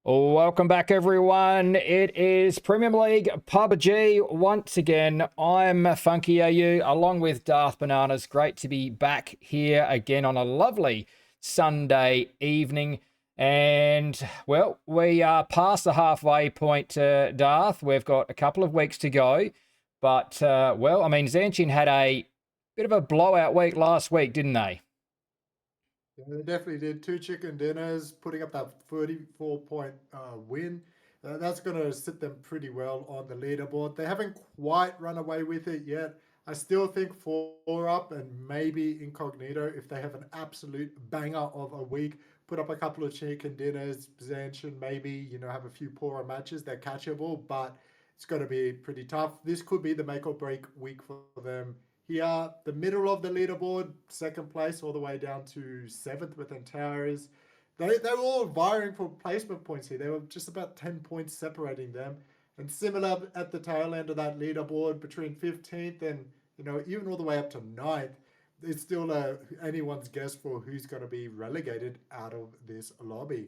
Welcome back, everyone. It is Premium League PUBG once again. I'm Funky AU along with Darth Bananas. Great to be back here again on a lovely Sunday evening. And, well, we are past the halfway point, Darth. We've got a couple of weeks to go. But, well, I mean, Zanshin had a bit of a blowout week last week, didn't they? Yeah, they definitely did. Two chicken dinners, putting up that 34-point win. That's going to sit them pretty well on the leaderboard. They haven't quite run away with it yet. I still think four up and maybe incognito if they have an absolute banger of a week. Put up a couple of chicken dinners, Zanshin maybe, have a few poorer matches. They're catchable, but it's going to be pretty tough. This could be the make or break week for them here. The middle of the leaderboard, second place, all the way down to seventh with Antares. They were all vying for placement points here. They were just about 10 points separating them. And similar at the tail end of that leaderboard between 15th and, even all the way up to ninth, it's still anyone's guess for who's going to be relegated out of this lobby.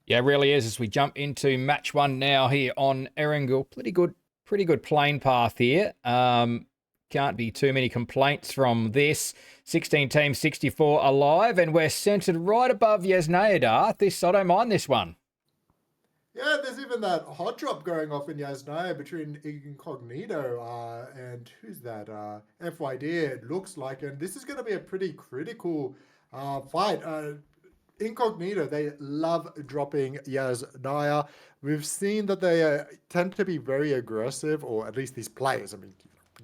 Yeah, it really is. As we jump into match one now here on Erangel, pretty good plane path here. Can't be too many complaints from this. 16 teams, 64 alive, and we're centered right above Yasnaya, Darth. I don't mind this one. Yeah, there's even that hot drop going off in Yasnaya between Incognito and who's that? FYD, it looks like. And this is going to be a pretty critical fight. Incognito, they love dropping Yasnaya. We've seen that they tend to be very aggressive, or at least these players. I mean,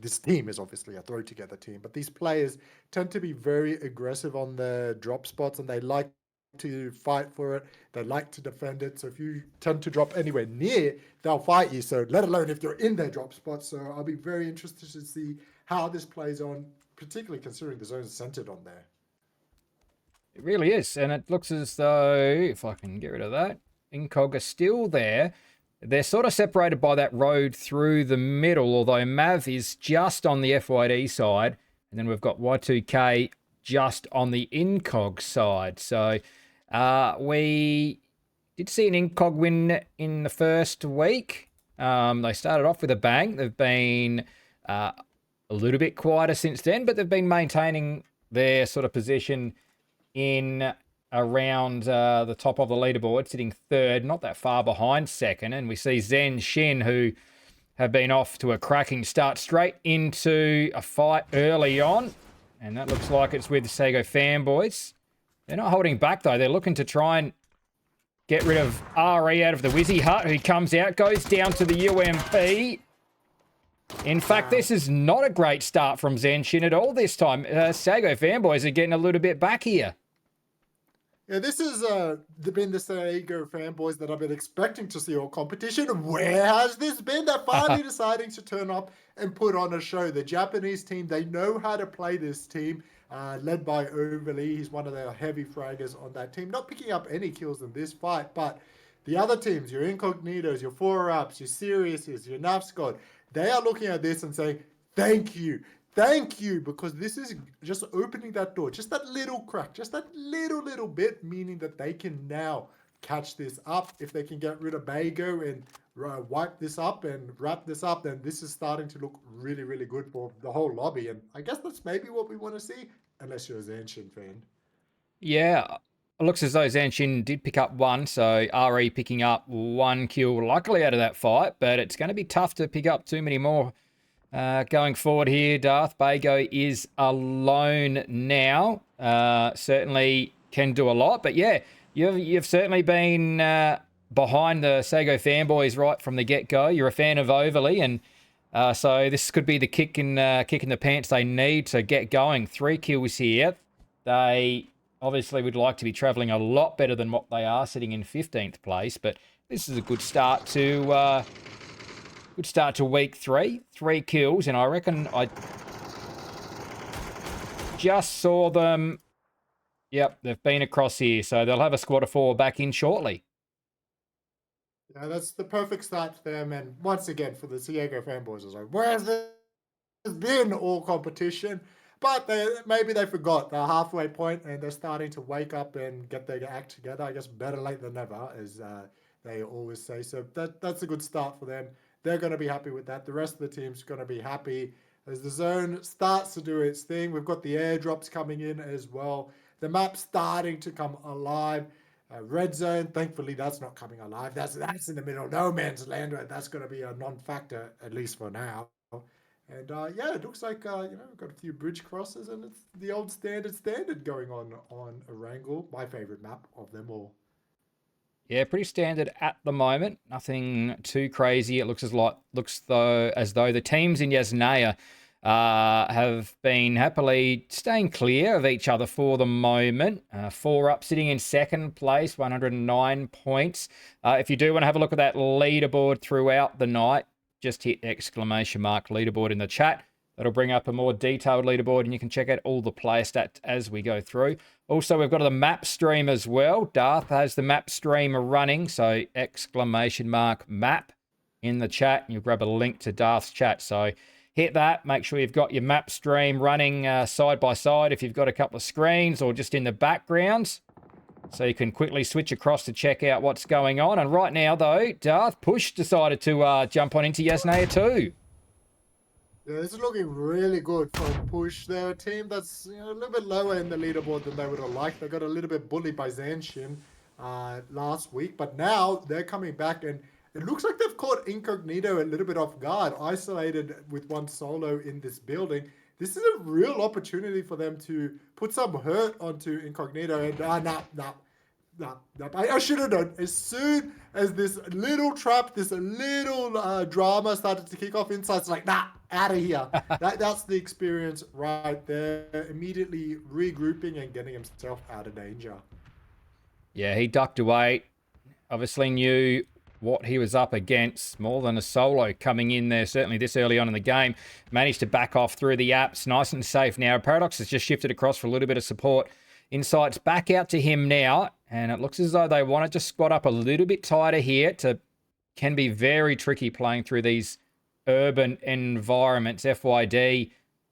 this team is obviously a throw together team, but these players tend to be very aggressive on the drop spots and they like to fight for it. They like to defend it. So if you tend to drop anywhere near, they'll fight you. So let alone if you're in their drop spots. So I'll be very interested to see how this plays on, particularly considering the zone's centered on there. It really is, and it looks as though, if I can get rid of that, Incog are still there. They're sort of separated by that road through the middle, although Mav is just on the FYD side, and then we've got Y2K just on the Incog side. So we did see an Incog win in the first week. They started off with a bang. They've been a little bit quieter since then, but they've been maintaining their sort of position in around the top of the leaderboard, sitting third, not that far behind second. And we see Zanshin, who have been off to a cracking start, straight into a fight early on. And that looks like it's with the Sago fanboys. They're not holding back, though. They're looking to try and get rid of RE out of the Wizzy Hut, who comes out, goes down to the UMP. In fact, this is not a great start from Zanshin at all this time. Sago fanboys are getting a little bit back here. Yeah, this has been the Sega fanboys that I've been expecting to see all competition. Where has this been? They're finally deciding to turn up and put on a show. The Japanese team, they know how to play this team, led by Overly. He's one of the heavy fraggers on that team. Not picking up any kills in this fight, but the other teams, your Incognitos, your 4-Ups, your Siriuses, your Navscod, they are looking at this and saying, thank you. Thank you, because this is just opening that door, just that little crack, just that little bit, meaning that they can now catch this up. If they can get rid of Bago and wipe this up and wrap this up, then this is starting to look really good for the whole lobby. And I guess that's maybe what we want to see, unless you're a Zanshin fan. Yeah, it looks as though Zanshin did pick up one, so RE picking up one kill luckily out of that fight, but it's going to be tough to pick up too many more going forward here. Darth Bago is alone now. Certainly can do a lot, but yeah, you've certainly been behind the Sago fanboys right from the get-go. You're a fan of Overly, and so this could be the kick in the pants they need to get going. 3 kills here. They obviously would like to be travelling a lot better than what they are, sitting in 15th place, but this is a good start to week 3. 3 kills, and I reckon I just saw them. Yep, they've been across here, so they'll have a squad of 4 back in shortly. Yeah, that's the perfect start for them. And once again, for the Diego fanboys, it's like, where's this been all competition? but maybe they forgot the halfway point and they're starting to wake up and get their act together. I guess better late than never, as they always say. So that's a good start for them. They're going to be happy with that. The rest of the team's going to be happy as the zone starts to do its thing. We've got the airdrops coming in as well. The map's starting to come alive. Red zone, thankfully, that's not coming alive. That's in the middle of no man's land. That's going to be a non-factor, at least for now. And yeah, it looks like we've got a few bridge crosses, and it's the old standard going on Erangel, my favorite map of them all. Yeah, pretty standard at the moment. Nothing too crazy. It looks as though the teams in Yasnaya have been happily staying clear of each other for the moment. 4 up, sitting in second place, 109 points. If you do want to have a look at that leaderboard throughout the night, just hit ! leaderboard in the chat. That'll bring up a more detailed leaderboard, and you can check out all the player stats as we go through. Also, we've got the map stream as well. Darth has the map stream running, so ! map in the chat, and you'll grab a link to Darth's chat. So hit that. Make sure you've got your map stream running side by side if you've got a couple of screens or just in the background, so you can quickly switch across to check out what's going on. And right now, though, Darth Push decided to jump on into Yasnaya too. Yeah, this is looking really good from Push. They're a team that's a little bit lower in the leaderboard than they would have liked. They got a little bit bullied by Zanshin last week, but now they're coming back, and it looks like they've caught Incognito a little bit off guard, isolated with one solo in this building. This is a real opportunity for them to put some hurt onto Incognito, and I should have known. As soon as this little trap, this little drama started to kick off inside, it's like, nah, out of here. That's the experience right there. Immediately regrouping and getting himself out of danger. Yeah, he ducked away. Obviously knew what he was up against. More than a solo coming in there, certainly this early on in the game. Managed to back off through the apps. Nice and safe now. Paradox has just shifted across for a little bit of support. Insight's back out to him now, and it looks as though they wanted to squat up a little bit tighter here. Can be very tricky playing through these urban environments. FYD,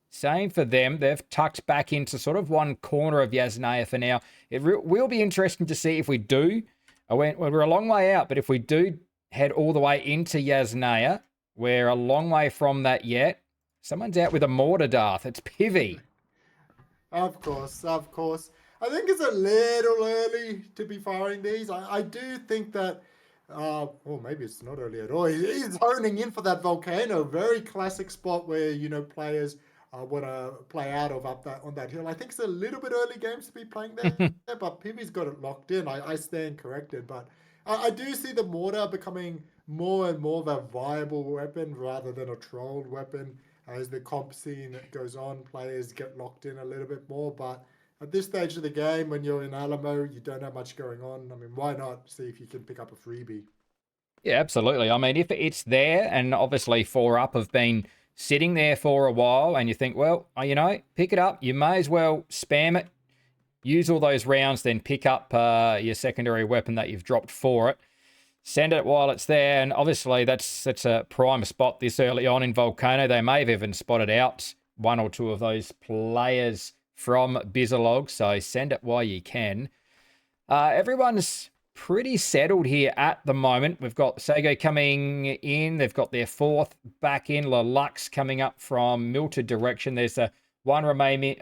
same for them. They've tucked back into sort of one corner of Yasnaya for now. It will be interesting to see if we do. We're a long way out, but if we do head all the way into Yasnaya, we're a long way from that yet. Someone's out with a mortar, Darth. It's Pivy. Of course. I think it's a little early to be firing these. I do think that, maybe it's not early at all. He's honing in for that volcano. Very classic spot where, players want to play out of on that hill. I think it's a little bit early games to be playing there, but Pivy's got it locked in. I stand corrected, but I do see the mortar becoming more and more of a viable weapon rather than a trolled weapon. As the comp scene goes on, players get locked in a little bit more, but at this stage of the game, when you're in Alamo, you don't have much going on. I mean, why not see if you can pick up a freebie? Yeah, absolutely. I mean, if it's there, and obviously 4 up have been sitting there for a while, and you think, well, pick it up. You may as well spam it, use all those rounds, then pick up your secondary weapon that you've dropped for it. Send it while it's there, and obviously that's a prime spot this early on in Volcano. They may have even spotted out 1 or 2 of those players from Bizalog, so send it while you can. Everyone's pretty settled here at the moment. We've got Sago coming in. They've got their 4th back in. Lelux coming up from Milton direction. There's one remaining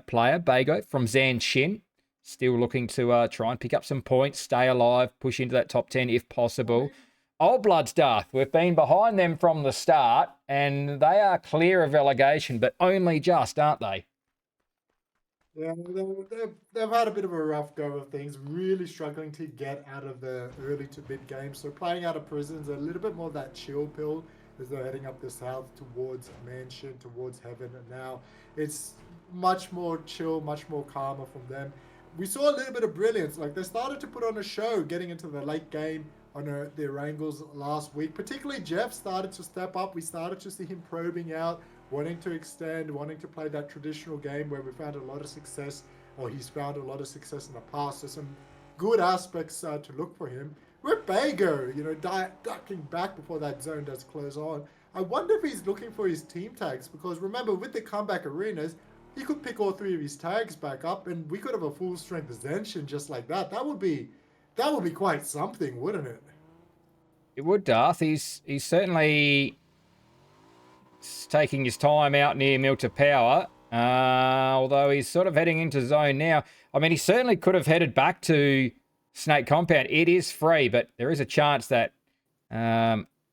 player, Bago, from Zanshin. Still looking to try and pick up some points, stay alive, push into that top 10 if possible. Old Bloods, Darth. We've been behind them from the start, and they are clear of relegation, but only just, aren't they? Yeah, they've had a bit of a rough go of things, really struggling to get out of the early to mid game. So playing out of prison's a little bit more of that chill pill as they're heading up the south towards Mansion, towards Heaven. And now it's much more chill, much more calmer from them. We saw a little bit of brilliance. Like, they started to put on a show getting into the late game on their angles last week. Particularly Jeff started to step up. We started to see him probing out, wanting to extend, wanting to play that traditional game where we found a lot of success, or he's found a lot of success in the past. So some good aspects to look for him. With Bago, ducking back before that zone does close on. I wonder if he's looking for his team tags, because remember, with the comeback arenas, he could pick all 3 of his tags back up, and we could have a full strength Zanshin just like that. That would be quite something, wouldn't it? It would, Darth. He's certainly taking his time out near Milter Power. Although he's sort of heading into zone now. I mean, he certainly could have headed back to Snake Compound. It is free, but there is a chance that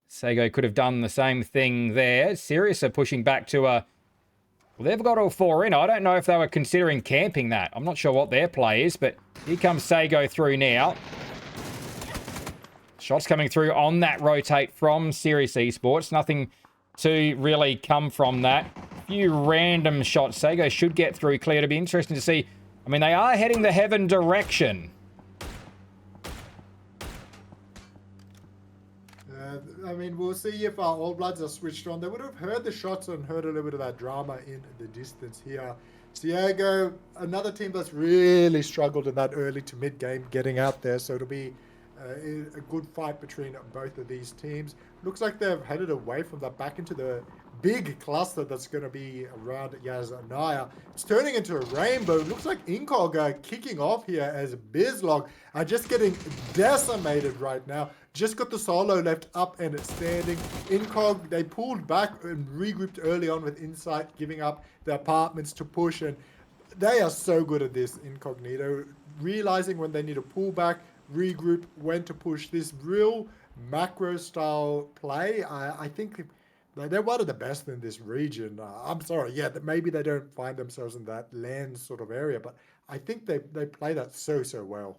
Sago could have done the same thing there. Sirius are pushing back to a... Well, they've got all 4 in. I don't know if they were considering camping that. I'm not sure what their play is, but here comes Sago through now. Shots coming through on that rotate from Sirius Esports. Nothing to really come from that. A few random shots. Sago should get through clear. It'll be interesting to see. I mean, they are heading the heaven direction. I mean, we'll see if our All Bloods are switched on. They would have heard the shots and heard a little bit of that drama in the distance here. Diego, another team that's really struggled in that early to mid game getting out there. So it'll be a good fight between both of these teams. Looks like they've headed away from that back into the big cluster that's going to be around Yazanaya. It's turning into a rainbow. Looks like Incog kicking off here as Bizlog are just getting decimated right now. Just got the solo left up and standing. Incog, they pulled back and regrouped early on with Insight, giving up the apartments to push. And they are so good at this, Incognito. Realizing when they need to pull back, regroup, when to push. This real macro style play, I think they're one of the best in this region. I'm sorry, yeah, maybe they don't find themselves in that land sort of area, but I think they play that so well.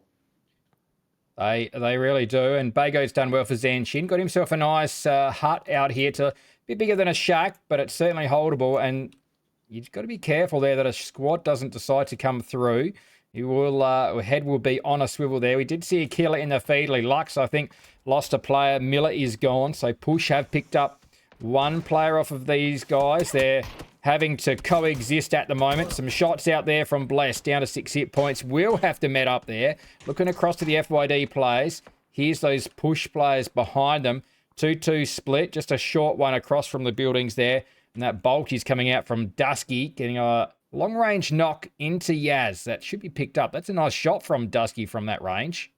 They really do, and Bago's done well for Zanshin. Got himself a nice hut out here, to be bigger than a shack, but it's certainly holdable, and you've got to be careful there that a squad doesn't decide to come through. You will, head will be on a swivel there. We did see a killer in the Feedly. Lux, I think, lost a player. Miller is gone, so Push have picked up one player off of these guys. They're having to coexist at the moment. Some shots out there from Bless, down to 6 hit points. Will have to met up there. Looking across to the FYD players. Here's those Push players behind them. 2-2 split, just a short one across from the buildings there. And that bolt is coming out from Dusky, getting a long-range knock into Yaz. That should be picked up. That's a nice shot from Dusky from that range.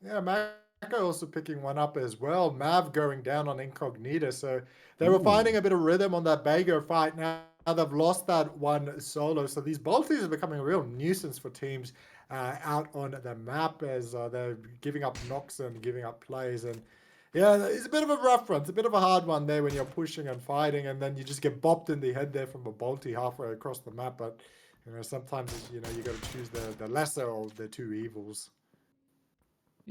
Yeah, Mako also picking one up as well. Mav going down on Incognita. So they were finding a bit of rhythm on that Bago fight. Now they've lost that one solo. So these bolties are becoming a real nuisance for teams out on the map, as they're giving up knocks and giving up plays. And yeah, it's a bit of a rough one. It's a bit of a hard one there when you're pushing and fighting, and then you just get bopped in the head there from a bolty halfway across the map. But sometimes you got to choose the lesser of the two evils.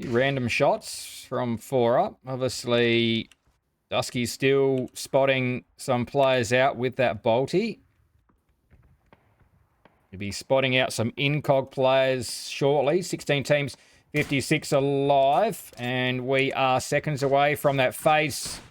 Random shots from 4 up. Obviously, Dusky's still spotting some players out with that bolty. He'll be spotting out some Incog players shortly. 16 teams, 56 alive, and we are seconds away from that phase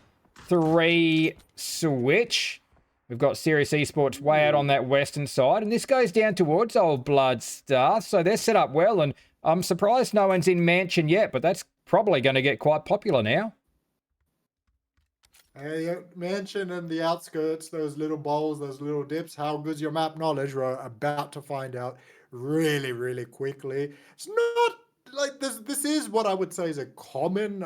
3 switch. We've got Sirius Esports way out on that western side, and this goes down towards Old Blood Star, so they're set up well, and I'm surprised no one's in Mansion yet, but that's probably going to get quite popular now. Mansion and the outskirts, those little bowls, those little dips, how good's your map knowledge? We're about to find out really quickly. It's not like this is what I would say is a common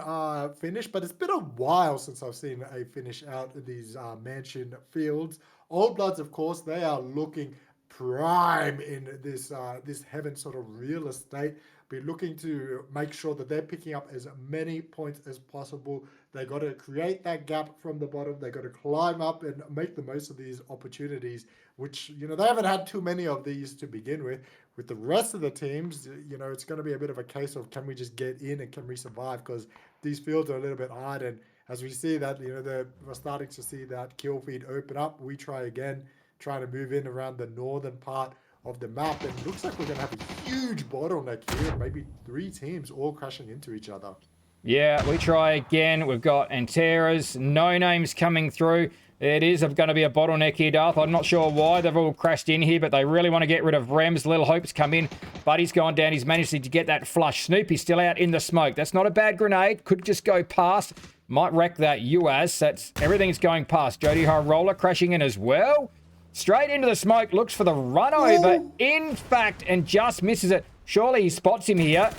finish, but it's been a while since I've seen a finish out of these Mansion fields. Old Bloods, of course, they are looking prime in this this heaven sort of real estate. Be looking to make sure that they're picking up as many points as possible. They got to create that gap from the bottom. They got to climb up and make the most of these opportunities, which they haven't had too many of these to begin with. With the rest of the teams, it's going to be a bit of a case of, can we just get in and can we survive? Because these fields are a little bit hard, and as we see that, we're starting to see that kill feed open up. We try again, trying to move in around the northern part of the map, and it looks like we're going to have a huge bottleneck here. Maybe 3 teams all crashing into each other. Yeah, we try again. We've got Anteras, no names coming through. It is going to be a bottleneck here, Darth. I'm not sure why they've all crashed in here, but they really want to get rid of Rems. Little Hope's come in, but he's gone down. He's managed to get that flush. Snoopy's still out in the smoke. That's not a bad grenade. Could just go past. Might wreck that UAS. Everything's going past. Jody Roller crashing in as well. Straight into the smoke, looks for the run over, Whoa. in fact, and just misses it. Surely he spots him here.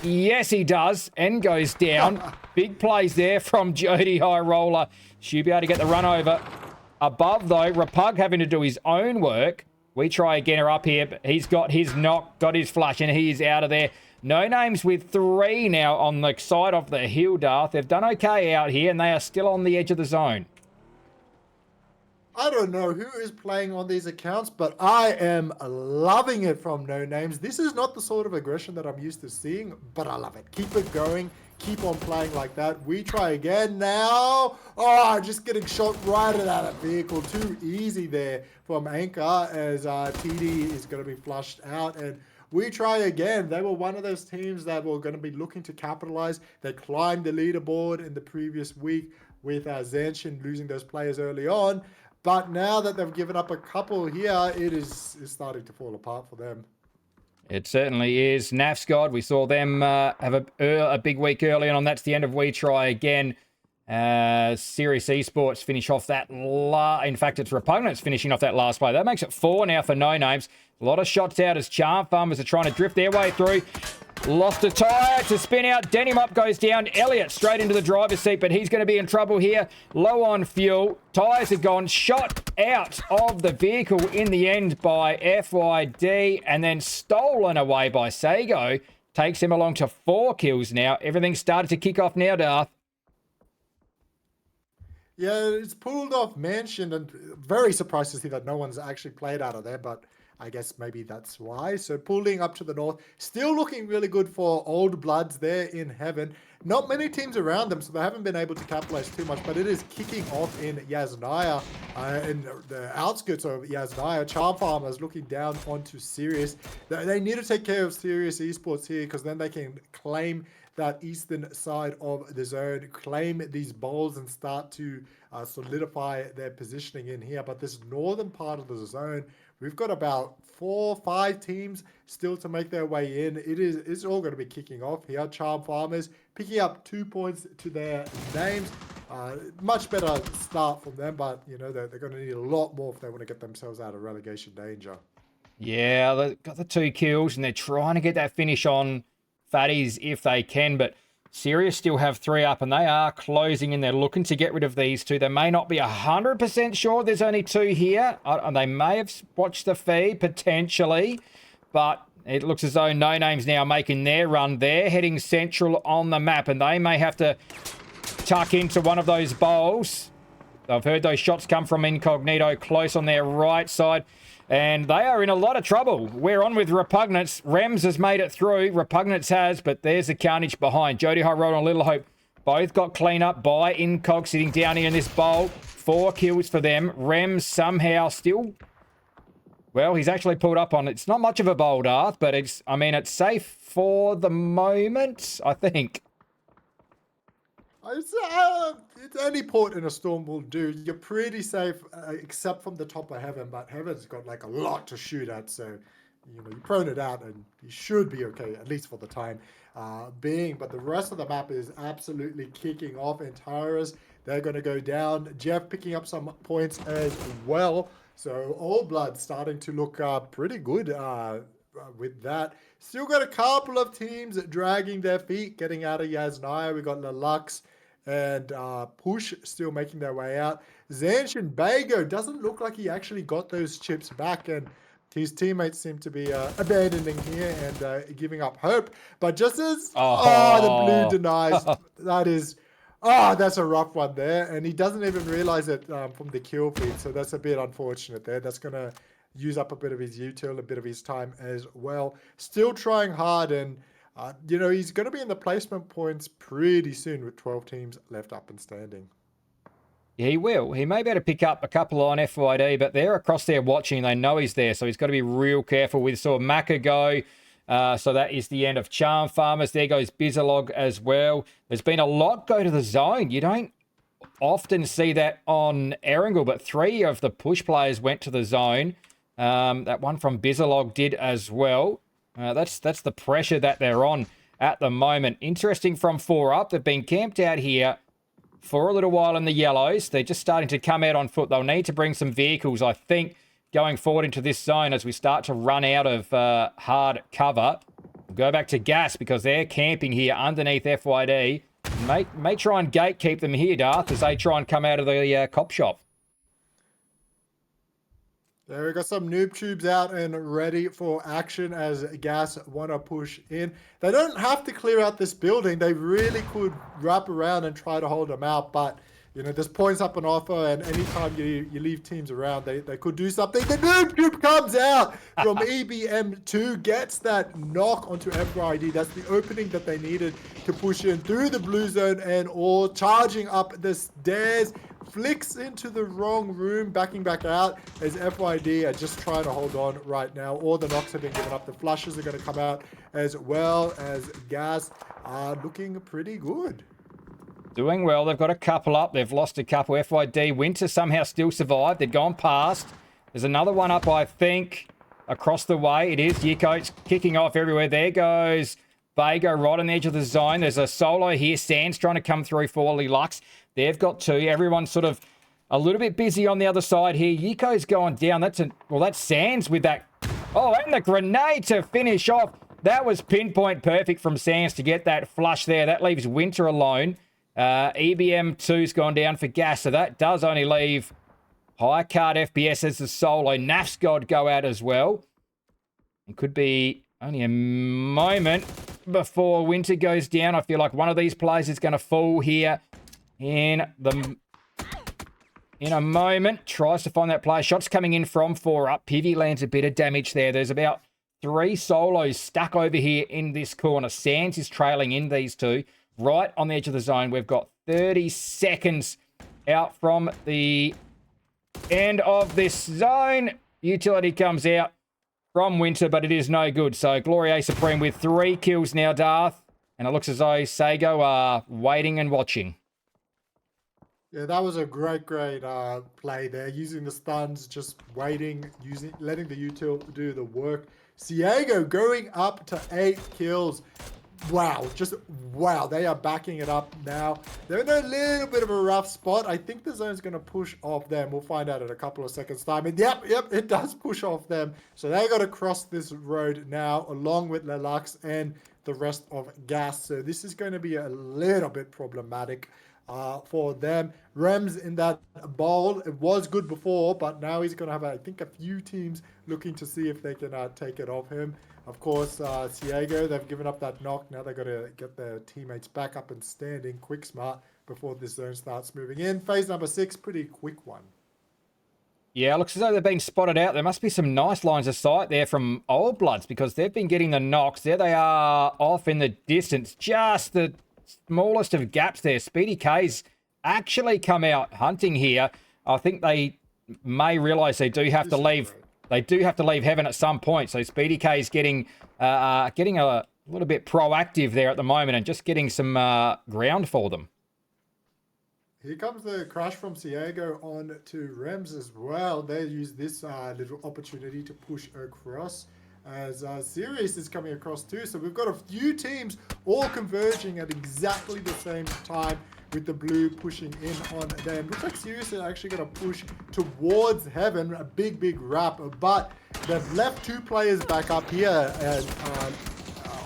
Yes, he does, and goes down. Big plays there from Jody High Roller. Should be able to get the run over. Above, though, Rapug having to do his own work. We try again are up here, but he's got his knock, got his flush, and he is out of there. No names with 3 now on the side of the hill, Darth. They've done okay out here, and they are still on the edge of the zone. I don't know who is playing on these accounts, but I am loving it from No Names. This is not the sort of aggression that I'm used to seeing, but I love it. Keep it going. Keep on playing like that. We try again now. Oh, just getting shot right at that vehicle. Too easy there from Anchor as TD is going to be flushed out. And we try again. They were one of those teams that were going to be looking to capitalize. They climbed the leaderboard in the previous week with Zanshin losing those players early on. But now that they've given up a couple here, it is starting to fall apart for them. It certainly is. NAFSCOD, we saw them have a big week early on. That's the end of We Try Again. Serious Esports finish off that. In fact, it's Repugnance finishing off that last play. That makes it 4 now for No Names. A lot of shots out as Charm Farmers are trying to drift their way through. Lost a tyre to spin out. Denim Up goes down. Elliott straight into the driver's seat, but he's going to be in trouble here. Low on fuel. Tyres are gone. Shot out of the vehicle in the end by FYD and then stolen away by Sago. Takes him along to 4 kills now. Everything's started to kick off now, Darth. Yeah, it's pulled off Mansion, and very surprised to see that no one's actually played out of there, but I guess maybe that's why. So pulling up to the north, still looking really good for Old Bloods there in heaven. Not many teams around them, so they haven't been able to capitalize too much, but it is kicking off in Yasnaya, in the outskirts of Yasnaya. Charm Farmers looking down onto Sirius. They need to take care of Serious Esports here, because then they can claim that eastern side of the zone, claim these bowls and start to solidify their positioning in here. But this northern part of the zone, we've got about 4 or 5 teams still to make their way in. It's all going to be kicking off here. Charm Farmers picking up 2 points to their names. Much better start from them, but you know they're going to need a lot more if they want to get themselves out of relegation danger. Yeah, they've got the 2 kills, and they're trying to get that finish on Fatties if they can, but Sirius still have 3 up, and they are closing in. They're looking to get rid of these 2. They may not be 100% sure there's only 2 here. They may have watched the feed, potentially, but it looks as though No Name's now making their run. They're heading central on the map, and they may have to tuck into one of those bowls. I've heard those shots come from Incognito close on their right side. And they are in a lot of trouble. We're on with Repugnance. Rems has made it through. Repugnance has, but there's the carnage behind. Jody High Road and Little Hope both got clean up by Incog sitting down here in this bowl. 4 kills for them. Rems somehow still... Well, he's actually pulled up on it. It's not much of a bowl, Darth, but it's safe for the moment, I think. It's any port in a storm will do. You're pretty safe, except from the top of Heaven, but Heaven's got like a lot to shoot at, so you prone it out and you should be okay, at least for the time being. But the rest of the map is absolutely kicking off. And Tyrus, they're going to go down. Jeff picking up some points as well. So Old Blood starting to look pretty good with that. Still got a couple of teams dragging their feet, getting out of Yasnaya. We got Lelux and Push still making their way out. Zanshin Bago doesn't look like he actually got those chips back, and his teammates seem to be abandoning here and giving up hope. But just as the blue denies, that's a rough one there, and he doesn't even realize it from the kill feed, so that's a bit unfortunate there. That's going to use up a bit of his util, a bit of his time as well. Still trying hard, and he's going to be in the placement points pretty soon with 12 teams left up and standing. Yeah, he will. He may be able to pick up a couple on FYD, but they're across there watching. They know he's there, so he's got to be real careful with. Saw Macca go. So that is the end of Charm Farmers. There goes Bizalog as well. There's been a lot go to the zone. You don't often see that on Erangel, but 3 of the push players went to the zone. That one from Bizalog did as well. That's the pressure that they're on at the moment. Interesting from 4 up. They've been camped out here for a little while in the yellows. They're just starting to come out on foot. They'll need to bring some vehicles, I think, going forward into this zone as we start to run out of hard cover. We'll go back to gas because they're camping here underneath FYD. May try and gatekeep them here, Darth, as they try and come out of the cop shop. There we got some noob tubes out and ready for action as gas want to push in. They don't have to clear out this building. They really could wrap around and try to hold them out, but you know, there's points up on offer, and anytime you leave teams around, they could do something. The noob tube comes out from EBM2, gets that knock onto FYD. That's the opening that they needed to push in through the blue zone and all, charging up the stairs. Flicks into the wrong room, backing back out as FYD are just trying to hold on right now. All the knocks have been given up. The flushes are going to come out as well as gas are looking pretty good. Doing well. They've got a couple up. They've lost a couple. FYD. Winter somehow still survived. They'd gone past. There's another one up, I think, across the way. It is. Yiko's kicking off everywhere. There goes Bago right on the edge of the zone. There's a solo here. Sand's trying to come through for Lux. They've got two. Everyone's sort of a little bit busy on the other side here. Yiko's going down. That's Sands with that. Oh, and the grenade to finish off. That was pinpoint perfect from Sands to get that flush there. That leaves Winter alone. EBM2's gone down for gas, so that does only leave high card FPS as the solo. Naf's got to go out as well. It could be only a moment before Winter goes down. I feel like one of these players is going to fall here in a moment. Tries to find that player. Shots coming in from 4 up. Pivy lands a bit of damage there. There's about 3 solos stuck over here in this corner. Sands is trailing in these two. Right on the edge of the zone. We've got 30 seconds out from the end of this zone. Utility comes out from Winter, but it is no good. So Gloria Supreme with 3 kills now, Darth. And it looks as though Sago are waiting and watching. Yeah, that was a great play there. Using the stuns, just waiting, letting the util do the work. Ciego going up to 8 kills. Wow, wow. They are backing it up now. They're in a little bit of a rough spot. I think the zone's going to push off them. We'll find out in a couple of seconds time. And yep, it does push off them. So they got to cross this road now along with Lelux and the rest of gas. So this is going to be a little bit problematic for them. Rems in that bowl. It was good before, but now he's going to have, I think, a few teams looking to see if they can take it off him. Of course, Ciego, they've given up that knock. Now they've got to get their teammates back up and standing quick smart before this zone starts moving in. Phase number 6, pretty quick one. Yeah, looks as though they've been spotted out. There must be some nice lines of sight there from Old Bloods because they've been getting the knocks. There they are off in the distance. Just the smallest of gaps there. Speedy K's actually come out hunting here. I think they may realise they do have to leave. They do have to leave heaven at some point. So Speedy K is getting a little bit proactive there at the moment and just getting some ground for them. Here comes the crash from Ciego on to Rems as well. They use this little opportunity to push across as Sirius is coming across too. So we've got a few teams all converging at exactly the same time with the blue pushing in on them. Looks like Sirius is actually going to push towards heaven, a big wrap, but they've left 2 players back up here and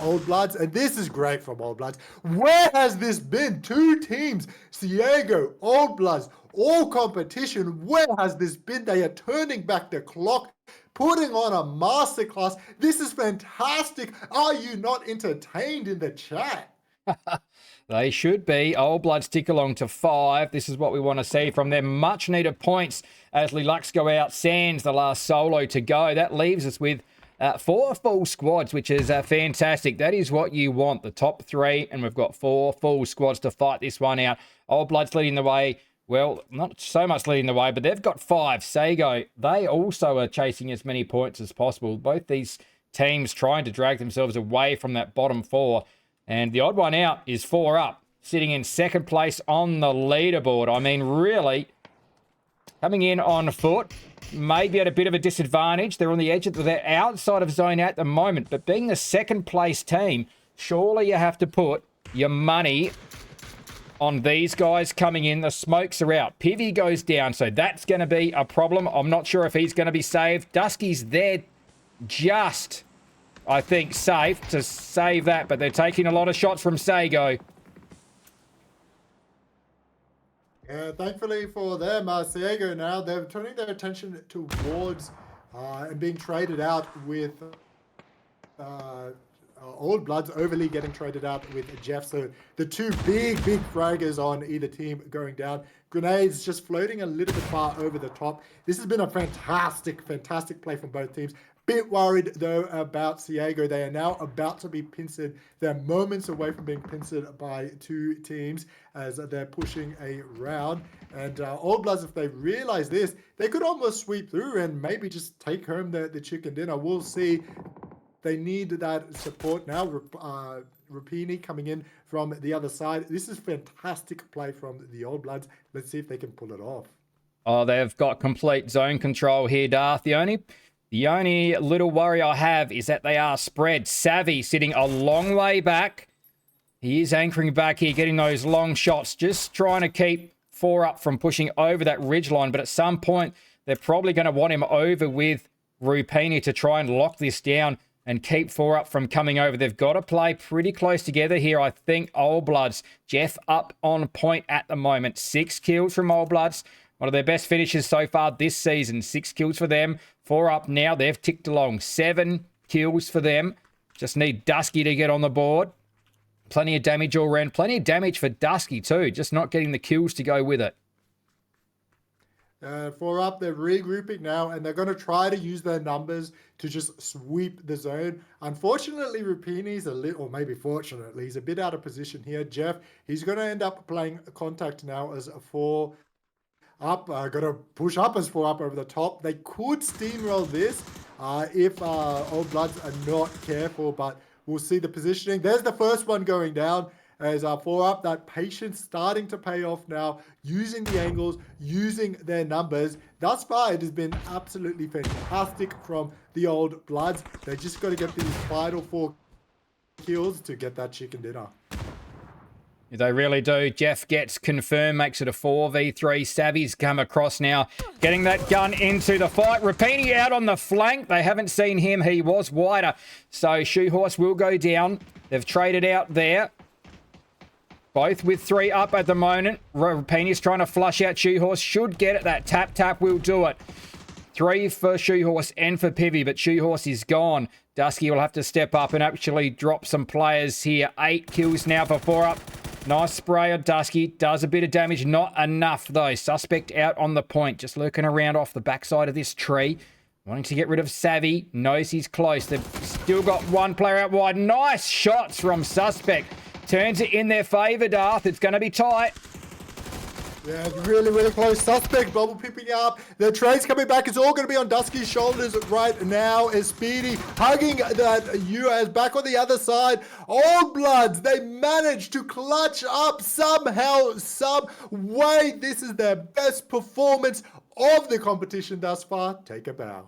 Old Bloods, and this is great from Old Bloods. Where has this been? 2 teams, Ciego, Old Bloods, all competition. Where has this been? They are turning back the clock, putting on a masterclass. This is fantastic. Are you not entertained in the chat? They should be. Old Bloods tick along to 5. This is what we want to see from them. Much needed points as Lelux go out. Sands the last solo to go. That leaves us with 4 full squads, which is fantastic. That is what you want, the top 3, and we've got 4 full squads to fight this one out. Old Bloods leading the way. Well, not so much leading the way, but they've got 5. Sago, they also are chasing as many points as possible. Both these teams trying to drag themselves away from that bottom 4. And the odd one out is 4 up, sitting in 2nd place on the leaderboard. I mean, really, coming in on foot, maybe at a bit of a disadvantage. They're on the edge of the outside of zone at the moment. But being the 2nd place team, surely you have to put your money on these guys coming in. The smokes are out. Pivy goes down, so that's going to be a problem. I'm not sure if he's going to be saved. Dusky's there just, I think, safe to save that, but they're taking a lot of shots from Sago. Yeah, thankfully for them, Sago now, they're turning their attention towards and being traded out with Old Bloods overly getting traded out with Jeff. So the two big fraggers on either team going down. Grenades just floating a little bit far over the top. This has been a fantastic play from both teams. Bit worried though about Sago. They are now about to be pincered. They're moments away from being pincered by two teams as they're pushing a round. And Old Bloods, if they realize this, they could almost sweep through and maybe just take home the chicken dinner. We'll see. They need that support now. Rapini coming in from the other side. This is fantastic play from the Old Bloods. Let's see if they can pull it off. Oh, they've got complete zone control here, Darth. The only little worry I have is that they are spread. Savvy sitting a long way back. He is anchoring back here, getting those long shots, just trying to keep 4 up from pushing over that ridge line. But at some point, they're probably going to want him over with Rupini to try and lock this down and keep 4 up from coming over. They've got to play pretty close together here, I think. Old Bloods, Jeff up on point at the moment. 6 kills from Old Bloods. One of their best finishes so far this season. 6 kills for them. 4 up now. They've ticked along. 7 kills for them. Just need Dusky to get on the board. Plenty of damage all around. Plenty of damage for Dusky too. Just not getting the kills to go with it. 4 up, they're regrouping now, and they're going to try to use their numbers to just sweep the zone. Unfortunately, Rupini's a little, or maybe fortunately, he's a bit out of position here. Jeff, he's going to end up playing contact now as a 4 up. Going to push up as 4 up over the top. They could steamroll this if Old Bloods are not careful, but we'll see the positioning. There's the first one going down. As 4 up, that patience starting to pay off now, using the angles, using their numbers. Thus far, it has been absolutely fantastic from the Old Bloods. They just got to get these final 4 kills to get that chicken dinner. They really do. Jeff gets confirmed, makes it a 4v3. Savvy's come across now, getting that gun into the fight. Rapini out on the flank. They haven't seen him. He was wider. So Shoehorse will go down. They've traded out there. Both with 3 up at the moment. Rapini's trying to flush out Shoehorse. Should get it. That tap will do it. 3 for Shoehorse and for Pivy, but Shoehorse is gone. Dusky will have to step up and actually drop some players here. 8 kills now for 4 up. Nice spray on Dusky. Does a bit of damage. Not enough, though. Suspect out on the point. Just lurking around off the backside of this tree. Wanting to get rid of Savvy. Knows he's close. They've still got 1 player out wide. Nice shots from Suspect. Turns it in their favour, Darth. It's going to be tight. Yeah, it's really close. Suspect bubble pipping up. The trade's coming back. It's all going to be on Dusky's shoulders right now. Is Speedy hugging that US back on the other side. Old Bloods, they managed to clutch up somehow, some way. This is their best performance of the competition thus far. Take a bow.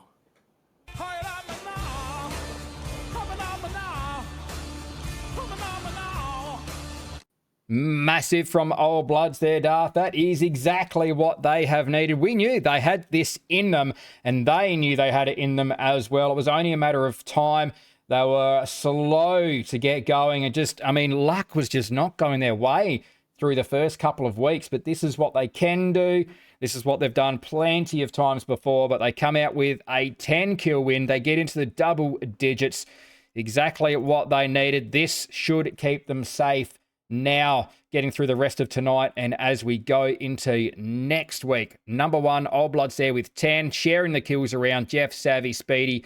Massive from Old Bloods there, Darth. That is exactly what they have needed. We knew they had this in them, and they knew they had it in them as well. It was only a matter of time. They were slow to get going, and just, I mean, luck was just not going their way through the first couple of weeks, but this is what they can do. This is what they've done plenty of times before, but they come out with a 10-kill win. They get into the double digits. Exactly what they needed. This should keep them safe now, getting through the rest of tonight and as we go into next week. Number 1, Old Bloods there with 10, sharing the kills around. Jeff, Savvy, Speedy,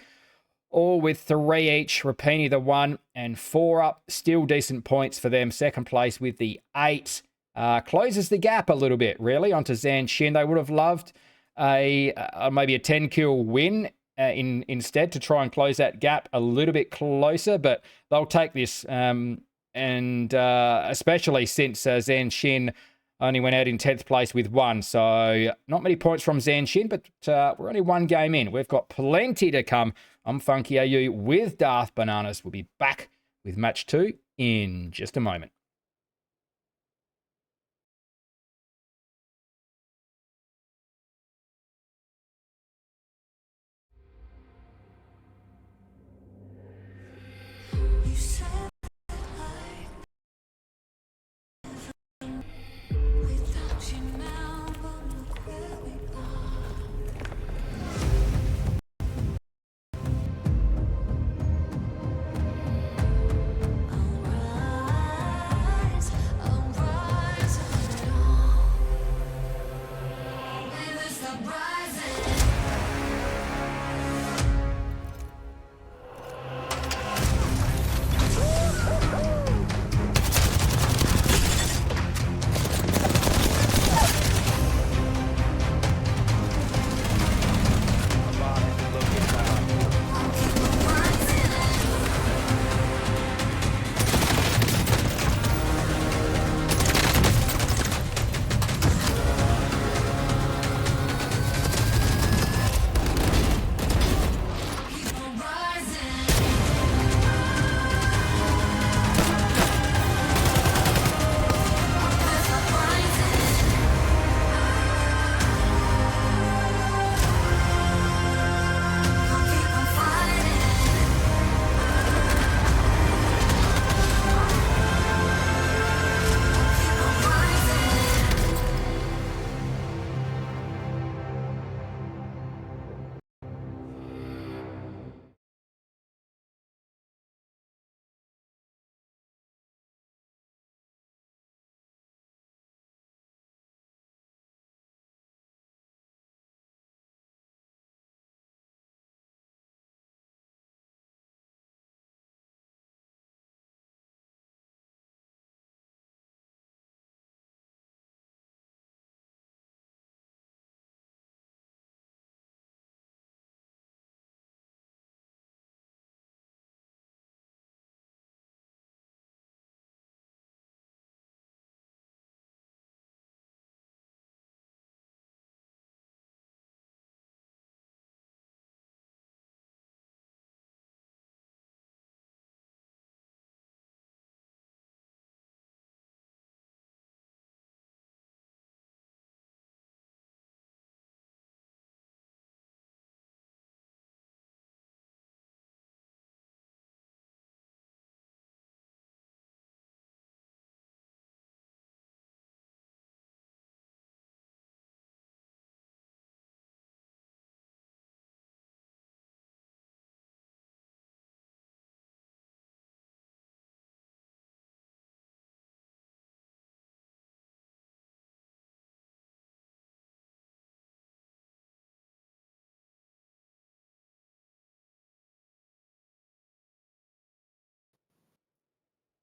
all with 3 each. Rapini the 1 and 4 up. Still decent points for them. Second place with the 8. Closes the gap a little bit, really, onto Zanshin. They would have loved maybe a 10-kill win instead to try and close that gap a little bit closer, but they'll take this. And especially since Zanshin only went out in 10th place with 1. So not many points from Zanshin, but we're only 1 game in. We've got plenty to come. I'm Funky AU with Darth Bananas. We'll be back with match 2 in just a moment.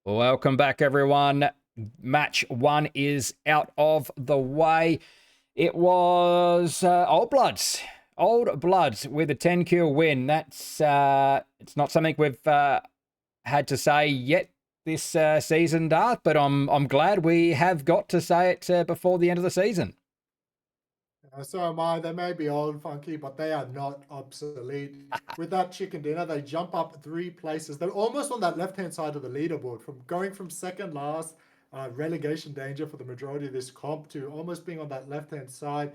Welcome back, everyone. Match 1 is out of the way. It was Old Bloods. Old Bloods with a 10 kill win. That's it's not something we've had to say yet this season, Darth, but I'm glad we have got to say it before the end of the season. So am I. They may be old, funky, but they are not obsolete. With that chicken dinner, they jump up 3 places. They're almost on that left-hand side of the leaderboard, from going from second last, relegation danger for the majority of this comp, to almost being on that left-hand side.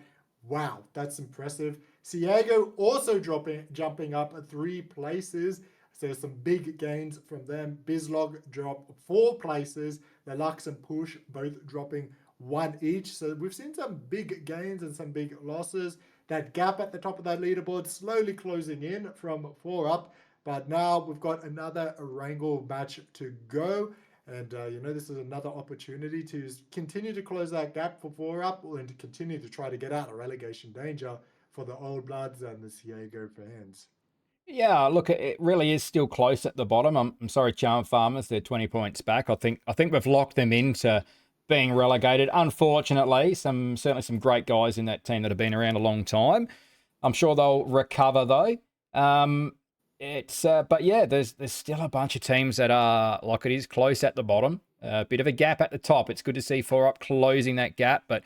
Wow, that's impressive. Ciego also jumping up 3 places. So there's some big gains from them. Bizlog drop 4 places. The Lux and Push both dropping 1 each. So we've seen some big gains and some big losses. That gap at the top of that leaderboard slowly closing in from 4 up. But now we've got another Wrangle match to go. And, this is another opportunity to continue to close that gap for 4 up and to continue to try to get out of relegation danger for the Old Bloods and the Ciego fans. Yeah, look, it really is still close at the bottom. I'm sorry, Charm Farmers, they're 20 points back. I think we've locked them into being relegated. Unfortunately, certainly some great guys in that team that have been around a long time. I'm sure they'll recover though. But yeah, there's still a bunch of teams that are like it is close at the bottom. A bit of a gap at the top. It's good to see 4 up closing that gap, but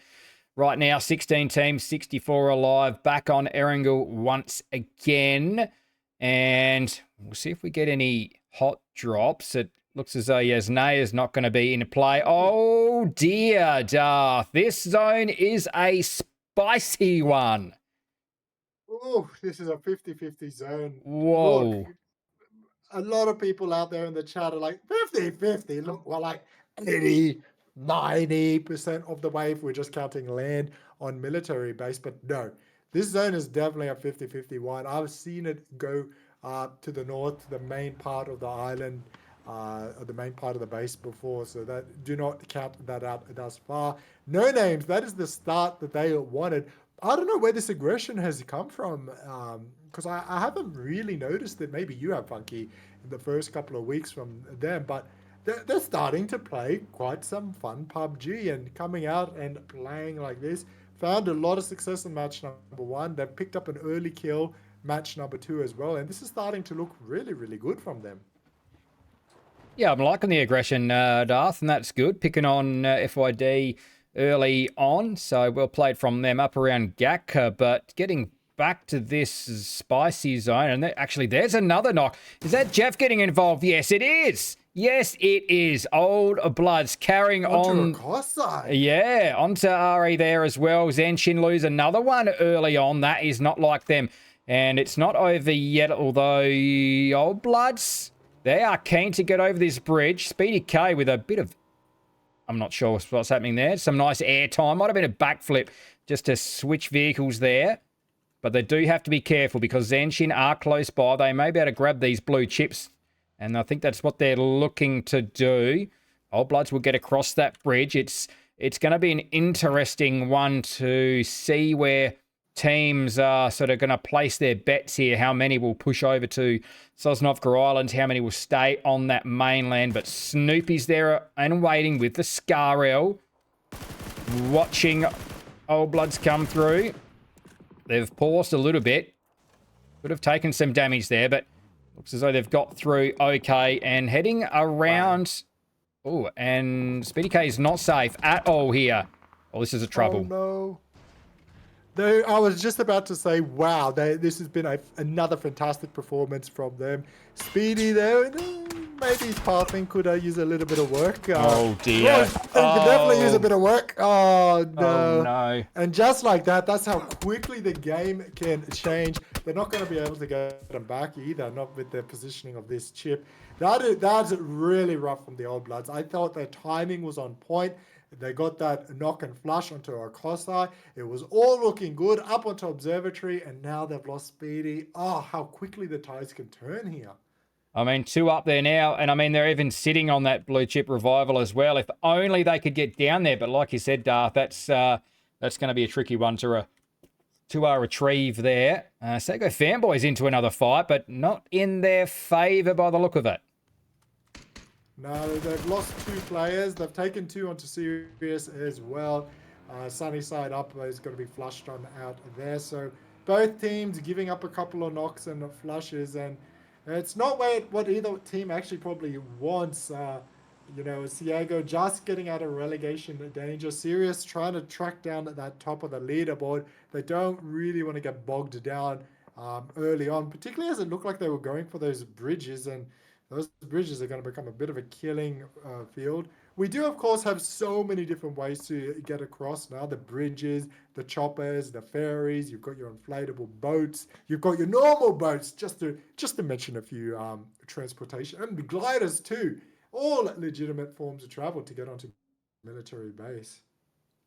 right now 16 teams, 64 alive. Back on Erangel once again. And we'll see if we get any hot drops. It looks as though Yasnaya is not going to be in play. Oh, dear, Darth. This zone is a spicy one. Oh, this is a 50-50 zone. Whoa. Look, a lot of people out there in the chat are like, 50-50. Look, we're like 80, 90% of the way if we're just counting land on military base. But no, this zone is definitely a 50-50 one. I've seen it go to the north, to the main part of the island, or the main part of the base before. So that do not count that out thus far. No names. That is the start that they wanted. I don't know where this aggression has come from, because I haven't really noticed it. Maybe you have, Funky, in the first couple of weeks from them, but they're starting to play quite some fun PUBG, and coming out and playing like this. Found a lot of success in match number 1. They've picked up an early kill match number 2 as well, and this is starting to look really, really good from them. Yeah, I'm liking the aggression, Darth, and that's good. Picking on FYD early on, so well played from them up around Gakka, but getting back to this spicy zone, and actually there's another knock. Is that Jeff getting involved? Yes, it is. Yes, it is. Old Bloods carrying on. Yeah, onto RE there as well. Zanshin lose another one early on. That is not like them. And it's not over yet, although Old Bloods, they are keen to get over this bridge. Speedy K with a bit of, I'm not sure what's happening there. Some nice air time. Might have been a backflip just to switch vehicles there. But they do have to be careful because Zanshin are close by. They may be able to grab these blue chips. And I think that's what they're looking to do. Old Bloods will get across that bridge. It's going to be an interesting one to see where teams are sort of going to place their bets here. How many will push over to Sosnovka Islands? How many will stay on that mainland? But Snoopy's there and waiting with the Scarel. Watching Old Bloods come through. They've paused a little bit. Could have taken some damage there, but looks as though they've got through okay and heading around. Oh, and Speedy K is not safe at all here. Oh, this is a trouble. Oh, no. I was just about to say, wow, this has been another fantastic performance from them. Speedy there, maybe his pathing could use a little bit of work. Oh, dear. Could definitely use a bit of work. Oh, no. Oh, no. And just like that, that's how quickly the game can change. They're not going to be able to get them back either, not with the positioning of this chip. That's really rough from the Old Bloods. I thought their timing was on point. They got that knock and flush onto Arcosai. It was all looking good up onto Observatory, and now they've lost Speedy. Oh, how quickly the tides can turn here. I mean, 2 up there now, and I mean, they're even sitting on that blue chip revival as well. If only they could get down there, but like you said, Darth, that's going to be a tricky one to retrieve there. Sago Fanboys into another fight, but not in their favour by the look of it. No, they've lost 2 players. They've taken 2 onto Sirius as well. Sunny side up is going to be flushed on out there. So both teams giving up a couple of knocks and flushes, and it's not what either team actually probably wants. Ciego just getting out of relegation danger. Sirius trying to track down at that top of the leaderboard. They don't really want to get bogged down early on, particularly as it looked like they were going for those bridges, and those bridges are going to become a bit of a killing field. We do, of course, have so many different ways to get across now. The bridges, the choppers, the ferries. You've got your inflatable boats. You've got your normal boats, just to mention a few transportation. And the gliders, too. All legitimate forms of travel to get onto military base.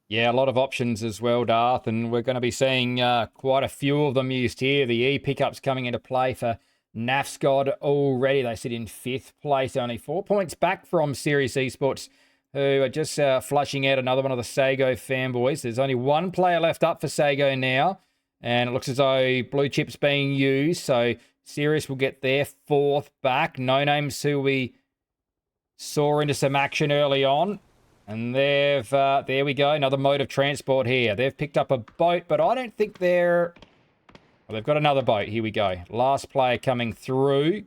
Yeah, a lot of options as well, Darth, and we're going to be seeing quite a few of them used here. The E-pickups coming into play for NAFSCOD already. They sit in 5th place, only 4 points back from Sirius Esports, who are just flushing out another one of the Sago fanboys. There's only 1 player left up for Sago now, and it looks as though blue chip's being used, so Sirius will get their 4th back. No Names, who we saw into some action early on. And there we go, another mode of transport here. They've picked up a boat, but I don't think they're... Well, they've got another boat. Here we go. Last player coming through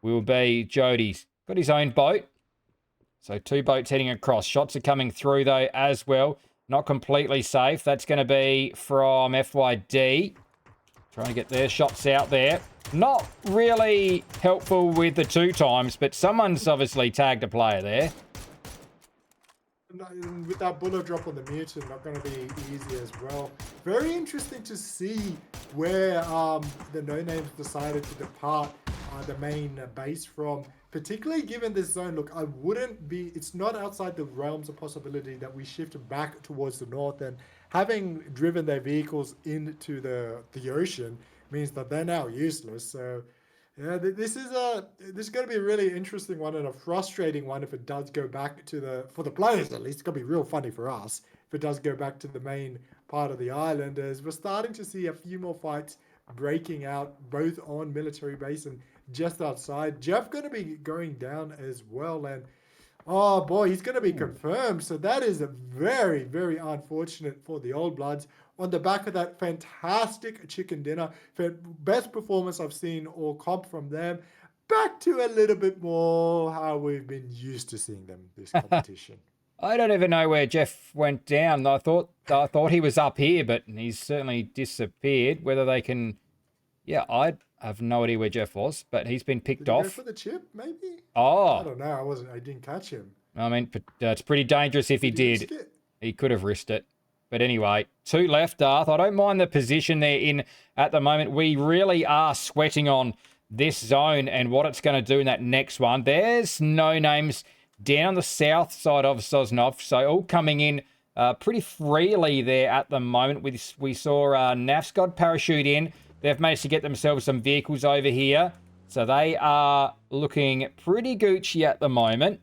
will be Jody's. Got his own boat. So 2 boats heading across. Shots are coming through, though, as well. Not completely safe. That's going to be from FYD. Trying to get their shots out there. Not really helpful with the 2 times, but someone's obviously tagged a player there. With that bullet drop on the mutant, not going to be easy as well. Very interesting to see where the No Names decided to depart the main base from, particularly given this zone. Look, it's not outside the realms of possibility that we shift back towards the north, and having driven their vehicles into the ocean means that they're now useless. So yeah, this is going to be a really interesting one and a frustrating one if it does go back to for the players at least. It's going to be real funny for us if it does go back to the main part of the island, as we're starting to see a few more fights breaking out both on military base and just outside. Jeff going to be going down as well, and oh boy, he's going to be confirmed. So that is very, very unfortunate for the Old Bloods. On the back of that fantastic chicken dinner, best performance I've seen all comp from them. Back to a little bit more how we've been used to seeing them this competition. I don't even know where Jeff went down. I thought he was up here, but he's certainly disappeared. Whether they can... Yeah, I have no idea where Jeff was, but he's been picked off. Did he go for the chip, maybe? Oh. I don't know. I didn't catch him. I mean, it's pretty dangerous if he did. He could have risked it. But anyway, 2 left, Darth. I don't mind the position they're in at the moment. We really are sweating on this zone and what it's going to do in that next one. There's No Names down the south side of Sosnov, so all coming in pretty freely there at the moment. We saw NAFSCOD parachute in. They've managed to get themselves some vehicles over here, so they are looking pretty Gucci at the moment.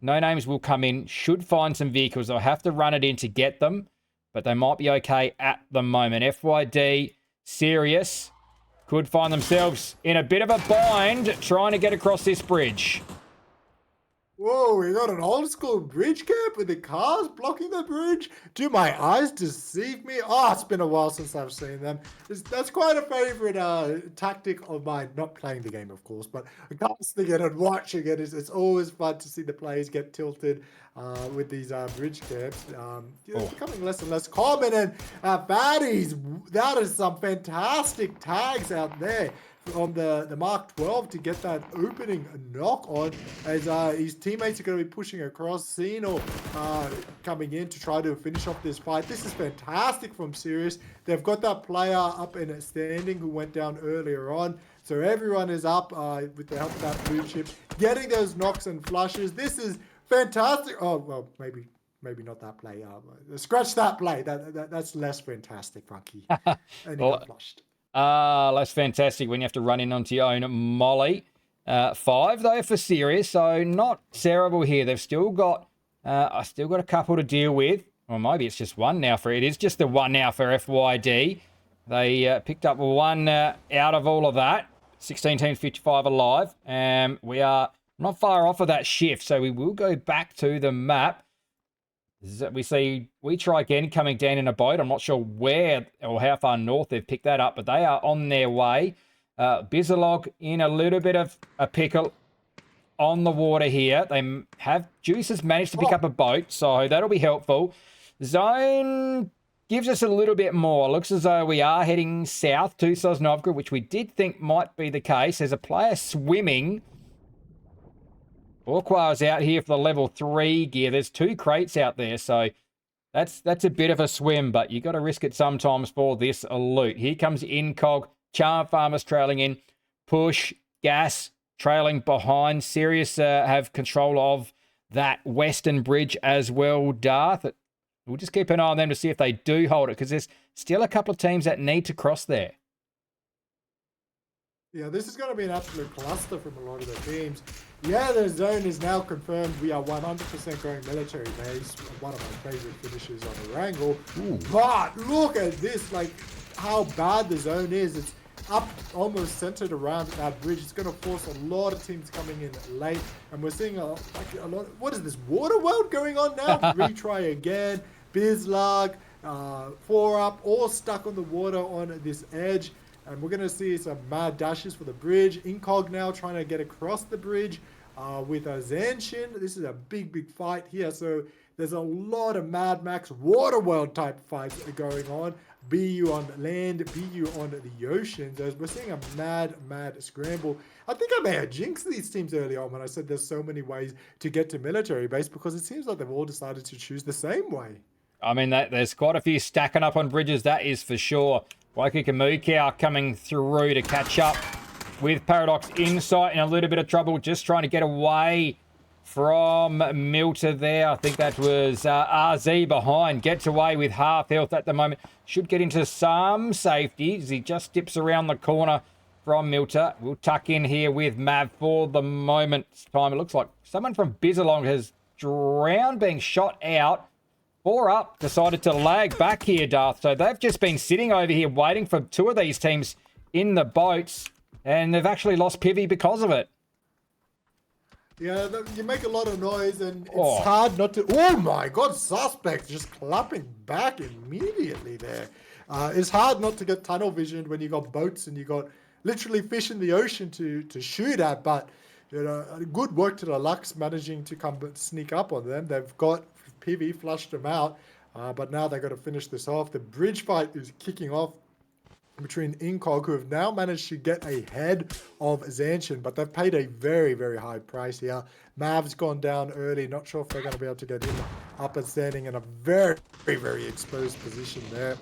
No Names will come in, should find some vehicles. They'll have to run it in to get them, but they might be okay at the moment. FYD, Sirius, could find themselves in a bit of a bind trying to get across this bridge. Whoa, we got an old school bridge camp with the cars blocking the bridge? Do my eyes deceive me? Oh, it's been a while since I've seen them. That's quite a favorite tactic of mine. Not playing the game, of course, but casting it and watching it. It's always fun to see the players get tilted with these bridge camps. It's becoming less and less common. And baddies, that is some fantastic tags out there on the Mark 12 to get that opening knock on, as his teammates are going to be pushing across. Zeno coming in to try to finish off this fight. This is fantastic from Sirius. They've got that player up in a standing who went down earlier on. So everyone is up with the help of that blue chip, getting those knocks and flushes. This is fantastic. Oh, well, maybe not that play. Scratch that play. That's less fantastic, Funky. And he got flushed. Less fantastic when you have to run in onto your own molly. 5 though for Sirius, so not terrible here. They've still got a couple to deal with, or maybe it's just one now. It is just the one now for FYD. They picked up 1 out of all of that. 16 teams, 55 alive. We are Not far off of that shift, so we will go back to the map. We see We Try Again coming down in a boat. I'm not sure where or how far north they've picked that up, but they are on their way. Bizalog in a little bit of a pickle on the water here. Juice has managed to pick up a boat, so that'll be helpful. Zone gives us a little bit more. Looks as though we are heading south to Sosnovka, which we did think might be the case. There's a player swimming. Orquar's out here for the level 3 gear. There's 2 crates out there, so that's a bit of a swim, but you got to risk it sometimes for this loot. Here comes Incog. Charm Farmers trailing in. Push, Gas trailing behind. Sirius have control of that western bridge as well, Darth. We'll just keep an eye on them to see if they do hold it, because there's still a couple of teams that need to cross there. Yeah, this is going to be an absolute cluster from a lot of the teams. Yeah, the zone is now confirmed. We are 100% going military base. One of my favorite finishes on a wrangle. Ooh. But look at this, like how bad the zone is. It's up almost centered around that bridge. It's going to force a lot of teams coming in late. And we're seeing a lot. What is this water world going on now? Retry again. Bizlag, 4UP, all stuck on the water on this edge. And we're going to see some mad dashes for the bridge. Incog now trying to get across the bridge with Zanshin. This is a big fight here. So there's a lot of Mad Max Waterworld type fights going on. BU on land, BU on the oceans. As we're seeing a mad scramble. I think I may have jinxed these teams early on when I said there's so many ways to get to military base, because it seems like they've all decided to choose the same way. I mean, there's quite a few stacking up on bridges, that is for sure. Waikika Mukau coming through to catch up with Paradox Insight in a little bit of trouble, just trying to get away from Milter there. I think that was RZ behind. Gets away with half health at the moment. Should get into some safety as he just dips around the corner from Milter. We'll tuck in here with Mav for the moment's time. It looks like someone from Bizalong has drowned, being shot out. 4UP decided to lag back here, Darth. So they've just been sitting over here waiting for 2 of these teams in the boats, and they've actually lost Pivy because of it. Yeah, you make a lot of noise, and it's hard not to... Oh my god, Suspect just clapping back immediately there. It's hard not to get tunnel vision when you got boats and you got literally fish in the ocean to shoot at, but you know, good work to the Lux managing to sneak up on them. They've got PV, flushed them out, but now they've got to finish this off. The bridge fight is kicking off between Incog, who have now managed to get ahead of Zanshin, but they've paid a very high price here. Mav's gone down early, not sure if they're going to be able to get in up and standing in a very exposed position there.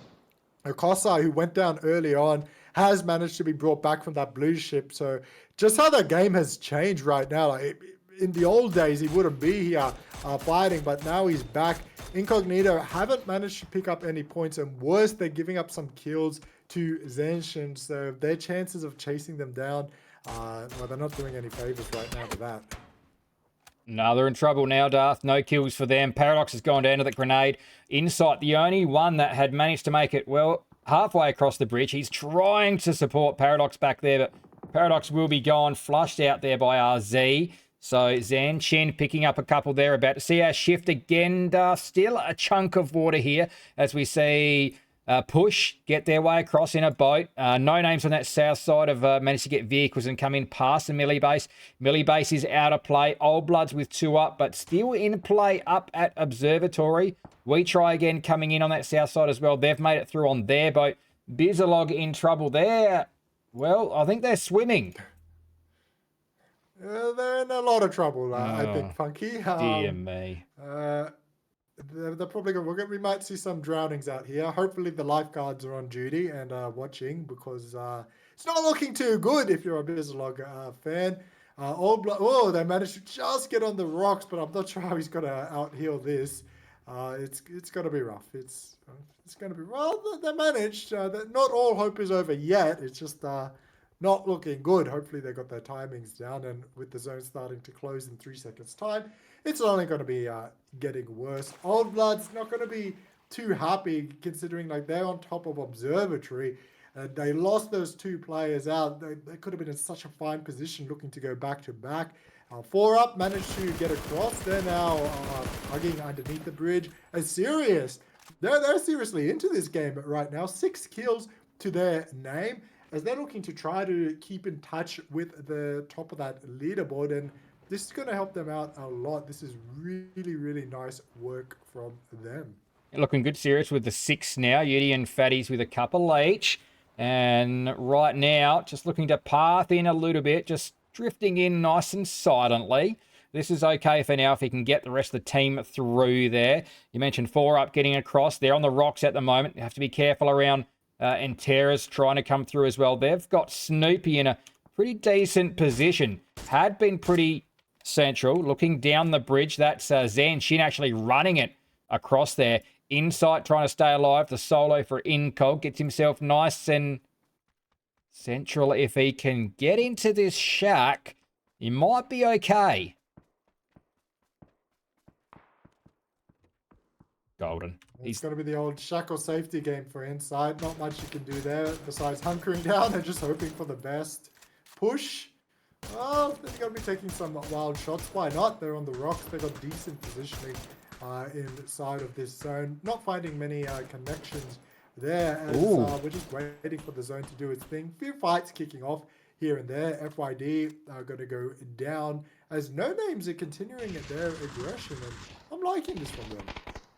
Okosai, who went down early on, has managed to be brought back from that blue ship. So just how the game has changed right now. Like, in the old days, he wouldn't be here fighting, but now he's back. Incognito haven't managed to pick up any points, and worse, they're giving up some kills to Zanshin, so their chances of chasing them down, well, they're not doing any favors right now with that. No, they're in trouble now, Darth. No kills for them. Paradox has gone down to the grenade. Insight, the only one that had managed to make it, well, halfway across the bridge. He's trying to support Paradox back there, but Paradox will be gone, flushed out there by RZ. So Zanshin picking up a couple there. About to see our shift again. Still a chunk of water here as we see Push get their way across in a boat. No names on that south side have managed to get vehicles and come in past the Millie base. Millie base is out of play. Old Bloods with 2 up, but still in play up at Observatory. We Try Again coming in on that south side as well. They've made it through on their boat. Bizalog in trouble there. Well, I think they're swimming. They're in a lot of trouble, I think, Funky. Dear me. They're probably going. We might see some drownings out here. Hopefully, the lifeguards are on duty and watching, because it's not looking too good if you're a Bizalog fan. They managed to just get on the rocks, but I'm not sure how he's going to out heal this. It's going to be rough. It's going to be they managed. Not all hope is over yet. It's just not looking good. Hopefully they got their timings down, and with the zone starting to close in 3 seconds time, it's only going to be getting worse. Old Blood's not going to be too happy, considering like they're on top of Observatory. They lost those 2 players out. They could have been in such a fine position looking to go back to back. Four up managed to get across. They're now hugging underneath the bridge. As serious, they're seriously into this game right now. 6 kills to their name as they're looking to try to keep in touch with the top of that leaderboard, and this is going to help them out a lot. This is really, really nice work from them. Looking good, serious with the 6 now. Yudi and Fatties with a couple each. And right now, just looking to path in a little bit, just drifting in nice and silently. This is okay for now if he can get the rest of the team through there. You mentioned 4 up getting across. They're on the rocks at the moment. You have to be careful around Entera's trying to come through as well. They've got Snoopy in a pretty decent position. Had been pretty central. Looking down the bridge, that's Zanshin actually running it across there. Insight trying to stay alive. The solo for Incog gets himself nice and central. If he can get into this shack, he might be okay. Golden. It's going to be the old shackle safety game for Insight. Not much you can do there besides hunkering down and just hoping for the best. Push. Oh, they're going to be taking some wild shots. Why not? They're on the rocks. They've got decent positioning inside of this zone. Not finding many connections there as we're just waiting for the zone to do its thing. Few fights kicking off here and there. FYD are going to go down as No Names are continuing at their aggression, and I'm liking this from them.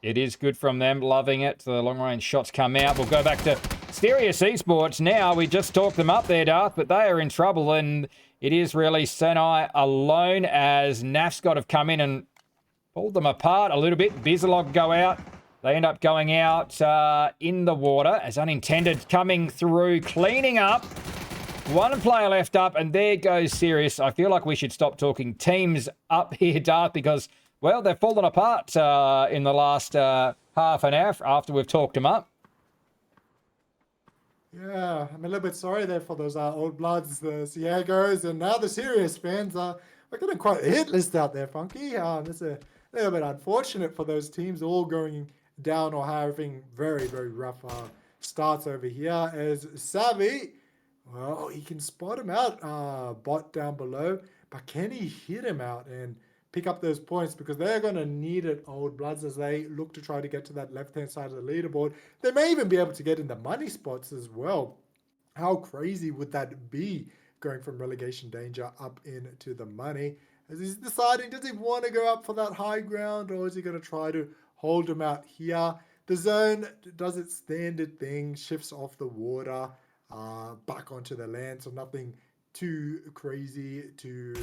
It is good from them, loving it. The long-range shots come out. We'll go back to Serious Esports now. We just talked them up there, Darth, but they are in trouble, and it is really Senai alone as Naf's got to come in and pulled them apart a little bit. Bizalog go out. They end up going out in the water as unintended, coming through, cleaning up. One player left up, and there goes Sirius. I feel like we should stop talking teams up here, Darth, because, well, they've fallen apart in the last half an hour after we've talked them up. Yeah, I'm a little bit sorry there for those old bloods, the Ciegos, and now the Sirius fans. We're getting quite a hit list out there, Funky. It's a little bit unfortunate for those teams all going down or having very, very rough starts over here as Savvy, well, he can spot him out, bot down below, but can he hit him out and pick up those points? Because they're going to need it, Old Bloods, as they look to try to get to that left-hand side of the leaderboard. They may even be able to get in the money spots as well. How crazy would that be, going from relegation danger up into the money? As he's deciding, does he want to go up for that high ground, or is he going to try to hold him out here? The zone does its standard thing, shifts off the water, back onto the land, so nothing too crazy to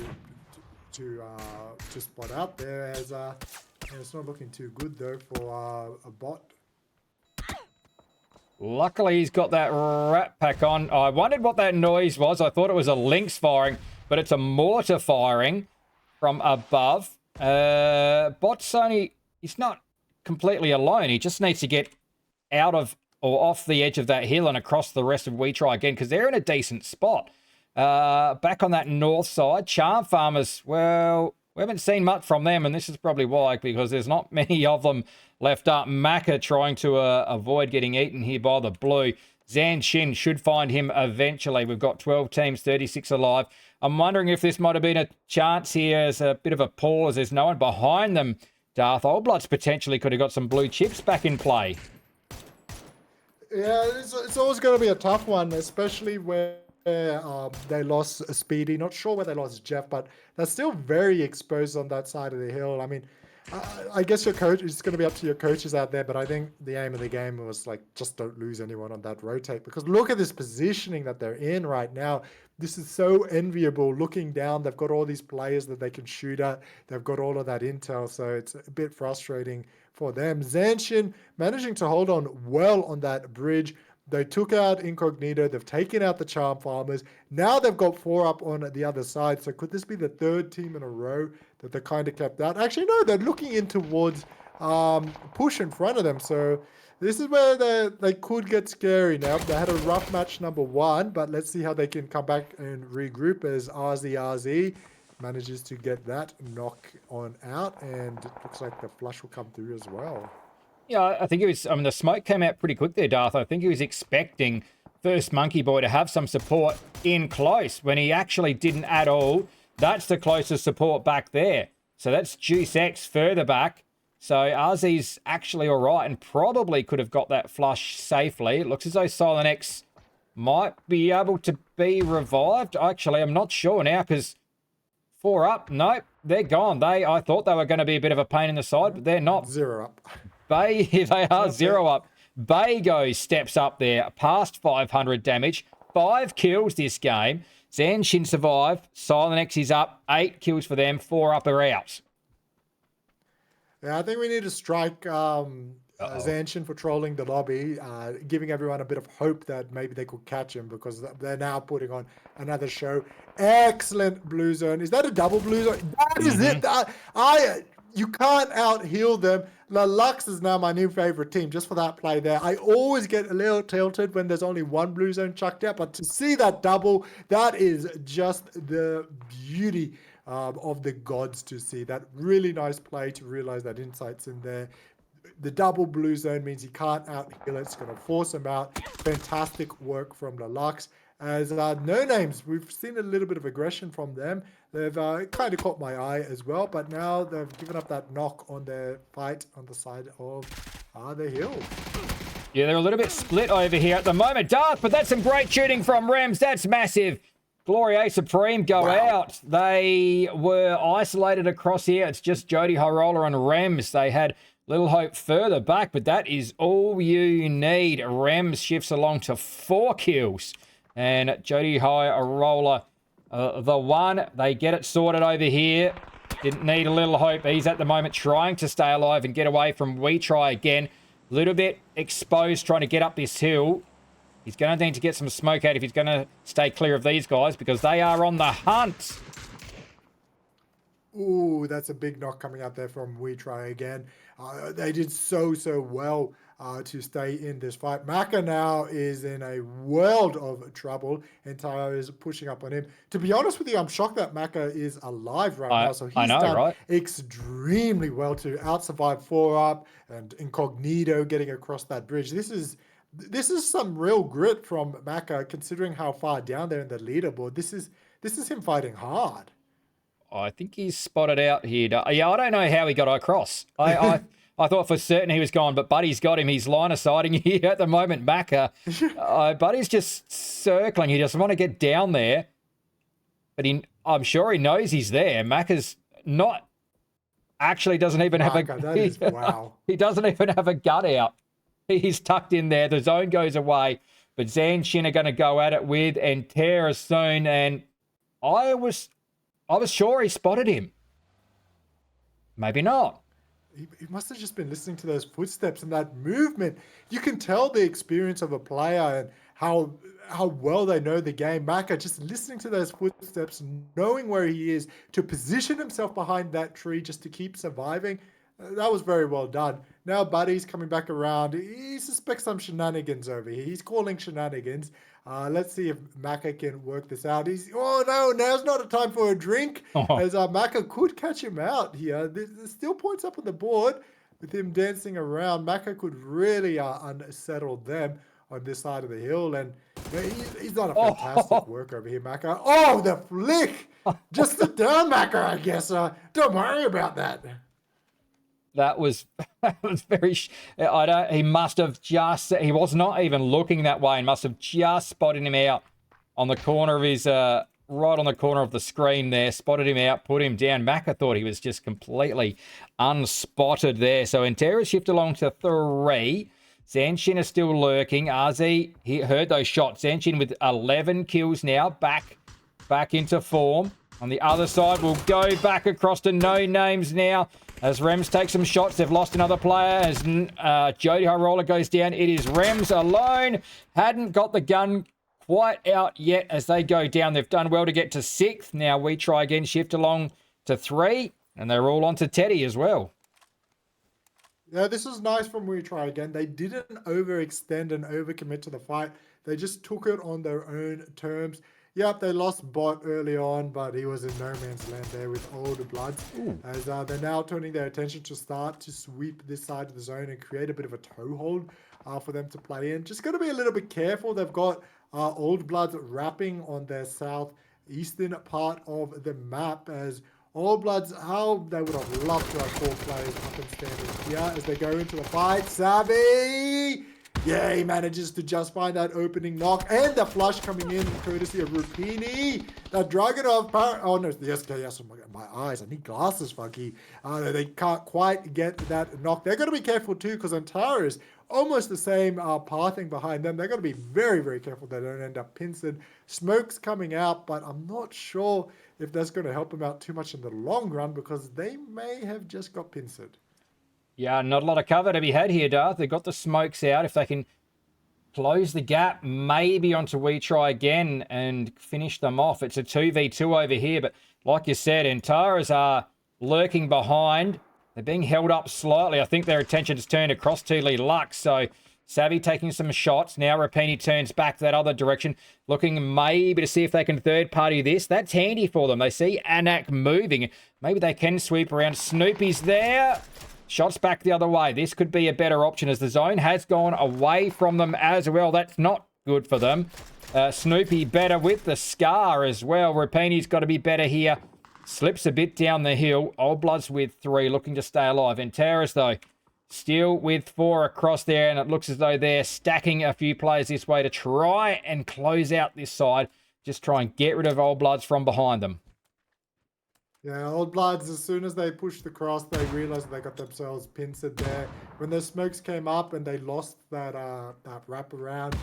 spot out there, as it's not looking too good though for a bot. Luckily, he's got that rat pack on. I wondered what that noise was. I thought it was a lynx firing, but it's a mortar firing from above. Bot's only, he's not completely alone. He just needs to get out of or off the edge of that hill and across the rest of We Try Again, because they're in a decent spot. Back on that north side, Charm Farmers, well, we haven't seen much from them, and this is probably why, because there's not many of them left up. Maka trying to avoid getting eaten here by the blue. Zanshin should find him eventually. We've got 12 teams, 36 alive. I'm wondering if this might have been a chance here as a bit of a pause. There's no one behind them. Darth Old Bloods potentially could have got some blue chips back in play. Yeah, it's always going to be a tough one, especially where they lost Speedy. Not sure where they lost Jeff, but they're still very exposed on that side of the hill. I mean, I guess your coach, it's going to be up to your coaches out there, but I think the aim of the game was like, just don't lose anyone on that rotate, because look at this positioning that they're in right now. This is so enviable. Looking down, they've got all these players that they can shoot at. They've got all of that intel, so it's a bit frustrating for them. Zanshin managing to hold on well on that bridge. They took out Incognito. They've taken out the Charm Farmers. Now they've got 4 up on the other side. So could this be the 3rd team in a row that they kind of kept out? Actually, no, they're looking in towards push in front of them. So this is where they could get scary now. They had a rough match number 1, but let's see how they can come back and regroup as RZ manages to get that knock on out. And it looks like the flush will come through as well. Yeah, I think it was, I mean, the smoke came out pretty quick there, Darth. I think he was expecting First Monkey Boy to have some support in close when he actually didn't at all. That's the closest support back there. So that's Juice X further back. So RZ's actually all right and probably could have got that flush safely. It looks as though Silent X might be able to be revived. Actually, I'm not sure now because 4 up. Nope, they're gone. I thought they were going to be a bit of a pain in the side, but they're not. 0 up. Bay, they are 0 up. Bago steps up there past 500 damage. 5 kills this game. Zanshin survived. Silent X is up. 8 kills for them. 4 up are out. Yeah, I think we need to strike Zanshin for trolling the lobby, giving everyone a bit of hope that maybe they could catch him because they're now putting on another show. Excellent blue zone. Is that a double blue zone? That is it. You can't out-heal them. La Lux is now my new favorite team just for that play there. I always get a little tilted when there's only one blue zone chucked out, but to see that double, that is just the beauty of the gods to see. That really nice play to realize that Insight's in there. The double blue zone means he can't out-heal it. It's going to force him out. Fantastic work from La Lux. As No Names, we've seen a little bit of aggression from them. They've kind of caught my eye as well, but now they've given up that knock on their fight on the side of the hill. Yeah, they're a little bit split over here at the moment. Darth, but that's some great shooting from Rems. That's massive. Gloria Supreme go out. They were isolated across here. It's just Jody Hyrola and Rems. They had little hope further back, but that is all you need. Rems shifts along to 4 kills. And Jody Hyrola, the one, they get it sorted over here. Didn't need a little hope. He's at the moment trying to stay alive and get away from We Try again. A little bit exposed trying to get up this hill. He's going to need to get some smoke out if he's going to stay clear of these guys because they are on the hunt. Ooh, that's a big knock coming out there from We Try again. They did so well to stay in this fight. Maka now is in a world of trouble, and Tayo is pushing up on him. To be honest with you, I'm shocked that Maka is alive right now. So he's done extremely well to out-survive 4 up and incognito getting across that bridge. This is some real grit from Maka, considering how far down there in the leaderboard. This is him fighting hard. I think he's spotted out here. Yeah, I don't know how he got across. I thought for certain he was gone, but Buddy's got him. He's line of sighting here at the moment, Macca. Buddy's just circling. He doesn't want to get down there, but I'm sure he knows he's there. Macca's not actually doesn't even have a wow. He doesn't even have a gun out. He's tucked in there. The zone goes away, but Zanshin are going to go at it with and Terra soon. And I was sure he spotted him. Maybe not. He must have just been listening to those footsteps and that movement. You can tell the experience of a player and how well they know the game. Maka just listening to those footsteps, knowing where he is to position himself behind that tree just to keep surviving. That was very well done. Now Buddy's coming back around. He suspects some shenanigans over here. He's calling shenanigans. Let's see if Maka can work this out. Oh no, now's not a time for a drink. As Maka could catch him out here. There's still points up on the board with him dancing around. Maka could really unsettle them on this side of the hill. And he's done a fantastic work over here, Maka. Oh, the flick! Just sit down, Maka, I guess. Don't worry about that. That was very. He must have just. He was not even looking that way, and must have just spotted him out on the corner of his. Right on the corner of the screen there, spotted him out, put him down. Maka thought he was just completely unspotted there. So Intera shift along to 3. Zanshin is still lurking. RZ, he heard those shots. Zanshin with 11 kills now, back into form. On the other side, we'll go back across to No Names now. As Rems take some shots, they've lost another player. As Jody Hyrola goes down, it is Rems alone. Hadn't got the gun quite out yet as they go down. They've done well to get to 6th. Now We Try again, shift along to 3. And they're all on to Teddy as well. Yeah, this was nice from We Try again. They didn't overextend and overcommit to the fight. They just took it on their own terms. Yep, they lost Bot early on, but he was in no man's land there with Old Bloods. As they're now turning their attention to start to sweep this side of the zone and create a bit of a toehold for them to play in. Just got to be a little bit careful. They've got Old Bloods wrapping on their south eastern part of the map. As All Bloods, how they would have loved to have 4 players up and standing here as they go into the fight. Savvy! Yeah, he manages to just find that opening knock and the flush coming in courtesy of Rupini. That Dragonov, oh no, yes, my eyes, I need glasses, Funky. They can't quite get that knock. They're going to be careful too because Antares, almost the same pathing behind them. They're going to be very, very careful they don't end up pincered. Smoke's coming out, but I'm not sure if that's going to help them out too much in the long run because they may have just got pincered. Yeah, not a lot of cover to be had here, Darth. They've got the smokes out. If they can close the gap, maybe onto We Try Again and finish them off. It's a 2v2 over here, but like you said, Antares are lurking behind. They're being held up slightly. I think their attention has turned across to Lee Lux, so Savvy taking some shots. Now Rapini turns back that other direction, looking maybe to see if they can third-party this. That's handy for them. They see Anak moving. Maybe they can sweep around. Snoopy's there. Shots back the other way. This could be a better option as the zone has gone away from them as well. That's not good for them. Snoopy better with the Scar as well. Rapini's got to be better here. Slips a bit down the hill. Old Bloods with 3, looking to stay alive. Antares, though, still with 4 across there, and it looks as though they're stacking a few players this way to try and close out this side. Just try and get rid of Old Bloods from behind them. Yeah, Old Bloods, as soon as they pushed the cross, they realized they got themselves pincered there. When the smokes came up and they lost that wrap around,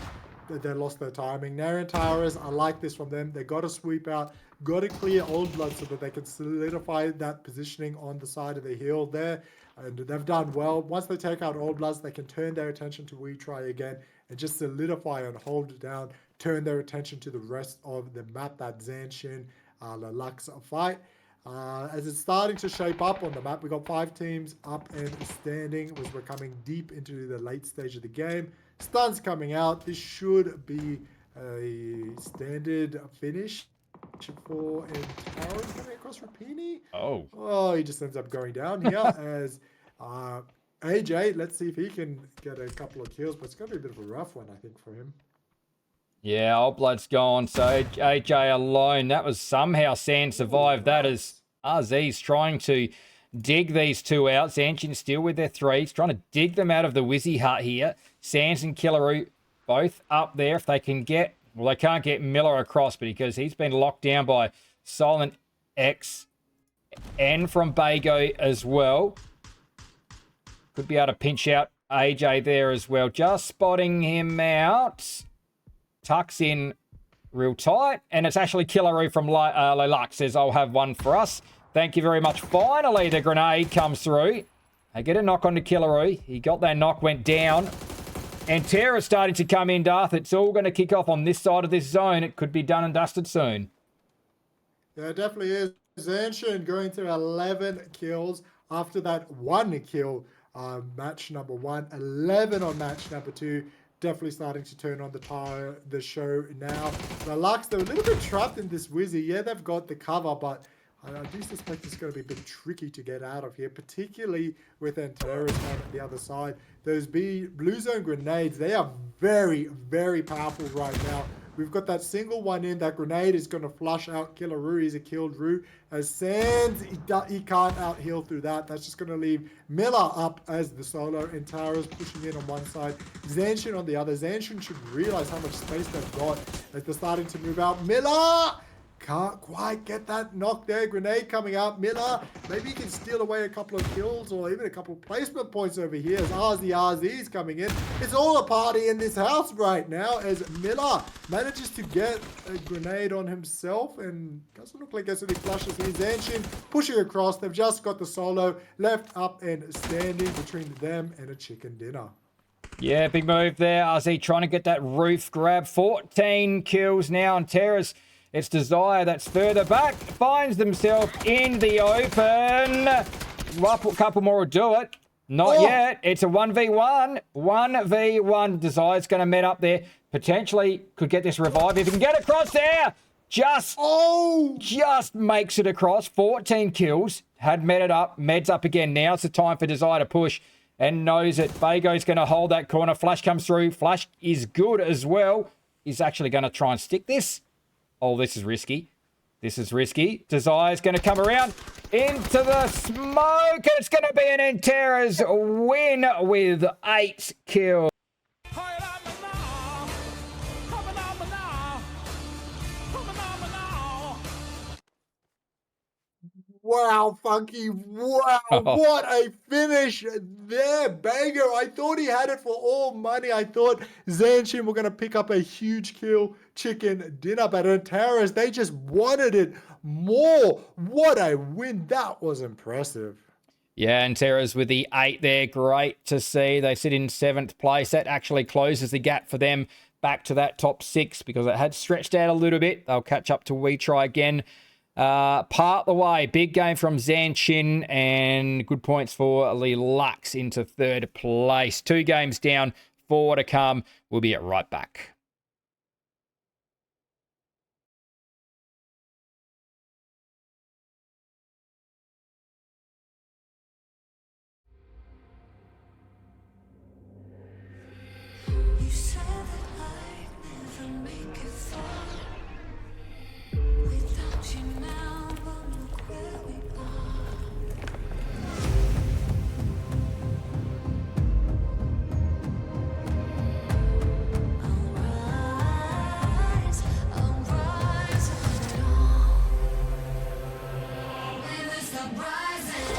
they lost their timing. Now Antares, I like this from them. They got to sweep out, got to clear Old Blood so that they can solidify that positioning on the side of the hill there. And they've done well. Once they take out Old Bloods, they can turn their attention to We Try Again and just solidify and hold it down, turn their attention to the rest of the map, that Zanshin, Lux fight. As it's starting to shape up on the map, we've got 5 teams up and standing as we're coming deep into the late stage of the game. Stuns coming out. This should be a standard finish for Antares coming across Rapini. Oh, he just ends up going down here as AJ. Let's see if he can get a couple of kills, but it's going to be a bit of a rough one, I think, for him. Yeah, Old Blood's gone, so AJ alone. That was somehow Sand survived. That is RZ's trying to dig these 2 out. Zanshin still with their 3s, trying to dig them out of the Wizzy hut here. Sands and Killaroo both up there. If they can get, well, they can't get Miller across, but because he's been locked down by Silent X and from Bago as well. Could be able to pinch out AJ there as well. Just spotting him out. Tucks in real tight, and it's actually Killaroo from Lelux says, I'll have one for us. Thank you very much. Finally, the grenade comes through. They get a knock onto Killaroo. He got that knock, went down. And Terra's starting to come in, Darth. It's all going to kick off on this side of this zone. It could be done and dusted soon. Yeah, it definitely is. Zanshin going to 11 kills after that 1 kill match number 1. 11 on match number 2. Definitely starting to turn on the show now. The Lux, they're a little bit trapped in this Wizzy. Yeah, they've got the cover, but I do suspect it's going to be a bit tricky to get out of here, particularly with Antares on the other side. Those blue zone grenades, they are very, very powerful right now. We've got that single one in. That grenade is going to flush out Killaroo. He's a killed Roo. As Sands, he can't out-heal through that. That's just going to leave Miller up as the solo. And Tara's pushing in on one side. Zanshin on the other. Zanshin should realize how much space they've got as they're starting to move out. Miller! Can't quite get that knock there. Grenade coming out. Miller, maybe he can steal away a couple of kills or even a couple of placement points over here as RZ's coming in. It's all a party in this house right now as Miller manages to get a grenade on himself and doesn't look like there's any flushes here. Zanshin pushing across. They've just got the solo left up and standing between them and a chicken dinner. Yeah, big move there. RZ trying to get that roof grab. 14 kills now on Terrace. It's Desire that's further back, finds themselves in the open. A couple more will do it. Not yet. It's a 1v1. 1v1. Desire's going to met up there. Potentially could get this revive. If he can get across there, just makes it across. 14 kills. Had met it up. Meds up again. Now's the time for Desire to push and knows it. Bago's going to hold that corner. Flash comes through. Flash is good as well. He's actually going to try and stick this. Oh, this is risky. This is risky. Desire's going to come around into the smoke. And it's going to be an Enterra's win with 8 kills. Wow, Funky. Wow, what a finish there, banger. I thought he had it for all money. I thought Zanshin were going to pick up a huge kill chicken dinner, but Antares, they just wanted it more. What a win. That was impressive. Yeah, and Terra's with the 8 there. Great to see. They sit in 7th place. That actually closes the gap for them back to that top 6 because it had stretched out a little bit. They'll catch up to We Try Again. Part the way. Big game from Zanshin and good points for Lee Lux into 3rd place. 2 games down, 4 to come. We'll be right back. You said that I'd never make it far. Without you now, but look where we I'll rise and on. With the sun rising.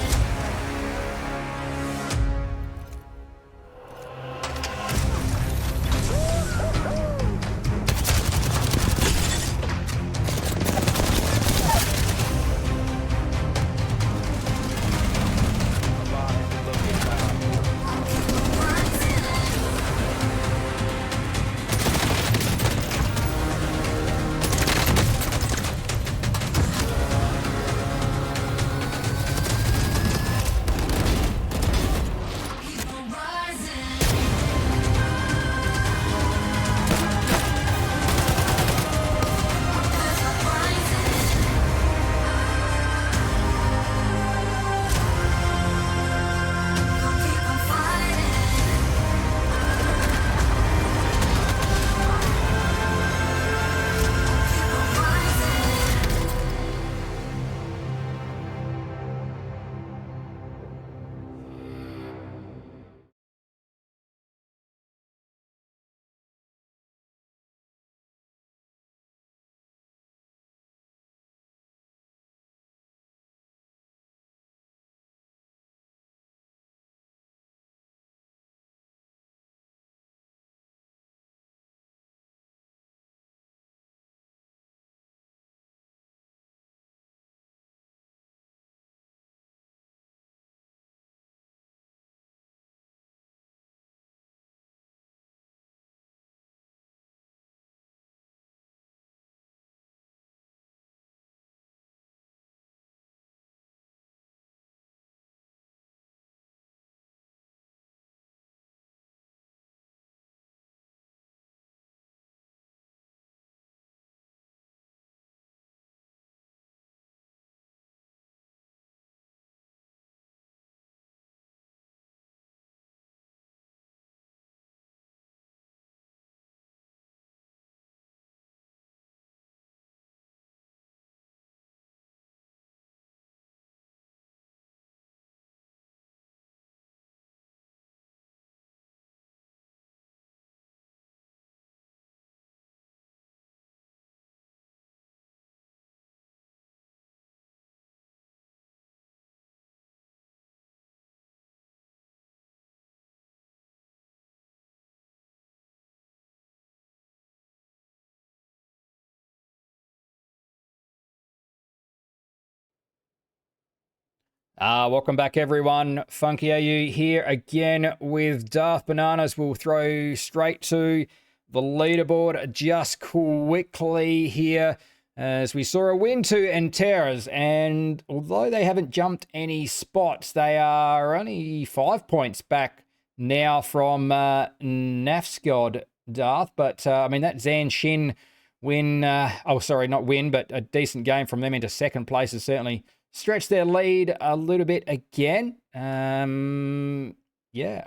Welcome back, everyone. Funky AU here again with Darth Bananas. We'll throw straight to the leaderboard just quickly here as we saw a win to Enterras. And although they haven't jumped any spots, they are only 5 points back now from Nafsgod, Darth. But, I mean, that Zanshin win, not win, but a decent game from them into 2nd place is certainly stretch their lead a little bit again. Yeah,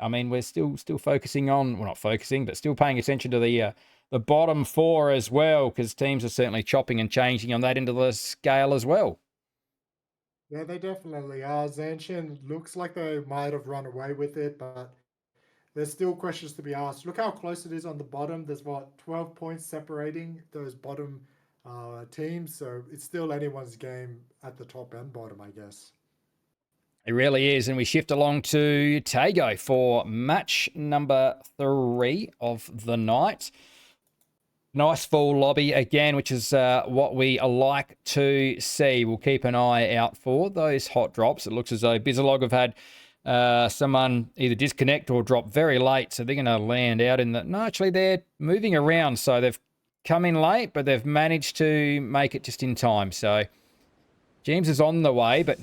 I mean, we're still focusing on, well, not focusing, but still paying attention to the the bottom four as well, because teams are certainly chopping and changing on that end of the scale as well. Yeah, they definitely are. Zanshin looks like they might have run away with it, but there's still questions to be asked. Look how close it is on the bottom. There's 12 points separating those bottom teams, so it's still anyone's game at the top and bottom, I guess. It really is. And we shift along to Tago for match number 3 of the night. Nice full lobby again, which is what we like to see. We'll keep an eye out for those hot drops. It looks as though Bizalog have had someone either disconnect or drop very late, so they're going to land out in the... No, actually, they're moving around, so they've come in late, but they've managed to make it just in time. So James is on the way, but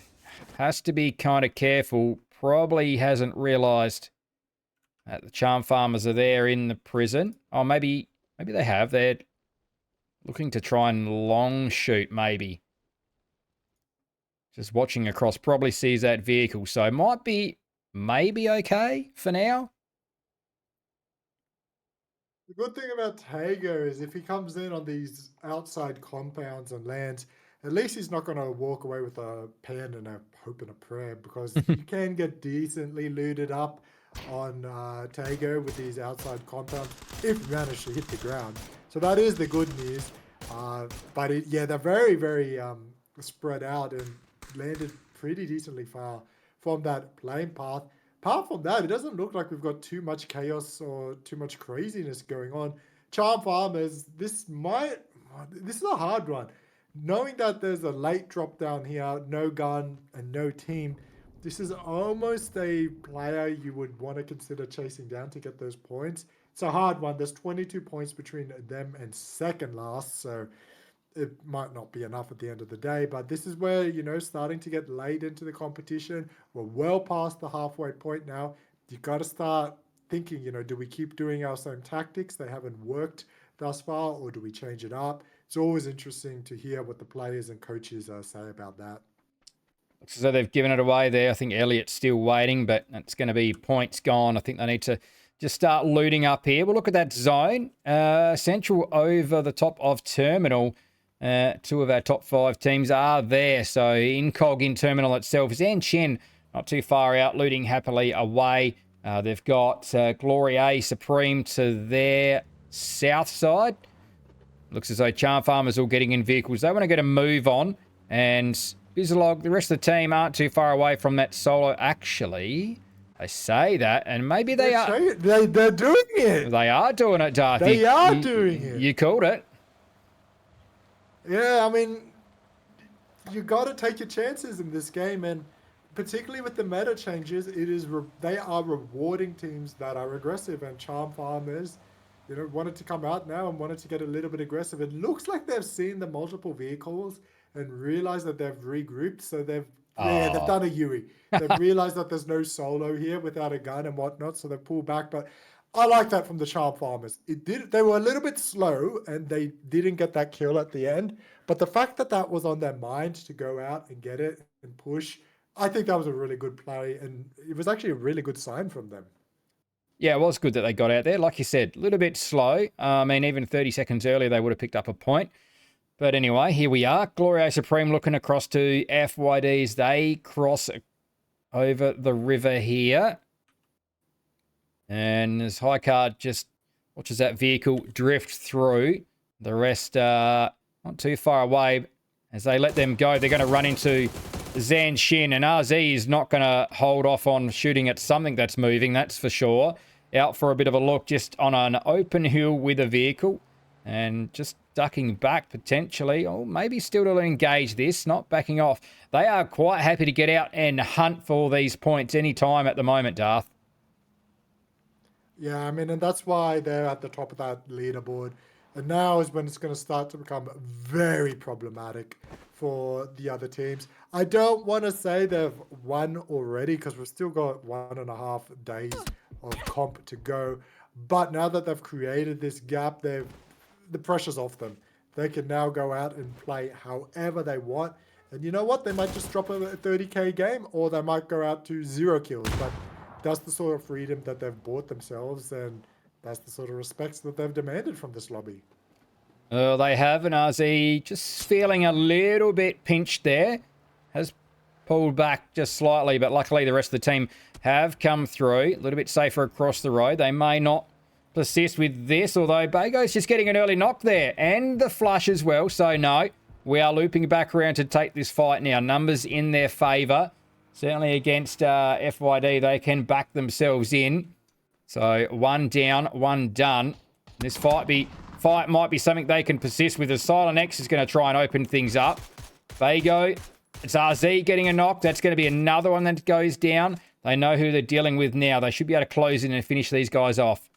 has to be kind of careful. Probably hasn't realised that the Charm Farmers are there in the prison. Oh, maybe they have. They're looking to try and long shoot, maybe. Just watching across, probably sees that vehicle. So might be maybe okay for now. The good thing about Tago is if he comes in on these outside compounds and lands, at least he's not going to walk away with a pen and a hope and a prayer, because you can get decently looted up on Tago with these outside compounds if you manage to hit the ground. So that is the good news. But yeah, they're very, very spread out and landed pretty decently far from that plane path. Apart from that, it doesn't look like we've got too much chaos or too much craziness going on. Charm Farmers, this is a hard one. Knowing that there's a late drop down here, no gun and no team, this is almost a player you would want to consider chasing down to get those points. It's a hard one. There's 22 points between them and second last, so it might not be enough at the end of the day. But this is where, you know, starting to get late into the competition. We're well past the halfway point now. You've got to start thinking, you know, do we keep doing our same tactics? They haven't worked thus far, or do we change it up? It's always interesting to hear what the players and coaches say about that. Looks as though they've given it away there. I think Elliot's still waiting, but it's going to be points gone. I think they need to just start looting up here. We'll look at that zone. Central over the top of Terminal. 2 of our top 5 teams are there. So Incog in Terminal itself. Zanshin not too far out, looting happily away. They've got Glory A Supreme to their south side. Looks as though Charm Farmers all getting in vehicles. They want to get a move on. And Bizalog, the rest of the team aren't too far away from that solo. Actually, I say that, and maybe they are. They're doing it. They are doing it, Darth. They are doing it. You called it. Yeah, I mean, you got to take your chances in this game, and particularly with the meta changes, they are rewarding teams that are aggressive, and Charm Farmers, you know, wanted to come out now and wanted to get a little bit aggressive. It looks like they've seen the multiple vehicles and realized that they've regrouped, so they've done a Yui. They've realized that there's no solo here without a gun and whatnot, so they pull back. But I like that from the Charm Farmers. They were a little bit slow and they didn't get that kill at the end, but the fact that that was on their mind to go out and get it and push, I think that was a really good play, and it was actually a really good sign from them. Yeah, it was good that they got out there. Like you said, a little bit slow. I mean, even 30 seconds earlier, they would have picked up a point. But anyway, here we are. Gloria Supreme looking across to FYDs. They cross over the river here. And as Highcard just watches that vehicle drift through. The rest not too far away. As they let them go, they're going to run into Zanshin. And RZ is not going to hold off on shooting at something that's moving, that's for sure. Out for a bit of a look just on an open hill with a vehicle. And just ducking back potentially. Or maybe still to engage this, not backing off. They are quite happy to get out and hunt for these points any time at the moment, Darth. Yeah, I mean, and that's why they're at the top of that leaderboard. And now is when it's going to start to become very problematic for the other teams. I don't want to say they've won already because we've still got 1.5 days of comp to go. But now that they've created this gap, the pressure's off them. They can now go out and play however they want. And you know what? They might just drop a 30k game, or they might go out to 0 kills. But that's the sort of freedom that they've bought themselves, and that's the sort of respects that they've demanded from this lobby. They have, and RZ just feeling a little bit pinched there. Has pulled back just slightly, but luckily the rest of the team have come through. A little bit safer across the road. They may not persist with this, although Bago's just getting an early knock there. And the flush as well, so no. We are looping back around to take this fight now. Numbers in their favour. Certainly against FYD, they can back themselves in. So 1 down, 1 done. This fight might be something they can persist with. As Silent X is going to try and open things up. Bago, it's RZ getting a knock. That's going to be another one that goes down. They know who they're dealing with now. They should be able to close in and finish these guys off.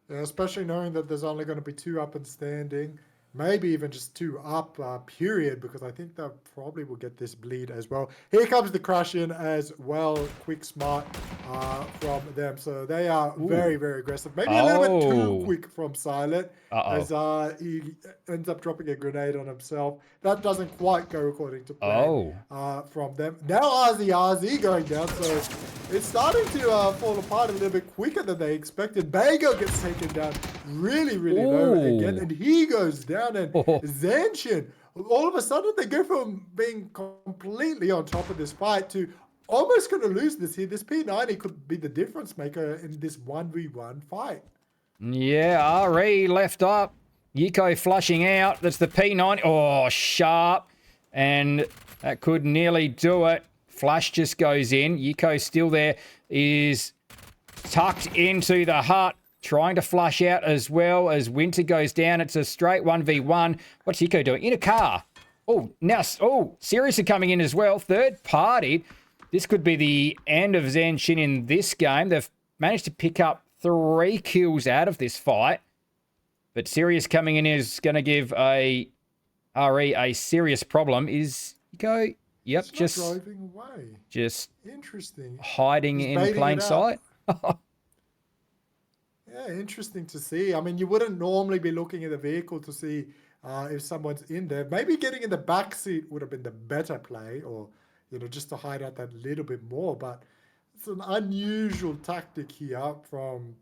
Yeah, especially knowing that there's only going to be 2 up and standing. Maybe even just 2 up, period, because I think they probably will get this bleed as well. Here comes the crash in as well. Quick, smart from them. So they are very, very aggressive. Maybe a little bit too quick from Silent as he ends up dropping a grenade on himself. That doesn't quite go according to plan from them. Now RZ going down, so it's starting to fall apart a little bit quicker than they expected. Bago gets taken down really, really low again, and he goes down. And Zanshin, all of a sudden they go from being completely on top of this fight to almost going to lose this here. This P90 could be the difference maker in this 1v1 fight. Yeah, RE left up. Yiko flushing out. That's the P90. Oh, sharp. And that could nearly do it. Flash just goes in. Yiko still there. Is tucked into the hut. Trying to flush out as well as Winter goes down. It's a straight 1v1. What's Yiko doing? In a car. Oh, now, Sirius are coming in as well. Third party. This could be the end of Zanshin in this game. They've managed to pick up 3 kills out of this fight. But Sirius coming in is going to give a RE a serious problem. Is Yiko? Yep, just driving away. Just interesting. Hiding in plain sight. Yeah, interesting to see. I mean, you wouldn't normally be looking at the vehicle to see if someone's in there. Maybe getting in the back seat would have been the better play, or just to hide out that little bit more. But it's an unusual tactic here from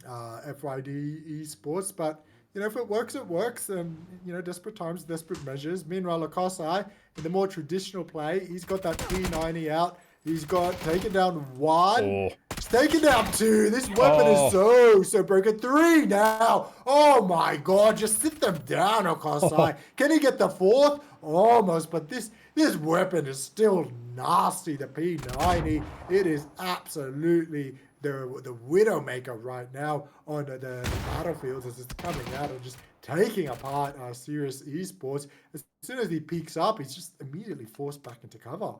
FYD Esports. But if it works, it works. And desperate times, desperate measures. Meanwhile, Akasai, in the more traditional play, he's got that P90 out. He's got taken down 1. He's taken down 2. This weapon is so broken. 3 now. Oh my god. Just sit them down, Akasai. Can he get the 4th? Almost. But this weapon is still nasty. The P90. It is absolutely the Widowmaker right now on the battlefield as it's coming out and just taking apart Sirius Esports. As soon as he peeks up, he's just immediately forced back into cover.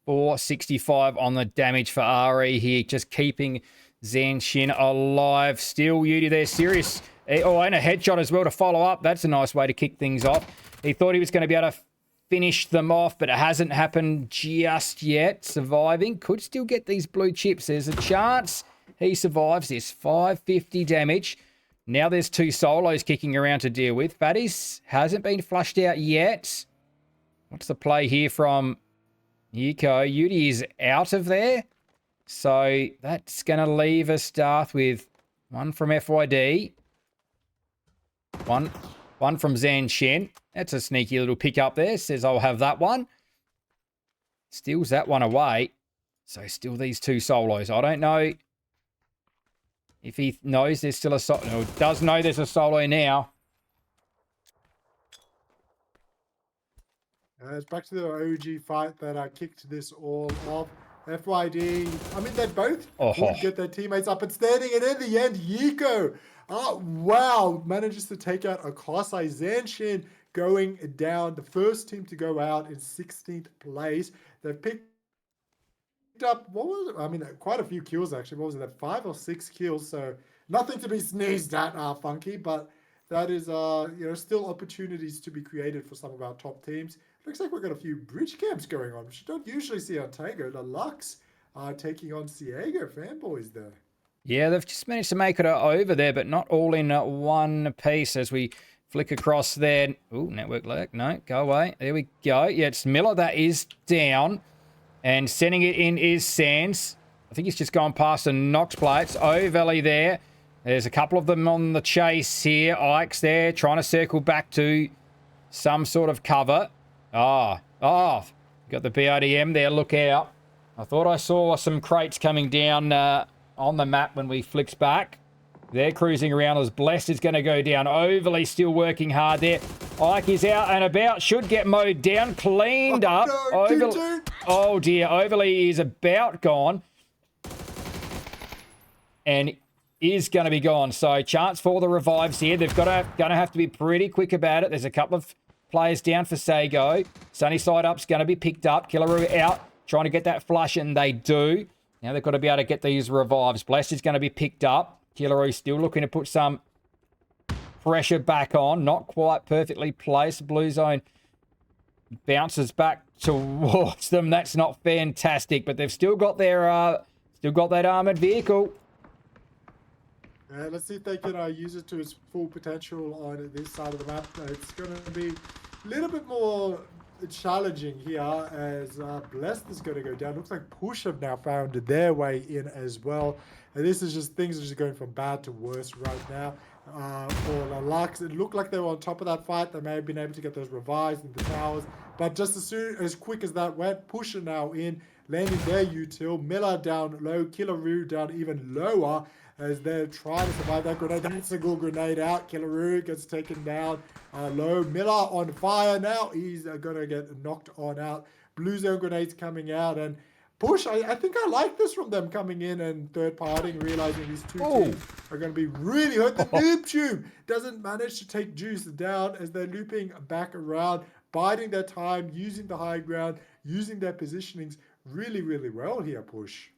465 on the damage for RE here, just keeping Zanshin alive. Still Yudi there, Sirius. Oh, and a headshot as well to follow up. That's a nice way to kick things off. He thought he was going to be able to finish them off, but it hasn't happened just yet. Surviving. Could still get these blue chips. There's a chance he survives this. 550 damage. Now there's 2 solos kicking around to deal with. Fatties hasn't been flushed out yet. What's the play here from Yiko? Yudi is out of there. So that's going to leave us, Darth, with 1 from FYD. One from Zanshin. That's a sneaky little pick up there. Says I'll have that one. Steals that one away. So still these 2 solos. I don't know if he knows there's still a solo. No, does know there's a solo now. It's back to the OG fight that kicked this all off. FYD, I mean, they both would get their teammates up and standing, and in the end, Yiko, manages to take out Akasai. Zanshin going down, the first team to go out in 16th place. They've picked up, quite a few kills actually. What was it, 5 or 6 kills? So nothing to be sneezed at, Funky, but that is, still opportunities to be created for some of our top teams. Looks like we've got a few bridge camps going on, which you don't usually see on Tago. The Lux taking on Ciego fanboys there. Yeah, they've just managed to make it over there, but not all in one piece as we flick across there. Ooh, network lag. No, go away. There we go. Yeah, it's Miller that is down. And sending it in is Sands. I think he's just gone past the Nox plates. Overly there. There's a couple of them on the chase here. Ike's there trying to circle back to some sort of cover. Got the BRDM there. Look out. I thought I saw some crates coming down on the map when we flicked back. They're cruising around as Blessed is going to go down. Overly still working hard there. Ike is out and about. Should get mowed down. Cleaned up. No, oh, dear. Overly is about gone. And is going to be gone. So chance for the revives here. They've going to have to be pretty quick about it. There's a couple of players down for Sago. Sunnyside up's going to be picked up. Killaroo out. Trying to get that flush, and they do. Now they've got to be able to get these revives. Blessed is going to be picked up. Killaroo still looking to put some pressure back on. Not quite perfectly placed. Blue Zone bounces back towards them. That's not fantastic, but they've still got their that armored vehicle. Let's see if they can use it to its full potential on this side of the map. It's going to be a little bit more challenging here as Blessed is going to go down. Looks like Push have now found their way in as well. And this is just, things are just going from bad to worse right now. For the Lux, it looked like they were on top of that fight. They may have been able to get those revives in the towers. But just as quick as that went, Push are now in, landing their util. Miller down low, Killaroo down even lower as they're trying to survive that grenade. That single grenade out. Killaroo gets taken down low. Miller on fire now. He's going to get knocked on out. Blue Zone grenades coming out. And Push, I think I like this from them coming in and third partying, realizing these two teams are going to be really hurt. The Noob Tube doesn't manage to take Juice down as they're looping back around, biding their time, using the high ground, using their positionings really, really well here, Push.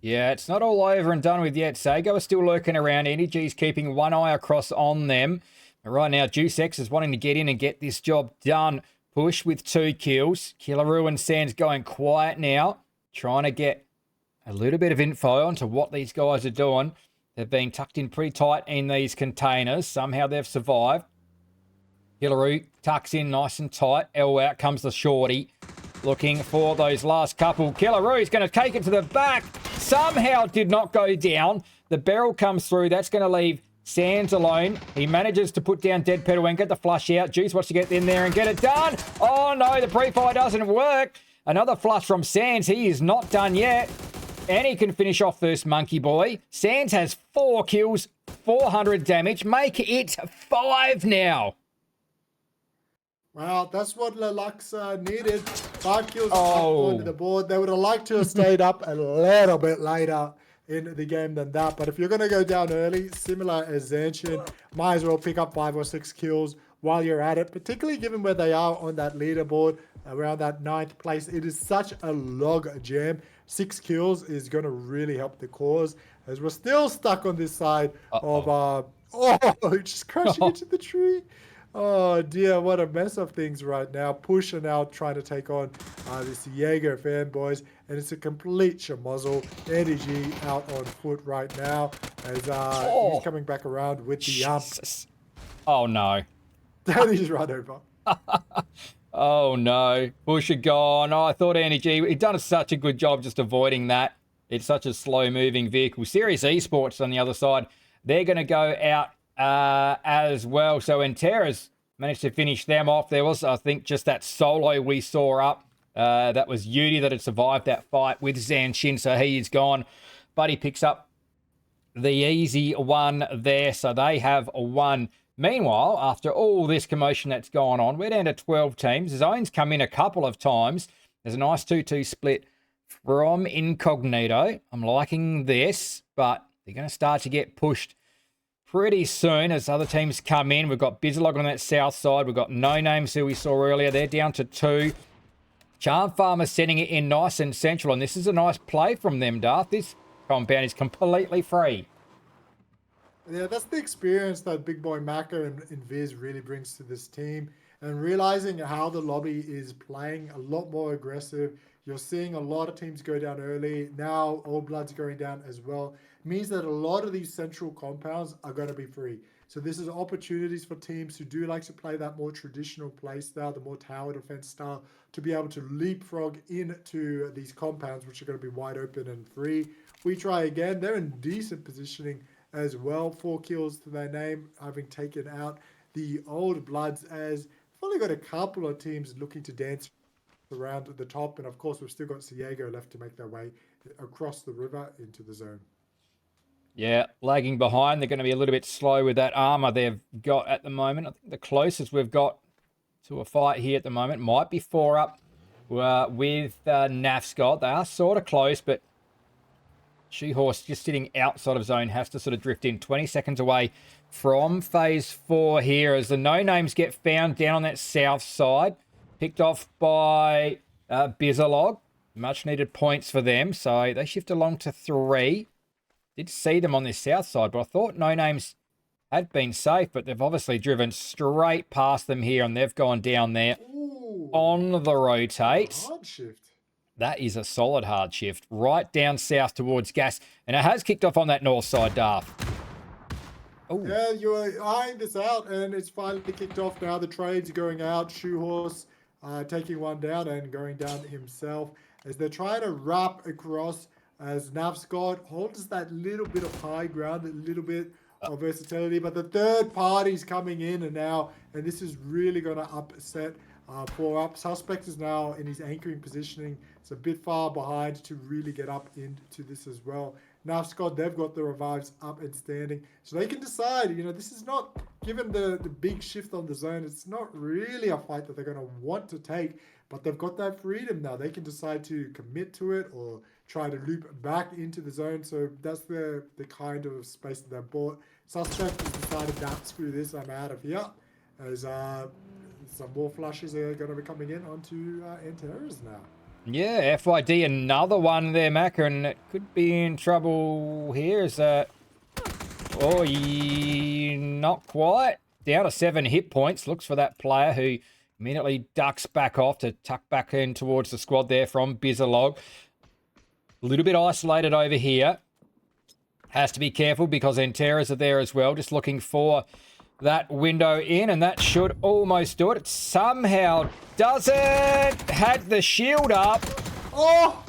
Yeah, it's not all over and done with yet. Sago is still lurking around. Energy's keeping one eye across on them. But right now, Juice X is wanting to get in and get this job done. Push with 2 kills. Killaroo and Sands going quiet now. Trying to get a little bit of info onto what these guys are doing. They've been tucked in pretty tight in these containers. Somehow they've survived. Killaroo tucks in nice and tight. Out comes the shorty. Looking for those last couple. Killaroo's going to take it to the back. Somehow did not go down. The barrel comes through. That's going to leave Sands alone. He manages to put down Dead Pedal and get the flush out. Juice wants to get in there and get it done. Oh no, the pre-fire doesn't work. Another flush from Sands. He is not done yet. And he can finish off first Monkey Boy. Sands has 4 kills, 400 damage. Make it 5 now. Well, that's what Lux needed. 5 kills onto the board. They would have liked to have stayed up a little bit later in the game than that. But if you're going to go down early, similar as Zanshin, might as well pick up 5 or 6 kills while you're at it, particularly given where they are on that leaderboard around that 9th place. It is such a log jam. 6 kills is going to really help the cause as we're still stuck on this side of just crashing into the tree. Oh dear, what a mess of things right now. Push are now trying to take on this Jaeger fanboys, and it's a complete schmozzle. Andy G out on foot right now as he's coming back around with the Oh no. He just run over. Oh no. Push are gone. Oh, I thought Andy G, he'd done such a good job just avoiding that. It's such a slow moving vehicle. Serious Esports on the other side, they're going to go out as well. So Entera's managed to finish them off. There was, I think, just that solo we saw up. That was Yudi that had survived that fight with Zanshin. So he is gone. But he picks up the easy one there. So they have won. Meanwhile, after all this commotion that's gone on, we're down to 12 teams. Zone's come in a couple of times. There's a nice 2-2 split from Incognito. I'm liking this, but they're going to start to get pushed pretty soon as other teams come in. We've got Bizlog on that south side. We've got No Names who we saw earlier. They're down to 2. Charm Farmer setting it in nice and central. And this is a nice play from them, Darth. This compound is completely free. Yeah, that's the experience that Big Boy Maka and Viz really brings to this team. And realizing how the lobby is playing a lot more aggressive. You're seeing a lot of teams go down early. Now Old Blood's going down as well. Means that a lot of these central compounds are going to be free. So this is opportunities for teams who do like to play that more traditional play style, the more tower defense style, to be able to leapfrog into these compounds, which are going to be wide open and free. We try again. They're in decent positioning as well. 4 kills to their name, having taken out the Old Bloods, as we've only got a couple of teams looking to dance around at the top. And of course, we've still got Ciego left to make their way across the river into the zone. Yeah, lagging behind. They're going to be a little bit slow with that armor they've got at the moment. I think the closest we've got to a fight here at the moment might be 4 up with Nafscott. They are sort of close, but She-Horse just sitting outside of zone has to sort of drift in. 20 seconds away from phase 4 here as the no-names get found down on that south side. Picked off by Bizalog. Much needed points for them, so they shift along to 3. Did see them on this south side, but I thought no names had been safe, but they've obviously driven straight past them here, and they've gone down there. Ooh, On the rotate. hard shift. That is a solid hard shift. Right down south towards gas, and it has kicked off on that north side, Darth. Oh, Yeah, you're eyeing this out, and it's finally kicked off now. The trades are going out. Shoehorse taking one down and going down himself as they're trying to wrap across, as Navscott holds that little bit of high ground, a little bit of versatility. But the third party's coming in and now, and this is really going to upset 4 up. Suspect is now in his anchoring positioning. It's a bit far behind to really get up into this as well. Navscott, they've got the revives up and standing. So they can decide, this is not, given the big shift on the zone, it's not really a fight that they're going to want to take, but they've got that freedom now. They can decide to commit to it or try to loop back into the zone. So that's the kind of space that they've bought. Suspect has decided, screw this, I'm out of here. As some more flushes are going to be coming in onto Antares now. yeah, FYD, another one there, Macca, and it could be in trouble here. Is that... Oh, not quite. Down to 7 hit points. Looks for that player who immediately ducks back off to tuck back in towards the squad there from Bizalog. A little bit isolated over here. Has to be careful because Antares are there as well. Just looking for that window in, and that should almost do it. It somehow doesn't. Had the shield up. Oh!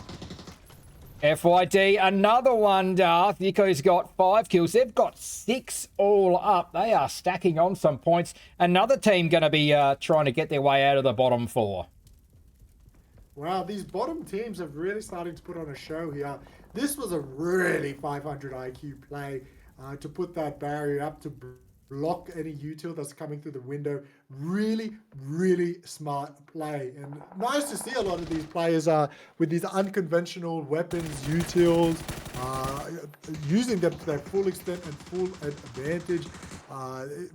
FYD, another one, Darth. Nico's got 5 kills. They've got 6 all up. They are stacking on some points. Another team going to be trying to get their way out of the bottom 4. Wow, these bottom teams are really starting to put on a show here. This was a really 500 IQ play to put that barrier up to block any util that's coming through the window. Really, really smart play. And nice to see a lot of these players with these unconventional weapons, utils, using them to their full extent and full advantage.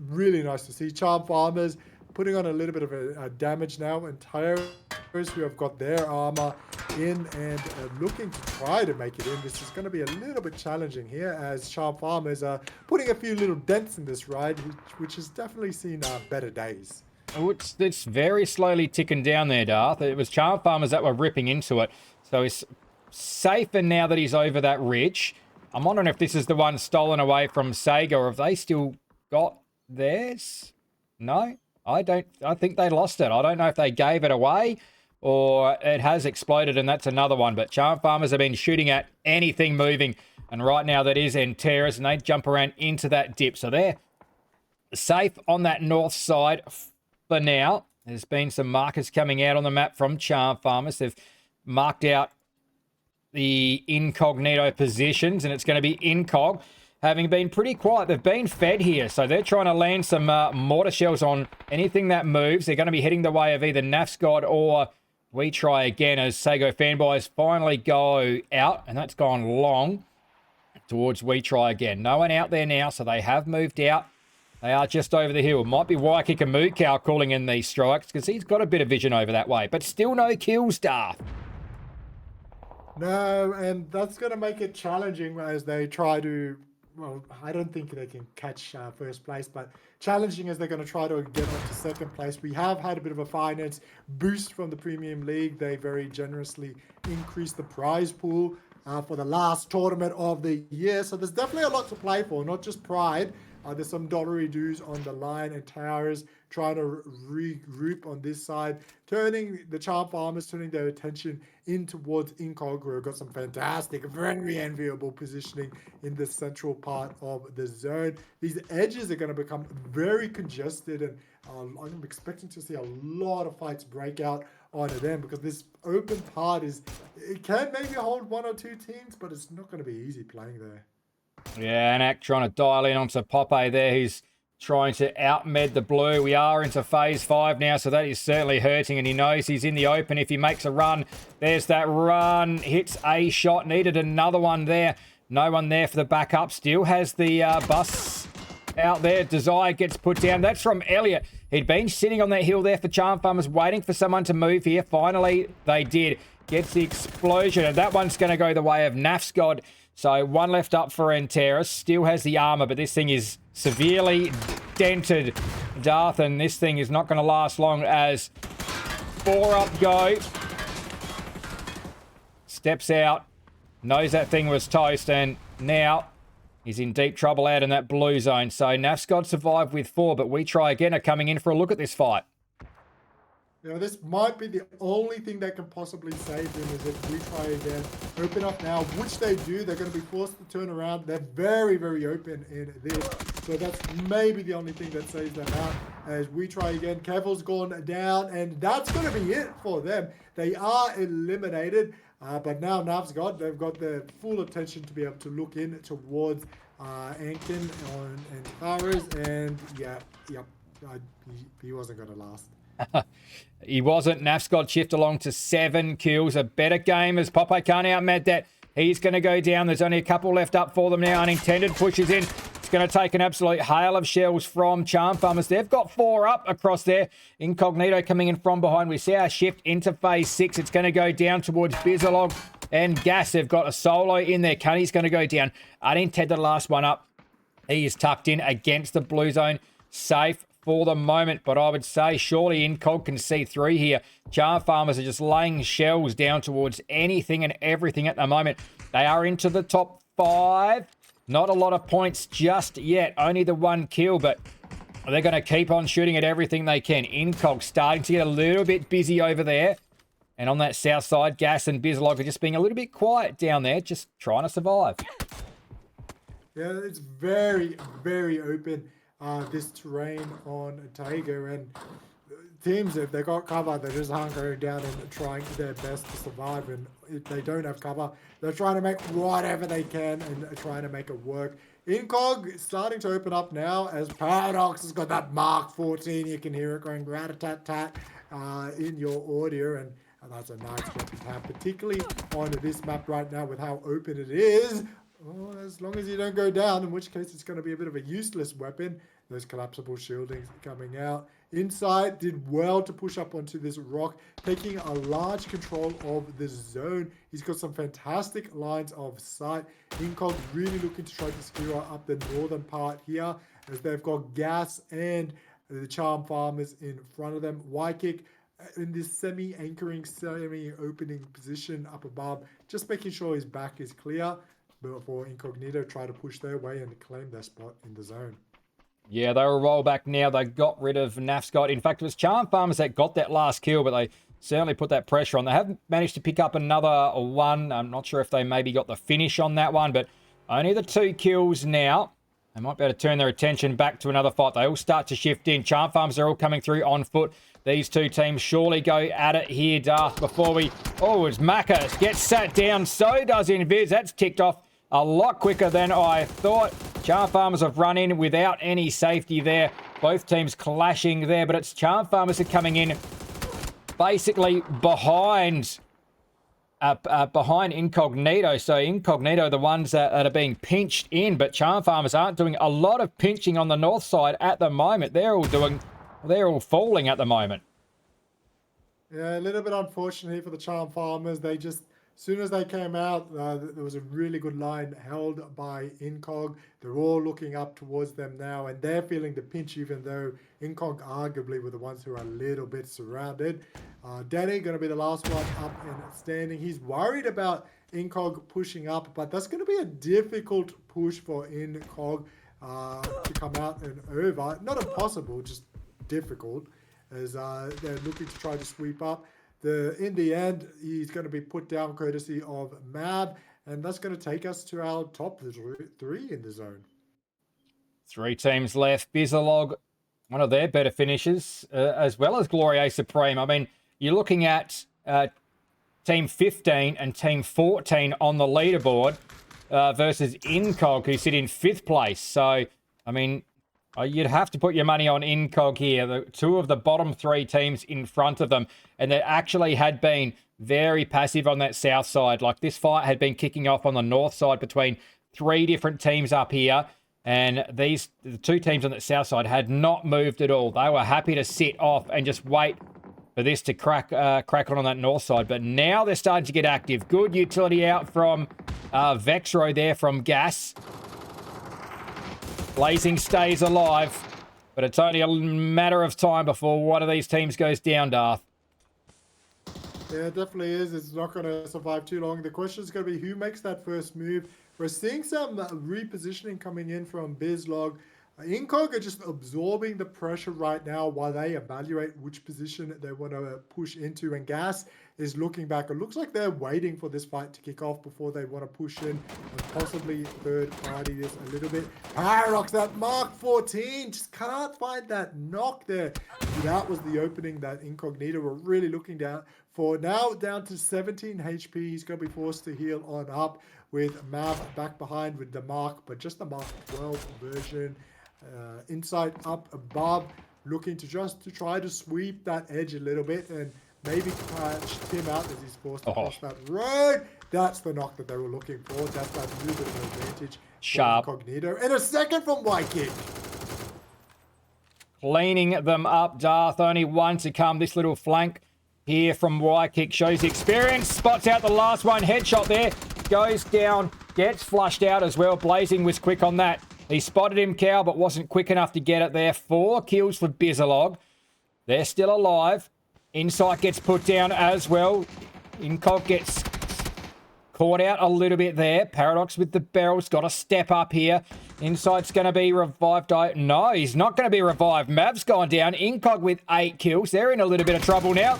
Really nice to see. Charm Farmers putting on a little bit of a damage now, and Tyrus, who have got their armor in and looking to try to make it in. This is going to be a little bit challenging here, as Charm Farmers are putting a few little dents in this ride, which has definitely seen better days. Oh, it's very slowly ticking down there, Darth. It was Charm Farmers that were ripping into it. So he's safer now that he's over that ridge. I'm wondering if this is the one stolen away from Sega, or if they still got theirs. No, I think they lost it. I don't know if they gave it away or it has exploded, and that's another one. But Charm Farmers have been shooting at anything moving, and right now that is Antares, and they jump around into that dip. So they're safe on that north side for now. There's been some markers coming out on the map from Charm Farmers. They've marked out the incognito positions, and it's going to be incog. Having been pretty quiet, they've been fed here, so they're trying to land some mortar shells on anything that moves. They're going to be heading the way of either Nafscott or We Try Again, as Sago fanboys finally go out, and that's gone long towards We Try Again. No one out there now, so they have moved out. They are just over the hill. It might be Waikika Mukau calling in these strikes, because he's got a bit of vision over that way, but still no kills, Darth. No, and that's going to make it challenging as they try to... Well, I don't think they can catch first place, but challenging as they're going to try to get on to second place. We have had a bit of a finance boost from the Premium League. They very generously increased the prize pool for the last tournament of the year. So there's definitely a lot to play for, not just pride, There's some dollary-doos on the line, and towers trying to regroup on this side, turning the Charm Farmers, turning their attention in towards Incog, who have got some fantastic, very enviable positioning in the central part of the zone. These edges are going to become very congested, and I'm expecting to see a lot of fights break out onto them, because this open part it can maybe hold one or two teams, but it's not going to be easy playing there. Yeah, Anak trying to dial in onto Pope there. He's trying to outmed the blue. We are into phase 5 now, so that is certainly hurting, and he knows he's in the open if he makes a run. There's that run. Hits a shot. Needed another one there. No one there for the backup. Still has the bus out there. Desire gets put down. That's from Elliot. He'd been sitting on that hill there for Charm Farmers, waiting for someone to move here. Finally, they did. Gets the explosion, and that one's going to go the way of Nafsgod. So one left up for Enteris. Still has the armor, but this thing is severely dented, Darth, and this thing is not going to last long as 4 up go. Steps out. Knows that thing was toast, and now he's in deep trouble out in that blue zone. So Nafsgod survived with 4, but We Try Again are coming in for a look at this fight. You know, this might be the only thing that can possibly save them, is if We Try Again open up now, which they do. They're going to be forced to turn around. They're very, very open in this. So that's maybe the only thing that saves them out. As We Try Again, Kevil's gone down, and that's going to be it for them. They are eliminated. But now they've got their full attention to be able to look in towards Ankin and Towers, and he wasn't going to last. He wasn't. Nafsgod shift along to 7 kills. A better game as Popeye can't outmed that. He's going to go down. There's only a couple left up for them now. Unintended pushes in. It's going to take an absolute hail of shells from Charm Farmers. They've got 4 up across there. Incognito coming in from behind. We see our shift into phase 6. It's going to go down towards Bizalog and Gas. They've got a solo in there. Cunny's going to go down. Unintended, the last one up. He is tucked in against the blue zone. Safe for the moment, but I would say surely Incog can see through here. Charm Farmers are just laying shells down towards anything and everything at the moment. They are into the top 5. Not a lot of points just yet. Only the 1 kill, but they're going to keep on shooting at everything they can. Incog starting to get a little bit busy over there. And on that south side, Gas and Bizalog are just being a little bit quiet down there, just trying to survive. Yeah, it's very, very open. This terrain on Taiga, and teams, if they got cover, they're just hunkering down and trying their best to survive. And if they don't have cover, they're trying to make whatever they can and trying to make it work. Incog starting to open up now as Paradox has got that Mark 14. You can hear it going rat-a-tat-tat in your audio, and that's a nice weapon to have, particularly on this map right now with how open it is. Oh, as long as you don't go down, in which case it's going to be a bit of a useless weapon. Those collapsible shieldings coming out. Inside did well to push up onto this rock, taking a large control of the zone. He's got some fantastic lines of sight. Incog really looking to try to skewer up the northern part here, as they've got Gas and the Charm Farmers in front of them. Wykick in this semi-anchoring, semi-opening position up above, just making sure his back is clear before Incognito try to push their way and claim their spot in the zone. Yeah, they will roll back now. They got rid of Nafsgod. In fact, it was Charm Farmers that got that last kill, but they certainly put that pressure on. They have managed to pick up another 1. I'm not sure if they maybe got the finish on that one, but only the 2 kills now. They might be able to turn their attention back to another fight. They all start to shift in. Charm Farmers are all coming through on foot. These 2 teams surely go at it here, Darth, before we... Oh, it's Macca. Gets sat down. So does Invis. That's ticked off a lot quicker than I thought. Charm Farmers have run in without any safety there. Both teams clashing there, but it's Charm Farmers are coming in basically behind Incognito. So Incognito are the ones that are being pinched in, but Charm Farmers aren't doing a lot of pinching on the north side at the moment. They're all falling at the moment. Yeah, a little bit unfortunate here for the Charm Farmers. They just, as soon as they came out, there was a really good line held by Incog. They're all looking up towards them now, and they're feeling the pinch, even though Incog arguably were the ones who are a little bit surrounded. Danny going to be the last one up and standing. He's worried about Incog pushing up, but that's going to be a difficult push for Incog. to come out and over. Not impossible, just difficult, as they're looking to try to sweep up. In the end, he's going to be put down courtesy of Mav, and that's going to take us to our top three in the zone. 3 teams left. Bizalog, one of their better finishes, as well as Gloria Supreme. I mean, you're looking at Team 15 and Team 14 on the leaderboard versus Incog, who sit in 5th place. So, I mean, you'd have to put your money on Incog here. The 2 of the bottom 3 teams in front of them. And they actually had been very passive on that south side. Like, this fight had been kicking off on the north side between 3 different teams up here. And the 2 teams on the south side had not moved at all. They were happy to sit off and just wait for this to crack on that north side. But now they're starting to get active. Good utility out from Vexro there from Gas. Blazing stays alive, but it's only a matter of time before one of these teams goes down, Darth. Yeah, it definitely is. It's not going to survive too long. The question is going to be who makes that first move. We're seeing some repositioning coming in from Bizlog. Incog are just absorbing the pressure right now while they evaluate which position they want to push into. And Gas is looking back. It looks like they're waiting for this fight to kick off before they want to push in and possibly third party this a little bit. Pyrox, that Mark 14, just can't find that knock there. That was the opening that Incognito were really looking down for. Now down to 17 HP. He's going to be forced to heal on up with Mav back behind with the Mark, but just the Mark 12 version. Inside up above, looking to try to sweep that edge a little bit and maybe catch Tim out as he's forced to cross that road. That's the knock that they were looking for. That's that little bit of advantage. Sharp. For Incognito. And a second from Waikik. Cleaning them up, Darth. Only one to come. This little flank here from Waikik shows experience. Spots out the last one. Headshot there. Goes down. Gets flushed out as well. Blazing was quick on that. He spotted him, Cow, but wasn't quick enough to get it there. 4 kills for Bizalog. They're still alive. Insight gets put down as well. Incog gets caught out a little bit there. Paradox with the barrels. Got to step up here. Insight's going to be revived. No, he's not going to be revived. Mav's gone down. Incog with 8 kills. They're in a little bit of trouble now.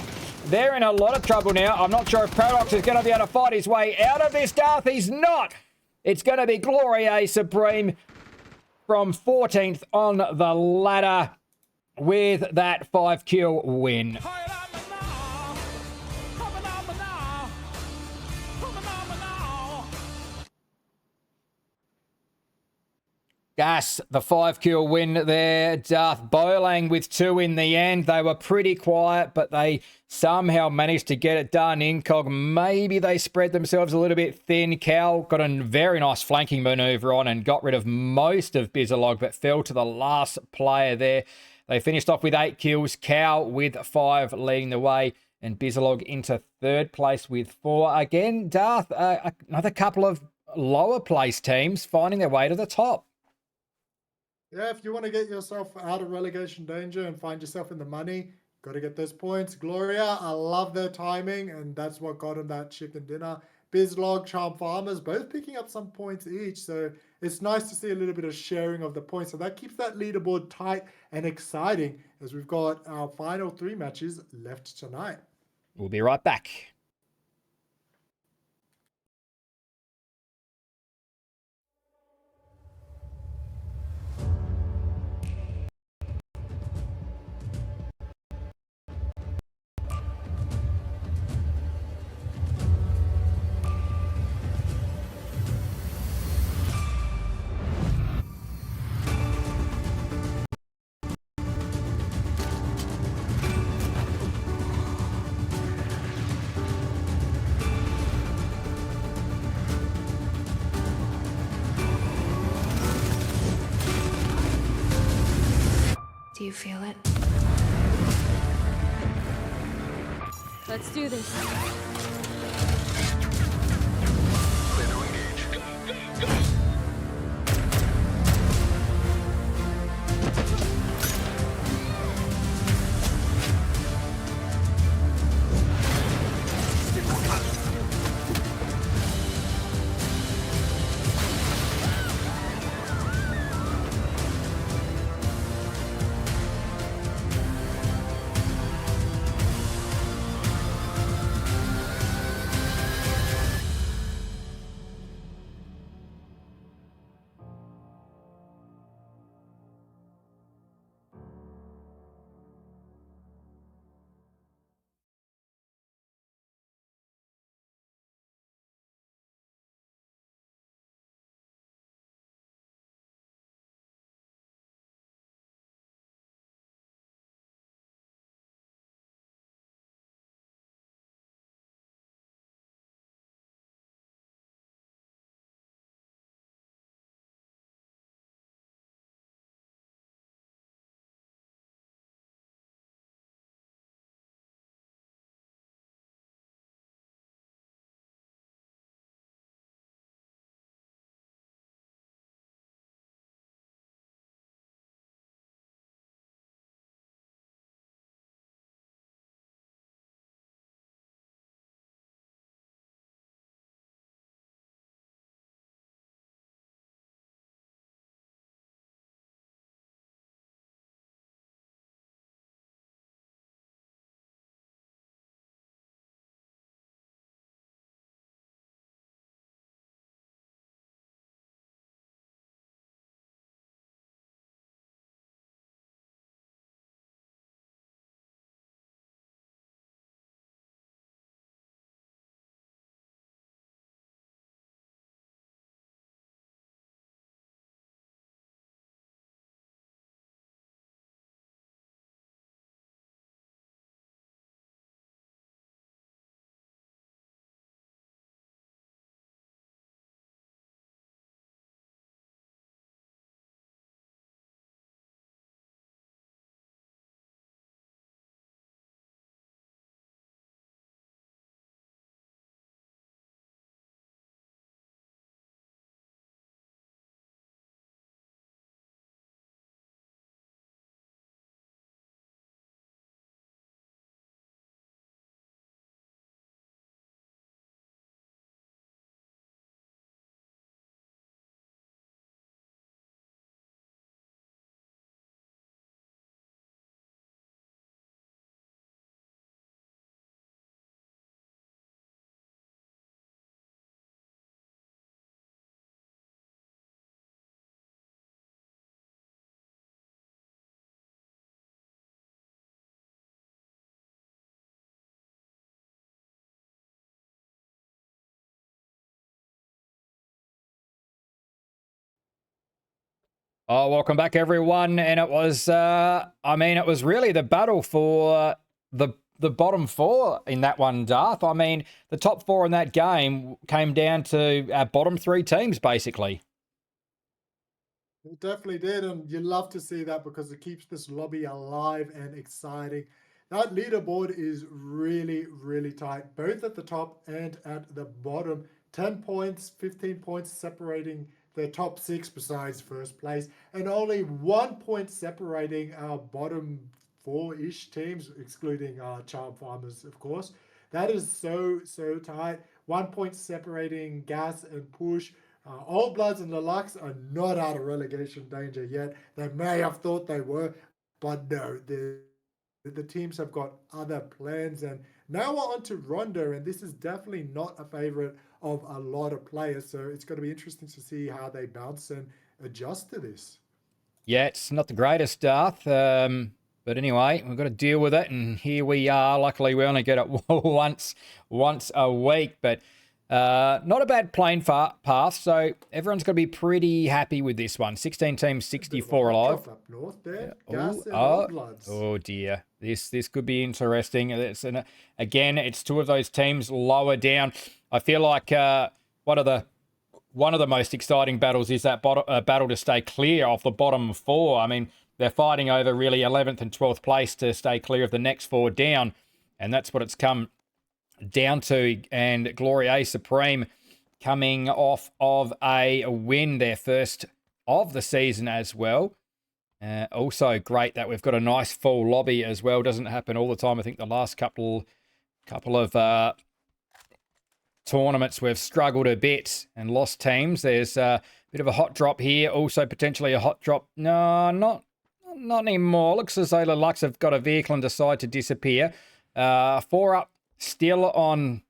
They're in a lot of trouble now. I'm not sure if Paradox is going to be able to fight his way out of this, Darth. He's not. It's going to be Gloria Supreme from 14th on the ladder with that 5-kill win. Gas, the 5-kill win there. Darth Bolang with 2 in the end. They were pretty quiet, but they somehow managed to get it done. Incog, maybe they spread themselves a little bit thin. Cal got a very nice flanking maneuver on and got rid of most of Bizalog, but fell to the last player there. They finished off with 8 kills. Cal with 5 leading the way, and Bizalog into 3rd place with 4. Again, Darth, another couple of lower place teams finding their way to the top. Yeah, if you want to get yourself out of relegation danger and find yourself in the money, got to get those points. Gloria, I love their timing, and that's what got them that chicken dinner. Bizlog, Charm Farmers, both picking up some points each, so it's nice to see a little bit of sharing of the points. So that keeps that leaderboard tight and exciting as we've got our final 3 matches left tonight. We'll be right back. Do you feel it? Let's do this. Clear to engage. Go! Oh, welcome back, everyone. And it was, it was really the battle for the bottom four in that one, Darth. I mean, the top four in that game came down to our bottom three teams, basically. It definitely did, and you love to see that because it keeps this lobby alive and exciting. That leaderboard is really, really tight, both at the top and at the bottom. 10 points, 15 points separating the top six besides first place, and only 1 point separating our bottom four-ish teams, excluding Charm Farmers, of course. That is so, so tight. 1 point separating Gas and Push. Old Bloods and the Lux are not out of relegation danger yet. They may have thought they were, but no, the teams have got other plans. And now we're on to Rondo, and this is definitely not a favorite of a lot of players. So it's going to be interesting to see how they bounce and adjust to this. Yeah, it's not the greatest, Darth. But anyway, we've got to deal with it, and here we are. Luckily, we only get it once a week, but not a bad playing path. So everyone's got to be pretty happy with this one. 16 teams, 64 alive. Up north there, Yeah. Gas and Old Bloods. Oh dear, this could be interesting. Again, it's two of those teams lower down. I feel like one of the most exciting battles is that battle to stay clear of the bottom four. I mean, they're fighting over really 11th and 12th place to stay clear of the next four down, and that's what it's come down to. And Gloria Supreme coming off of a win, their first of the season as well. Also great that we've got a nice full lobby as well. Doesn't happen all the time. I think the last couple of tournaments we've struggled a bit and lost teams. There's a bit of a hot drop here. Also potentially a hot drop. No, not anymore. Looks as though the Lux have got a vehicle and decide to disappear. 4 up, still on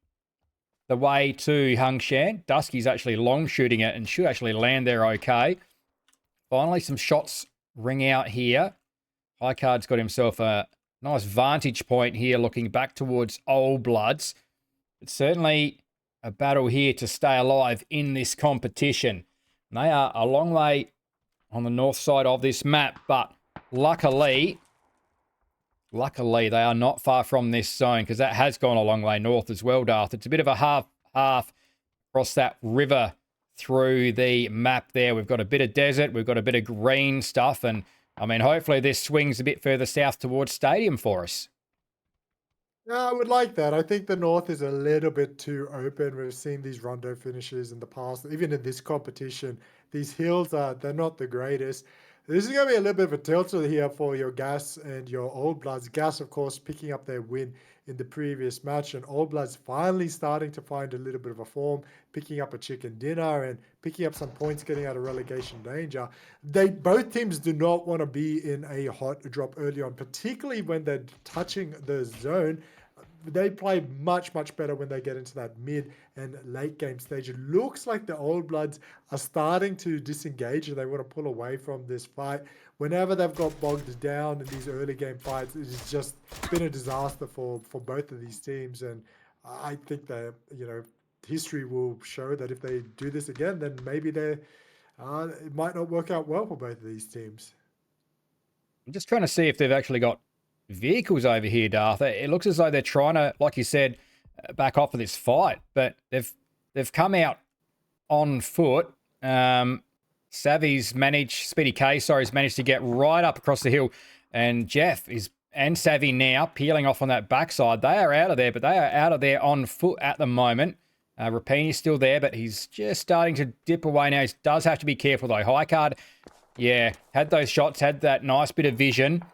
the way to Hungshan. Dusky's actually long shooting it and should actually land there okay. Finally, some shots ring out here. High Card's got himself a nice vantage point here looking back towards Old Bloods. It's certainly a battle here to stay alive in this competition. And they are a long way on the north side of this map, but luckily they are not far from this zone because that has gone a long way north as well, Darth. It's a bit of a half across that river through the map there. We've got a bit of desert, we've got a bit of green stuff, and I mean, hopefully this swings a bit further south towards Stadium for us. Yeah, I would like that. I think the north is a little bit too open. We've seen these rondo finishes in the past, even in this competition. These hills they're not the greatest. This is going to be a little bit of a tilter here for your Gas and your Old Bloods. Gas, of course, picking up their win in the previous match, and Old Bloods finally starting to find a little bit of a form, picking up a chicken dinner and picking up some points, getting out of relegation danger. Both teams do not want to be in a hot drop early on, particularly when they're touching the zone. They play much, much better when they get into that mid and late game stage. It looks like the Old Bloods are starting to disengage and they want to pull away from this fight. Whenever they've got bogged down in these early game fights, it's just been a disaster for both of these teams. And I think that, history will show that if they do this again, then maybe it might not work out well for both of these teams. I'm just trying to see if they've actually got vehicles over here, Darth. It looks as though they're trying to, like you said, back off of this fight, but they've come out on foot. Speedy K has managed to get right up across the hill, and Jeff and Savvy now peeling off on that backside. They are out of there, but they are out of there on foot at the moment. Rapini's still there, but he's just starting to dip away now. He does have to be careful though. High Card, yeah, had those shots, had that nice bit of vision.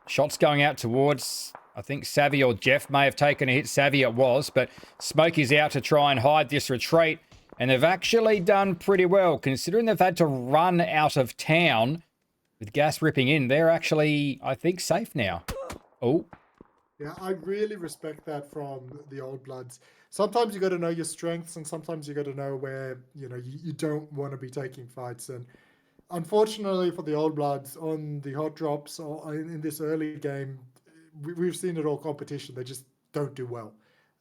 Shots going out towards, I think Savvy or Jeff may have taken a hit. Savvy it was, but Smokey's out to try and hide this retreat. And they've actually done pretty well, considering they've had to run out of town with Gas ripping in. They're actually, I think, safe now. Oh. Yeah, I really respect that from the Old Bloods. Sometimes you got to know your strengths, and sometimes you got to know where, you don't want to be taking fights. And unfortunately for the Old Bloods, on the hot drops or in this early game, we've seen it all competition. They just don't do well.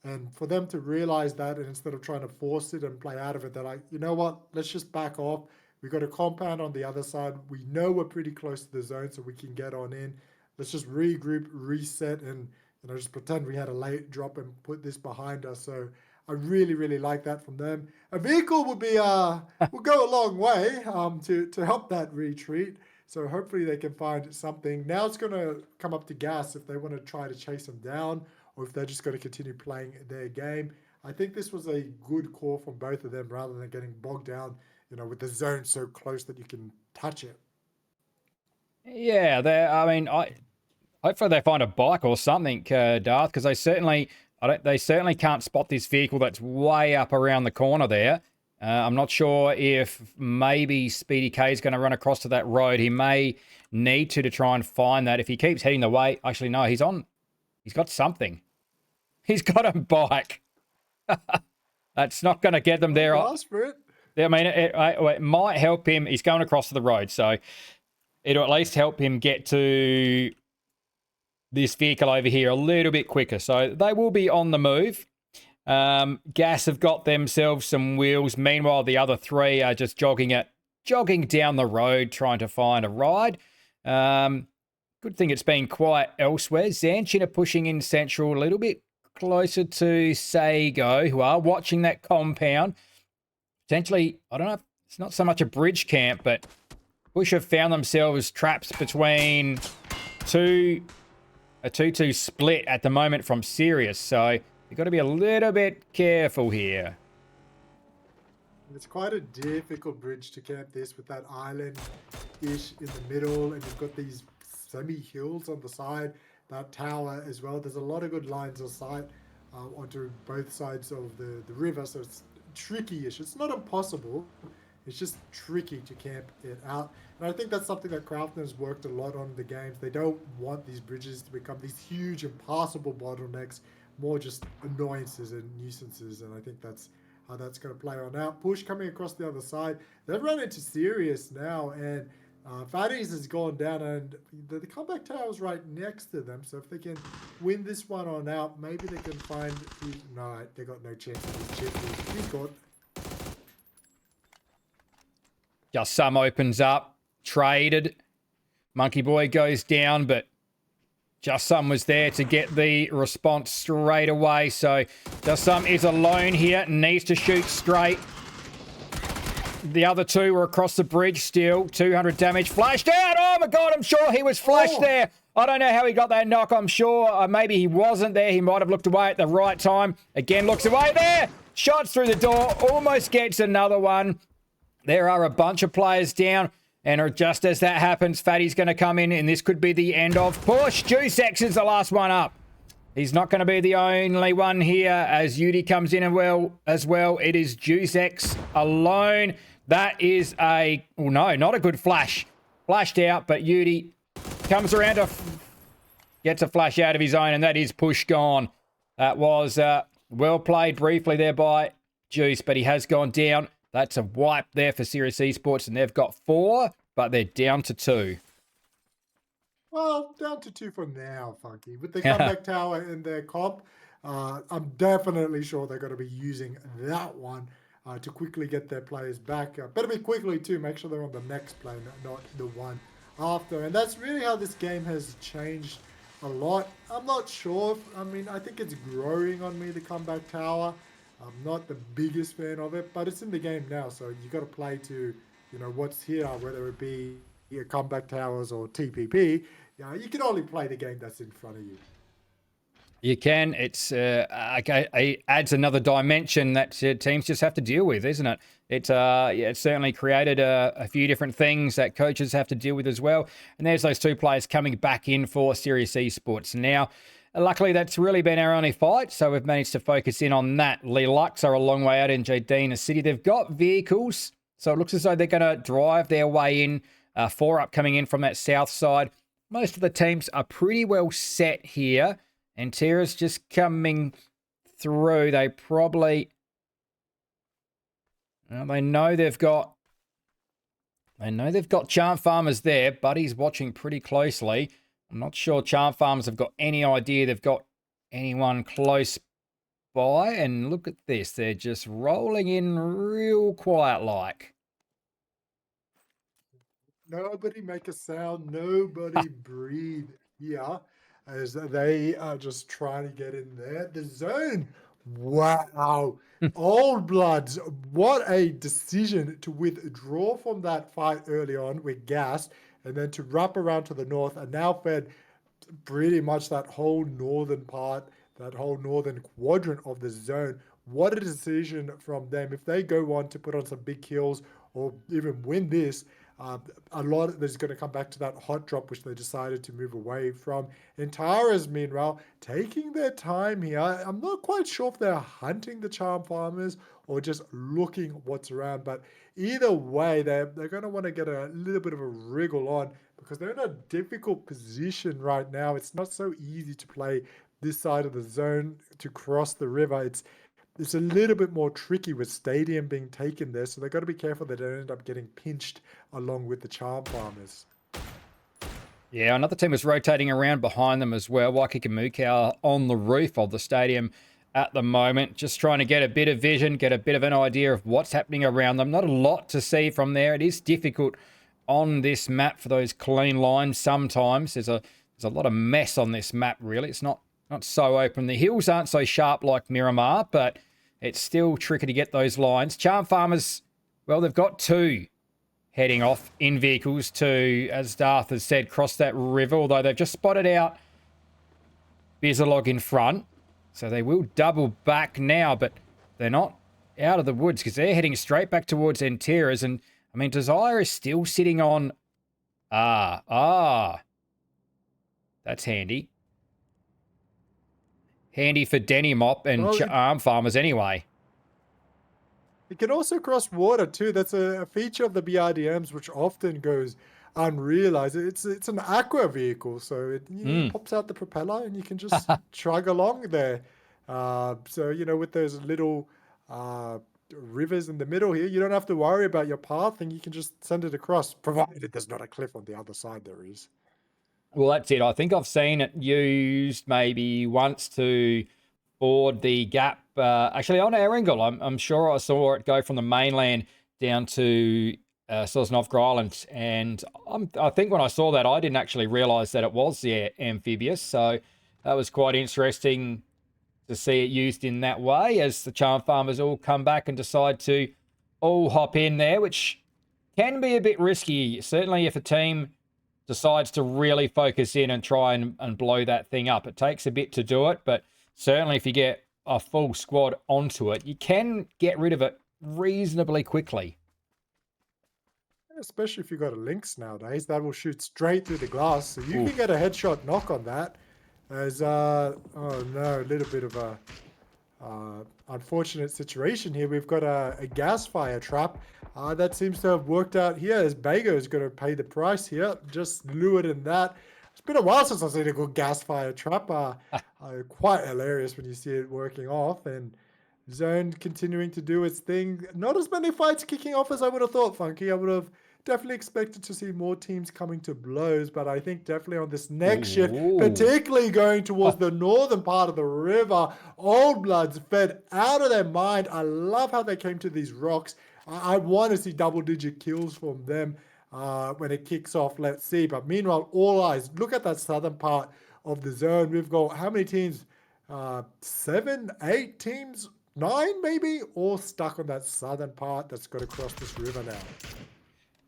And for them to realize that, and instead of trying to force it and play out of it, they're like, you know what, let's just back off, We've got a compound on the other side. We know we're pretty close to the zone, so we can get on in. Let's just regroup, reset, and just pretend we had a late drop and put this behind us. So I really, really like that from them. A vehicle would be will go a long way to help that retreat. So hopefully they can find something. Now it's going to come up to gas if they want to try to chase them down, or if they're just going to continue playing their game. I think this was a good call from both of them rather than getting bogged down, with the zone so close that you can touch it. Yeah, hopefully they find a bike or something, Darth, because they certainly can't spot this vehicle that's way up around the corner there. I'm not sure if maybe Speedy K is going to run across to that road. He may need to try and find that. If he keeps heading the way, actually no, he's got something. He's got a bike. That's not going to get them there. Ask for it. I mean, it might help him. He's going across to the road, so it'll at least help him get to this vehicle over here a little bit quicker. So they will be on the move. Gas have got themselves some wheels. Meanwhile, the other three are just jogging down the road, trying to find a ride. Good thing it's been quiet elsewhere. Zanshin are pushing in central a little bit closer to Sago, who are watching that compound. Potentially, I don't know if it's not so much a bridge camp, but Bush have found themselves trapped between a 2-2 split at the moment from Sirius. So you've got to be a little bit careful here. It's quite a difficult bridge to camp this with that island-ish in the middle, and you've got these semi-hills on the side, that tower as well. There's a lot of good lines of sight onto both sides of the river, so it's tricky-ish. It's not impossible, it's just tricky to camp it out. And I think that's something that Crafton has worked a lot on in the games. They don't want these bridges to become these huge, impassable bottlenecks, more just annoyances and nuisances, and I think that's how that's going to play on out. Push coming across the other side. They've run into Sirius now, and Fatties has gone down, and the comeback tower is right next to them. So if they can win this one on out, maybe they can find... No, they got no chance of this chip. He's got... Just some opens up. Traded. Monkey Boy goes down, but Just Some was there to get the response straight away. So Just Some is alone here. Needs to shoot straight. The other two were across the bridge still. 200 damage. Flashed out. Oh, my God. I'm sure he was flashed there. I don't know how he got that knock. I'm sure maybe he wasn't there. He might have looked away at the right time. Again, looks away there. Shots through the door. Almost gets another one. There are a bunch of players down. And just as that happens, Fatty's going to come in, and this could be the end of push. W3S6 is the last one up. He's not going to be the only one here as Yudi comes in as well. It is W3S6 alone. That is a... Oh, no, not a good flash. Flashed out, but Yudi comes around to... Gets a flash out of his own, and that is push gone. That was well played briefly there by Juice, but he has gone down. That's a wipe there for Sirius Esports, and they've got 4, but they're down to 2. Well, down to 2 for now, Funky. With the comeback tower in their comp, I'm definitely sure they're going to be using that one to quickly get their players back. Better be quickly, too. Make sure they're on the next play, not the one after. And that's really how this game has changed a lot. I'm not sure. I think it's growing on me, the comeback tower. I'm not the biggest fan of it, but it's in the game now, so you got to play to, what's here, whether it be your comeback towers or TPP. You can only play the game that's in front of you. You can. It's it adds another dimension that teams just have to deal with, isn't it? It's certainly created a few different things that coaches have to deal with as well. And there's those 2 players coming back in for Sirius Esports now. Luckily, that's really been our only fight, so we've managed to focus in on that. Lee Lux are a long way out in Jadina City. They've got vehicles, so it looks as though they're going to drive their way in. 4 up coming in from that south side. Most of the teams are pretty well set here, and Tira's just coming through. They probably... Well, they know they've got Charm Farmers there. Buddy's watching pretty closely. I'm not sure Charm Farmers have got any idea they've got anyone close by. And look at this. They're just rolling in real quiet like. Nobody make a sound. Nobody breathe here as they are just trying to get in there. The zone. Wow. Old Bloods. What a decision to withdraw from that fight early on with gas and then to wrap around to the north and now fed pretty much that whole northern part, that whole northern quadrant of the zone. What a decision from them. If they go on to put on some big kills or even win this, a lot is going to come back to that hot drop, which they decided to move away from. And Tara's, meanwhile, taking their time here. I'm not quite sure if they're hunting the charm farmers or just looking what's around, but either way, they're going to want to get a little bit of a wriggle on because they're in a difficult position right now. It's not so easy to play this side of the zone to cross the river. It's a little bit more tricky with Stadium being taken there, so they've got to be careful they don't end up getting pinched along with the Charm Farmers. Yeah, another team was rotating around behind them as well. Waikakamukau on the roof of the stadium at the moment, just trying to get a bit of vision, get a bit of an idea of what's happening around them. Not a lot to see from there. It is difficult on this map for those clean lines sometimes. There's a lot of mess on this map, really. It's not so open. The hills aren't so sharp like Miramar, but it's still tricky to get those lines. Charm Farmers, well, they've got two heading off in vehicles to, as Darth has said, cross that river, although they've just spotted out Bizalog in front. So they will double back now, but they're not out of the woods because they're heading straight back towards Enteras. And, I mean, Desire is still sitting on... That's handy. Handy for Denny Mop and Charm Farmers anyway. It can also cross water too. That's a feature of the BRDMs which often goes unrealized. It's an aqua vehicle, so it pops out the propeller and you can just chug along there. So, you know, with those little rivers in the middle here, you don't have to worry about your path and you can just send it across, provided there's not a cliff on the other side. There is. Well, that's it. I think I've seen it used maybe once to board the gap. Actually, on Erringle, I'm sure I saw it go from the mainland down to Sosnovka Island. And I think when I saw that, I didn't actually realise that it was the amphibious. So that was quite interesting to see it used in that way as the Charm Farmers all come back and decide to all hop in there, which can be a bit risky. Certainly if a team decides to really focus in and try and blow that thing up. It takes a bit to do it, but certainly if you get a full squad onto it, you can get rid of it reasonably quickly. Especially if you've got a Lynx nowadays, that will shoot straight through the glass, so you can get a headshot knock on that. As, oh no, a little bit of a unfortunate situation here. We've got a gas fire trap. That seems to have worked out here as Bago is going to pay the price here. Just lured in that. It's been a while since I've seen a good gas fire trap. Quite hilarious when you see it working off. And Zone continuing to do its thing. Not as many fights kicking off as I would have thought, Funky. I would have definitely expected to see more teams coming to blows, but I think definitely on this next shift, particularly going towards the northern part of the river, Old Bloods fed out of their mind. I love how they came to these rocks. I want to see double-digit kills from them when it kicks off. Let's see. But meanwhile, all eyes. Look at that southern part of the zone. We've got how many teams? 7, 8 teams, 9 maybe, all stuck on that southern part that's got to cross this river now.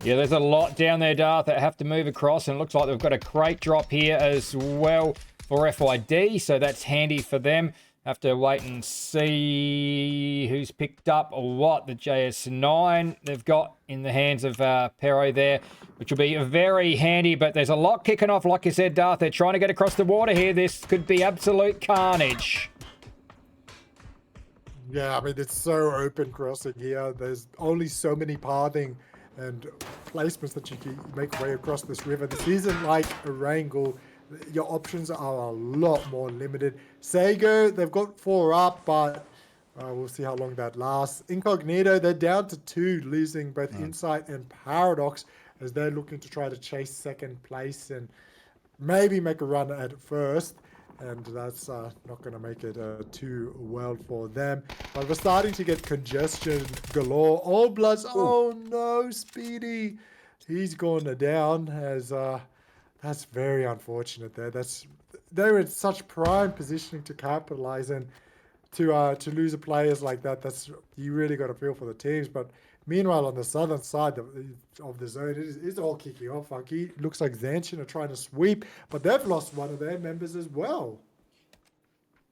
Yeah, there's a lot down there, Darth, that have to move across, and it looks like they've got a crate drop here as well for FYD, so that's handy for them. Have to wait and see who's picked up or what. The JS9 they've got in the hands of Pero there, which will be very handy, but there's a lot kicking off. Like you said, Darth, they're trying to get across the water here. This could be absolute carnage. Yeah, I mean, it's so open crossing here. There's only so many pathing and placements that you can make way across this river. This isn't like a Wrangle. Your options are a lot more limited. Sago, they've got 4 up, but we'll see how long that lasts. Incognito, they're down to 2, losing both Insight and Paradox as they're looking to try to chase second place and maybe make a run at first. And that's not going to make it too well for them. But we're starting to get congestion galore. All Bloods, oh no, Speedy. he's gone down as that's very unfortunate there. They were in such prime positioning to capitalize, and to lose a players like that, you really got to feel for the teams. But meanwhile, on the southern side of the zone, it's all kicking off. Funky looks like Zanshin are trying to sweep, but they've lost one of their members as well.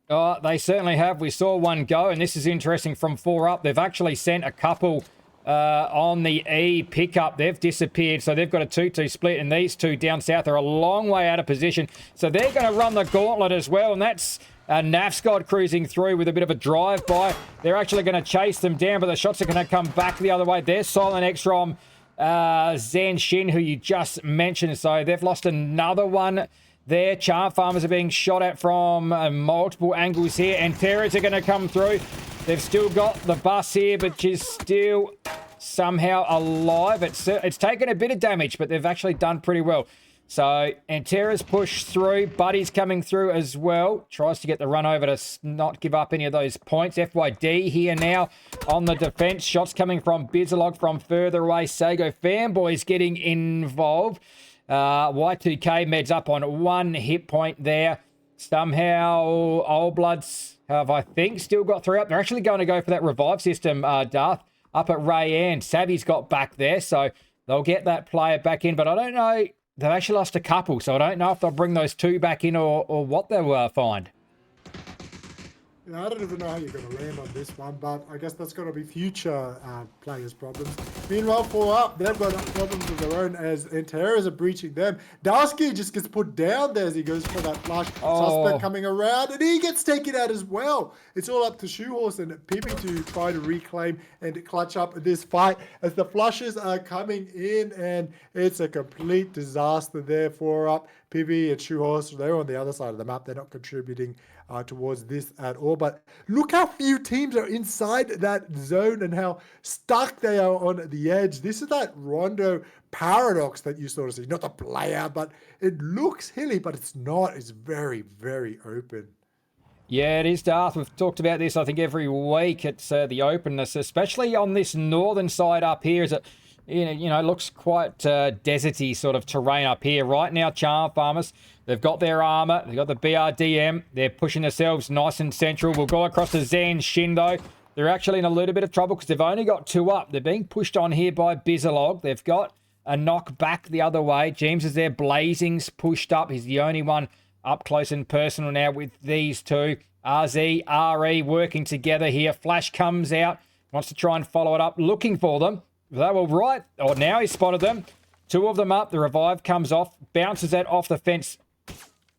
Oh, they certainly have. We saw one go, and this is interesting from 4 up. They've actually sent a couple on the E pickup. They've disappeared, so they've got a 2-2 split, and these two down south are a long way out of position. So they're going to run the gauntlet as well, and that's Nafscod cruising through with a bit of a drive-by. They're actually going to chase them down, but the shots are going to come back the other way. There's Silent X from Zanshin, who you just mentioned. So they've lost another one there. Charm Farmers are being shot at from multiple angles here, and Terrors are going to come through. They've still got the bus here, but she's still somehow alive. It's taken a bit of damage, but they've actually done pretty well. So Antera's pushed through. Buddy's coming through as well. Tries to get the run over to not give up any of those points. FYD here now on the defense. Shots coming from Bizalog from further away. Sago Fanboys getting involved. Y2K meds up on 1 hit point there. Somehow Old Bloods have, I think, still got 3 up. They're actually going to go for that revive system, Darth, up at Rayanne. Savvy's got back there, so they'll get that player back in. But I don't know. They've actually lost a couple, so I don't know if they'll bring those 2 back in or what they'll find. Yeah, I don't even know how you're going to land on this one, but I guess that's going to be future players' problems. Meanwhile, 4 up, they've got problems of their own as Anteras are breaching them. Darsky just gets put down there as he goes for that flush. Suspect coming around, and he gets taken out as well. It's all up to Shoehorse and Pibby to try to reclaim and clutch up this fight as the flushes are coming in, and it's a complete disaster there. 4 up, Pibby and Shoehorse, they're on the other side of the map. They're not contributing towards this at all. But look how few teams are inside that zone and how stuck they are on the edge. This is that Rondo paradox that you sort of see. Not the player, but it looks hilly, but it's not. It's very, very open. Yeah, it is, Darth. We've talked about this, I think, every week. It's the openness, especially on this northern side up here. Is it? You know, looks quite deserty sort of terrain up here. Right now, Charm Farmers, they've got their armor. They've got the BRDM. They're pushing themselves nice and central. We'll go across to Zanshin, though. They're actually in a little bit of trouble because they've only got 2 up. They're being pushed on here by Bizalog. They've got a knock back the other way. James is there. Blazing's pushed up. He's the only one up close and personal now with these two. RZ, RE working together here. Flash comes out. Wants to try and follow it up. Looking for them. They were right. Oh, now he's spotted them. 2 of them up. The revive comes off. Bounces that off the fence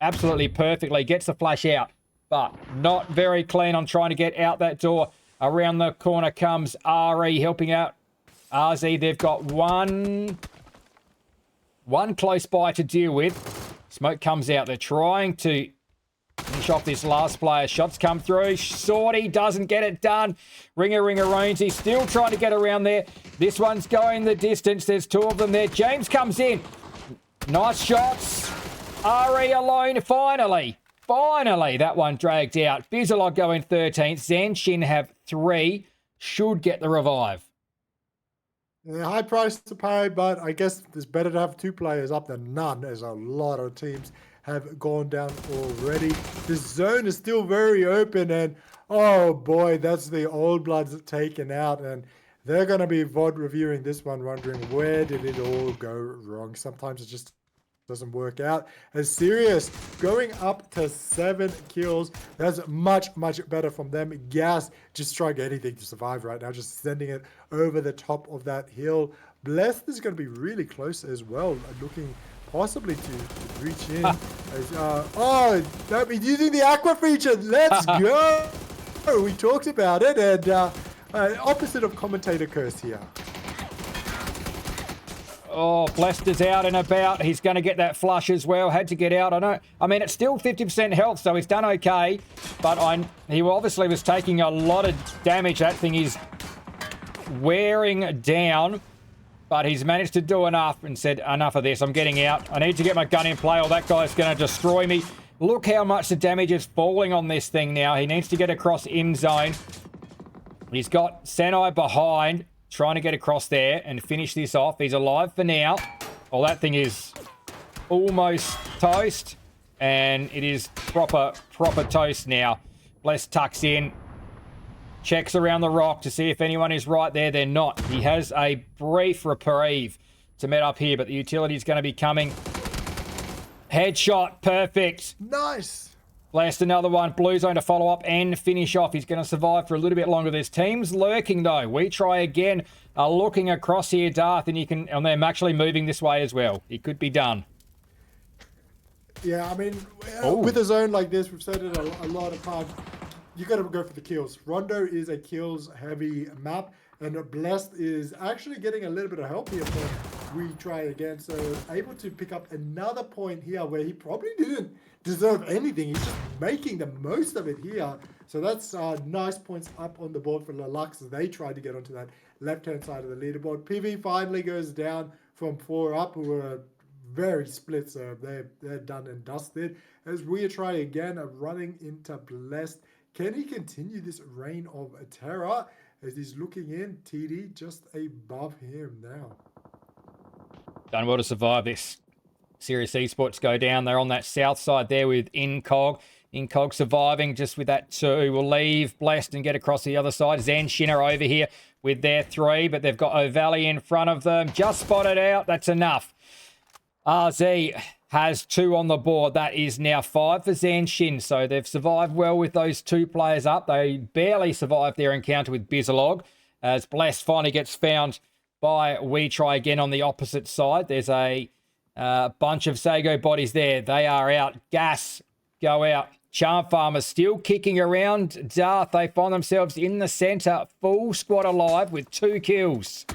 absolutely perfectly. Gets the flash out. But not very clean on trying to get out that door. Around the corner comes RE helping out RZ. They've got one close by to deal with. Smoke comes out. They're trying to finish off this last player. Shots come through. Sortie doesn't get it done. Ringer Ronesy still trying to get around there. This one's going the distance. There's 2 of them there. James comes in. Nice shots. RE alone. Finally, that one dragged out. Bizalog going 13th. Zanshin have 3. Should get the revive. Yeah, high price to pay, but I guess it's better to have 2 players up than none, as a lot of teams have gone down already. The zone is still very open, and oh boy, that's the Old Bloods taken out, and they're going to be VOD reviewing this one, wondering where did it all go wrong. Sometimes it just doesn't work out. As Sirius going up to 7 kills. That's much better from them. Gas just trying anything to survive right now, just sending it over the top of that hill. Blessed is going to be really close as well, looking possibly to reach in. That means using the aqua feature. Let's go. We talked about it, and opposite of commentator curse here. Oh, Blessed is out and about. He's going to get that flush as well. Had to get out. I mean, it's still 50% health, so he's done okay. But he obviously was taking a lot of damage. That thing is wearing down. But he's managed to do enough and said, enough of this. I'm getting out. I need to get my gun in play or that guy's going to destroy me. Look how much the damage is falling on this thing now. He needs to get across in zone. He's got Senai behind. trying to get across there and finish this off. He's alive for now. Well, that thing is almost toast, and it is proper toast now. Bless tucks in, checks around the rock to see if anyone is right there. They're not. He has a brief reprieve to met up here, but the utility is going to be coming. Headshot, perfect. Nice. Blast another one. Blue zone to follow up and finish off. He's going to survive for a little bit longer. There's teams lurking though. We try again. Looking across here, Darth, and you can, and they're actually moving this way as well. It could be done. Yeah, I mean, with a zone like this, we've said it a lot of times. You got to go for the kills. Rondo is a kills-heavy map, and Blessed is actually getting a little bit of help here from We Try Again. So able to pick up another point here where he probably didn't deserve anything. He's just making the most of it here. So that's nice points up on the board for Lelux as they try to get onto that left-hand side of the leaderboard. PV finally goes down from 4 up, who were very split, so they're done and dusted. As We Try Again are running into Blessed. Can he continue this reign of terror? As he's looking in, TD just above him now. Done well to survive this. Serious Esports go down. They're on that south side there with Incog. Incog surviving just with that 2. Will leave Blessed and get across the other side. Zanshin are over here with their 3, but they've got O'Valley in front of them. Just spotted out. That's enough. RZ has 2 on the board. That is now 5 for Zanshin. So they've survived well with those 2 players up. They barely survived their encounter with Bizalog as Blessed finally gets found by We Try Again on the opposite side. There's a bunch of Sago bodies there. They are out. Gas go out. Charm Farmer still kicking around. Darth, they find themselves in the center. Full squad alive with 2 kills.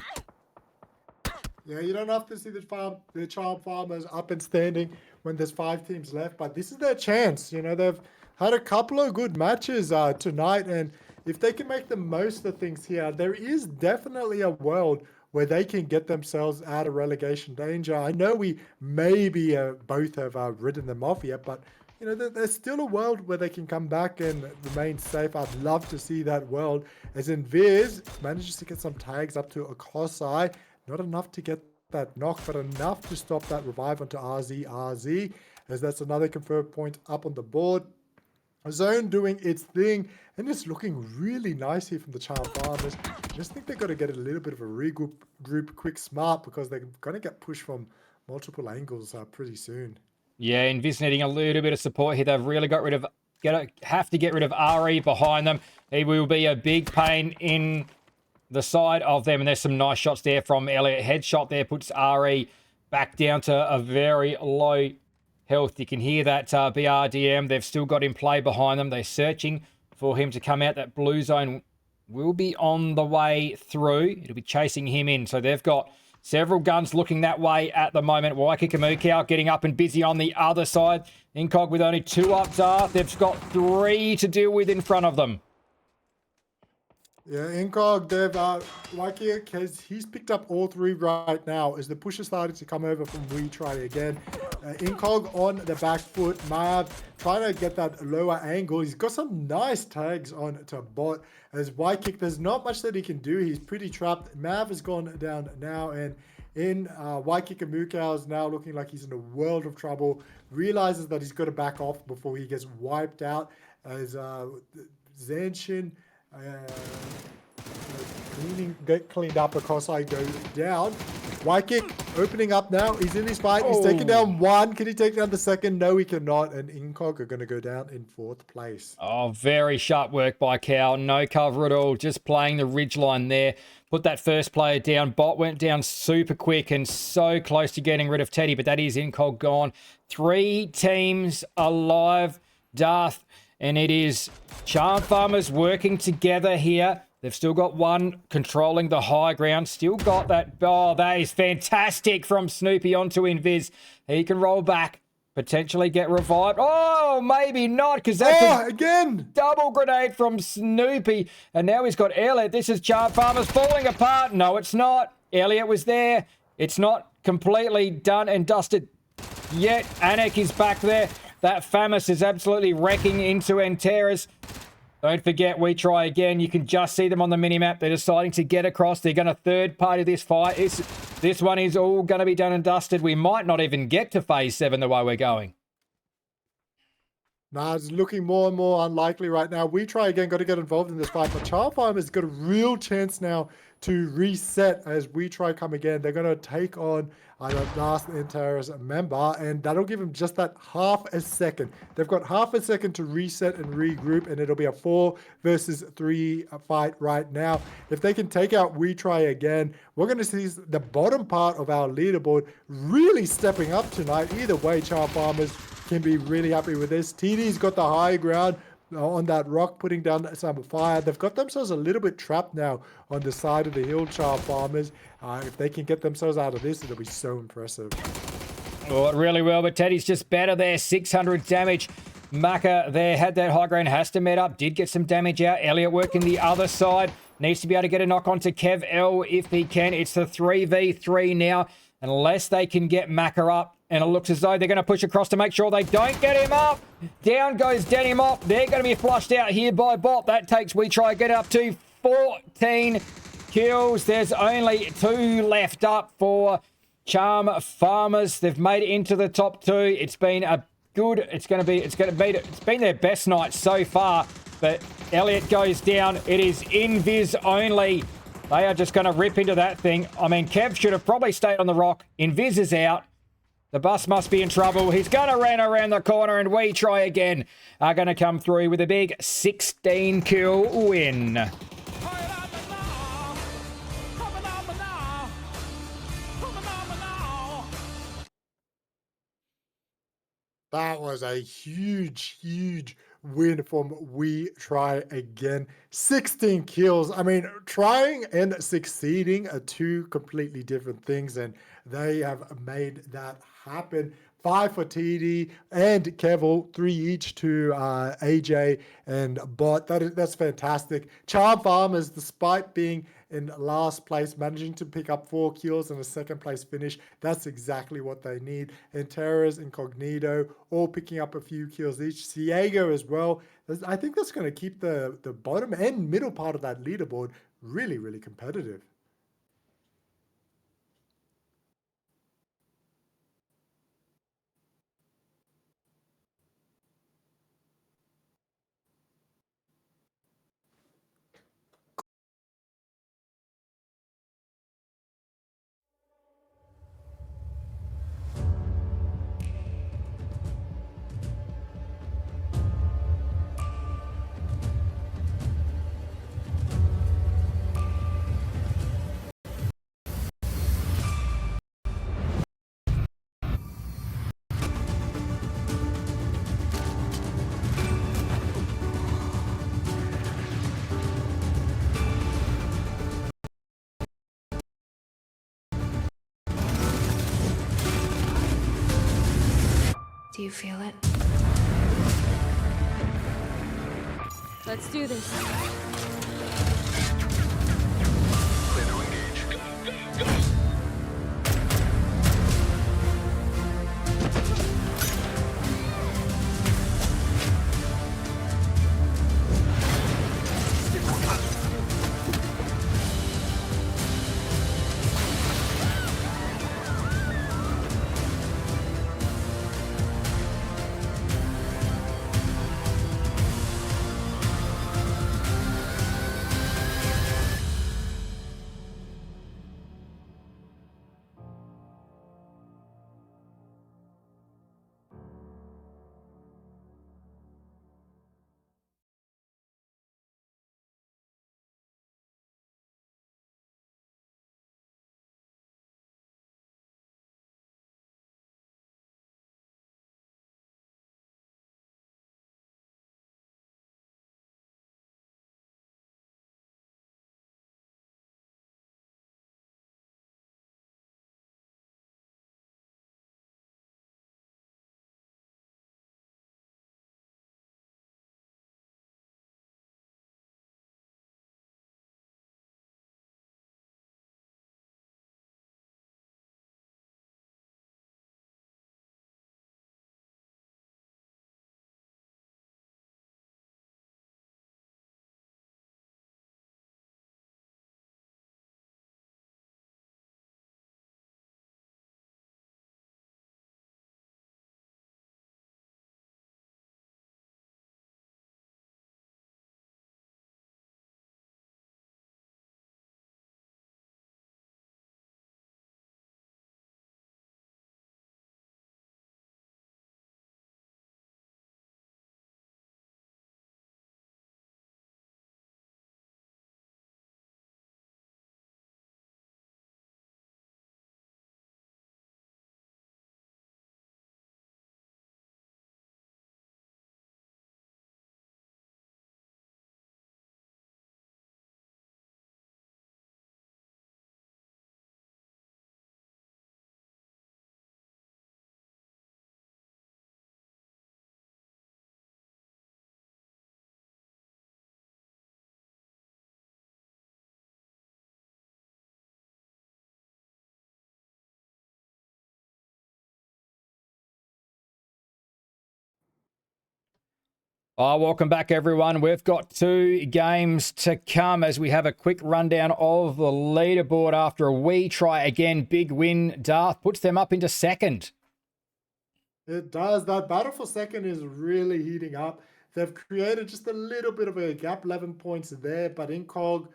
Yeah, you don't have to see the Charm Farmers up and standing when there's 5 teams left, but this is their chance. You know, they've had a couple of good matches tonight, and if they can make the most of things here, there is definitely a world where they can get themselves out of relegation danger. I know we maybe both have ridden them off yet, but you know, there's still a world where they can come back and remain safe. I'd love to see that world. As in Viz manages to get some tags up to Akosai. Not enough to get that knock, but enough to stop that revive onto RZ, as that's another confirmed point up on the board. Zone doing its thing, and it's looking really nice here from the Charm Farmers. I just think they've got to get a little bit of a regroup quick smart, because they're going to get pushed from multiple angles pretty soon. Yeah, Invis needing a little bit of support here. They've really got rid of, have to get rid of RE behind them. He will be a big pain in the side of them, and there's some nice shots there from Elliot. Headshot there puts RE back down to a very low health. You can hear that BRDM. They've still got him play behind them. They're searching for him to come out. That blue zone will be on the way through. It'll be chasing him in. So they've got several guns looking that way at the moment. Waikakamukau getting up and busy on the other side. Incog with only 2 up, Darth. They've got 3 to deal with in front of them. Yeah, Incog, they've he's picked up all 3 right now as the push is starting to come over from We Try Again. Incog on the back foot. Mav trying to get that lower angle. He's got some nice tags on to bot. As Waikik, there's not much that he can do. He's pretty trapped. Mav has gone down now, and in Waikakamukau is now looking like he's in a world of trouble. Realizes that he's got to back off before he gets wiped out. As Zanshin get cleaned up across I go down. Waikik opening up now. He's in his fight. He's taken down 1. Can he take down the second? No, he cannot. And Incog are going to go down in 4th place. Oh, very sharp work by Cal. No cover at all. Just playing the ridge line there. Put that first player down. Bot went down super quick and so close to getting rid of Teddy, but that is Incog gone. 3 teams alive. Darth. And it is Charm Farmers working together here. They've still got 1 controlling the high ground. Still got that. Oh, that is fantastic from Snoopy onto Invis. He can roll back. Potentially get revived. Oh, maybe not, because that's again double grenade from Snoopy. And now he's got Elliot. This is Charm Farmers falling apart. No, it's not. Elliot was there. It's not completely done and dusted yet. Anek is back there. That Famus is absolutely wrecking into Enteras. Don't forget, we try again. You can just see them on the minimap. They're deciding to get across. They're going to third party this fight. This one is all going to be done and dusted. We might not even get to phase 7 the way we're going. Nah, it's looking more and more unlikely right now. We try again, got to get involved in this fight, but Child Farmer's got a real chance now to reset as we try come again. They're going to take on the last Antares member, and that'll give them just that half a second. They've got half a second to reset and regroup, and it'll be a 4 versus 3 fight right now. If they can take out We Try Again, we're going to see the bottom part of our leaderboard really stepping up tonight. Either way, Child Farmers can be really happy with this. TD's got the high ground on that rock, putting down some fire. They've got themselves a little bit trapped now on the side of the hill, Child Farmers. If they can get themselves out of this, it'll be so impressive. Oh, really well, but Teddy's just better there. 600 damage. Maka there had that high ground, has to met up, did get some damage out. Elliot working the other side. Needs to be able to get a knock onto Kev L if he can. It's the 3v3 now, unless they can get Maka up. And it looks as though they're going to push across to make sure they don't get him up. Down goes Danny Mop. They're going to be flushed out here by Bot. That takes We Try Get up to 14 kills. There's only 2 left up for Charm Farmers. They've made it into the top 2. It's been a good, it's been their best night so far. But Elliot goes down. It is invis only. They are just going to rip into that thing. I mean, Kev should have probably stayed on the rock. Invis is out. The bus must be in trouble. He's going to run around the corner, and We Try Again are going to come through with a big 16 kill win. That was a huge, huge win from We Try Again. 16 kills. I mean, trying and succeeding are 2 completely different things, and they have made that happen. 5 for TD and Kevil, 3 each to AJ and Bot. That's fantastic. Charm Farmers, despite being in last place, managing to pick up 4 kills and a 2nd place finish. That's exactly what they need. And Terra's Incognito, all picking up a few kills each. Ciego as well. I think that's going to keep the bottom and middle part of that leaderboard really, really competitive. Do you feel it? Let's do this. Clear to engage. Go, go, go. Welcome back, everyone. We've got 2 games to come as we have a quick rundown of the leaderboard after a wee try again. Big win. Darth puts them up into second. It does. That battle for second is really heating up. They've created just a little bit of a gap, 11 points there, but Incog,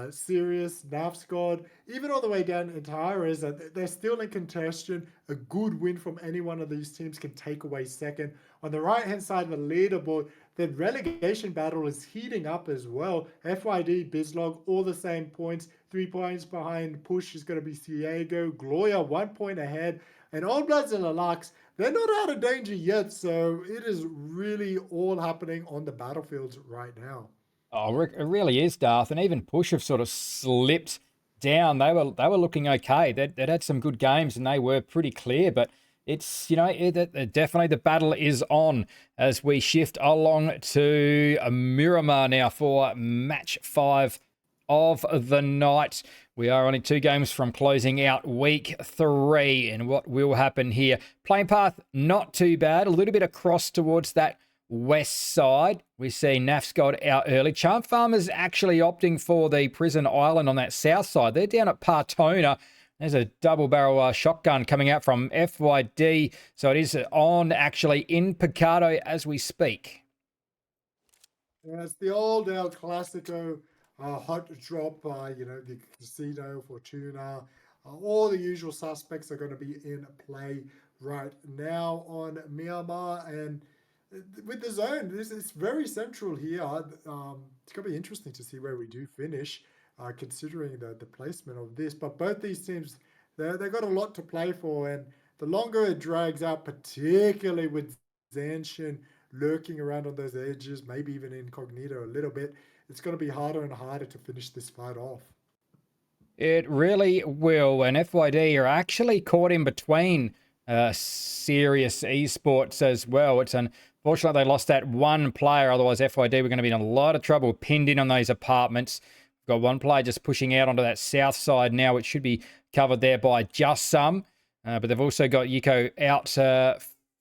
Sirius, Navscod, even all the way down into Tyrus, they're still in contention. A good win from any one of these teams can take away second. On the right-hand side of the leaderboard, the relegation battle is heating up as well. FYD, Bizlog, all the same points. 3 points behind Push is going to be Ciego. Gloria, 1 point ahead. And Old Bloods and Lilacs, they're not out of danger yet, so it is really all happening on the battlefields right now. Oh, it really is, Darth. And even Push have sort of slipped down. They were looking okay. They'd had some good games and they were pretty clear, but it's, definitely the battle is on as we shift along to Miramar now for match 5 of the night. We are only 2 games from closing out week 3, and what will happen here? Playing path, not too bad. A little bit across towards that west side. We see Nafscod out early. Charm Farmers actually opting for the Prison Island on that south side. They're down at Partona. There's a double barrel shotgun coming out from FYD. So it is on actually in Picado as we speak. Yeah, it's the old El Clasico hot drop, the Casino, Fortuna. All the usual suspects are going to be in play right now on Myanmar. And with the zone, it's very central here. It's going to be interesting to see where we do finish, considering the placement of this. But both these teams, they've got a lot to play for. And the longer it drags out, particularly with Zanshin lurking around on those edges, maybe even incognito a little bit, it's going to be harder and harder to finish this fight off. It really will. And FYD are actually caught in between serious esports as well. It's unfortunately they lost that one player. Otherwise, FYD were going to be in a lot of trouble, pinned in on those apartments. We've got one player just pushing out onto that south side now, which should be covered there by just some. But they've also got Yuko out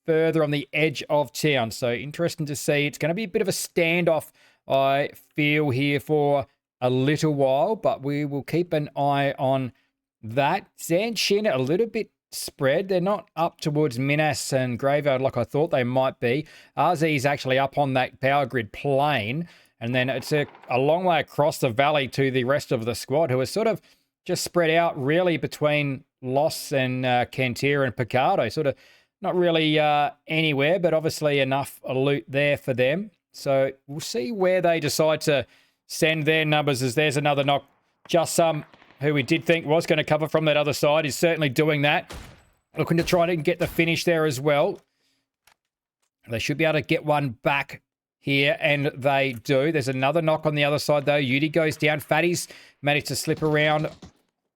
further on the edge of town. So interesting to see. It's going to be a bit of a standoff, I feel, here for a little while, but we will keep an eye on that. Zanshin a little bit spread. They're not up towards Minas and Graveyard like I thought they might be. RZ is actually up on that power grid plane, and then it's a long way across the valley to the rest of the squad, who are sort of just spread out really between Los and Cantera and Picado. Sort of not really anywhere, but obviously enough loot there for them. So we'll see where they decide to send their numbers, as there's another knock. Just some who we did think was going to cover from that other side is certainly doing that. Looking to try to get the finish there as well. They should be able to get one back here, and they do. There's another knock on the other side, though. Yudi goes down. Fatty's managed to slip around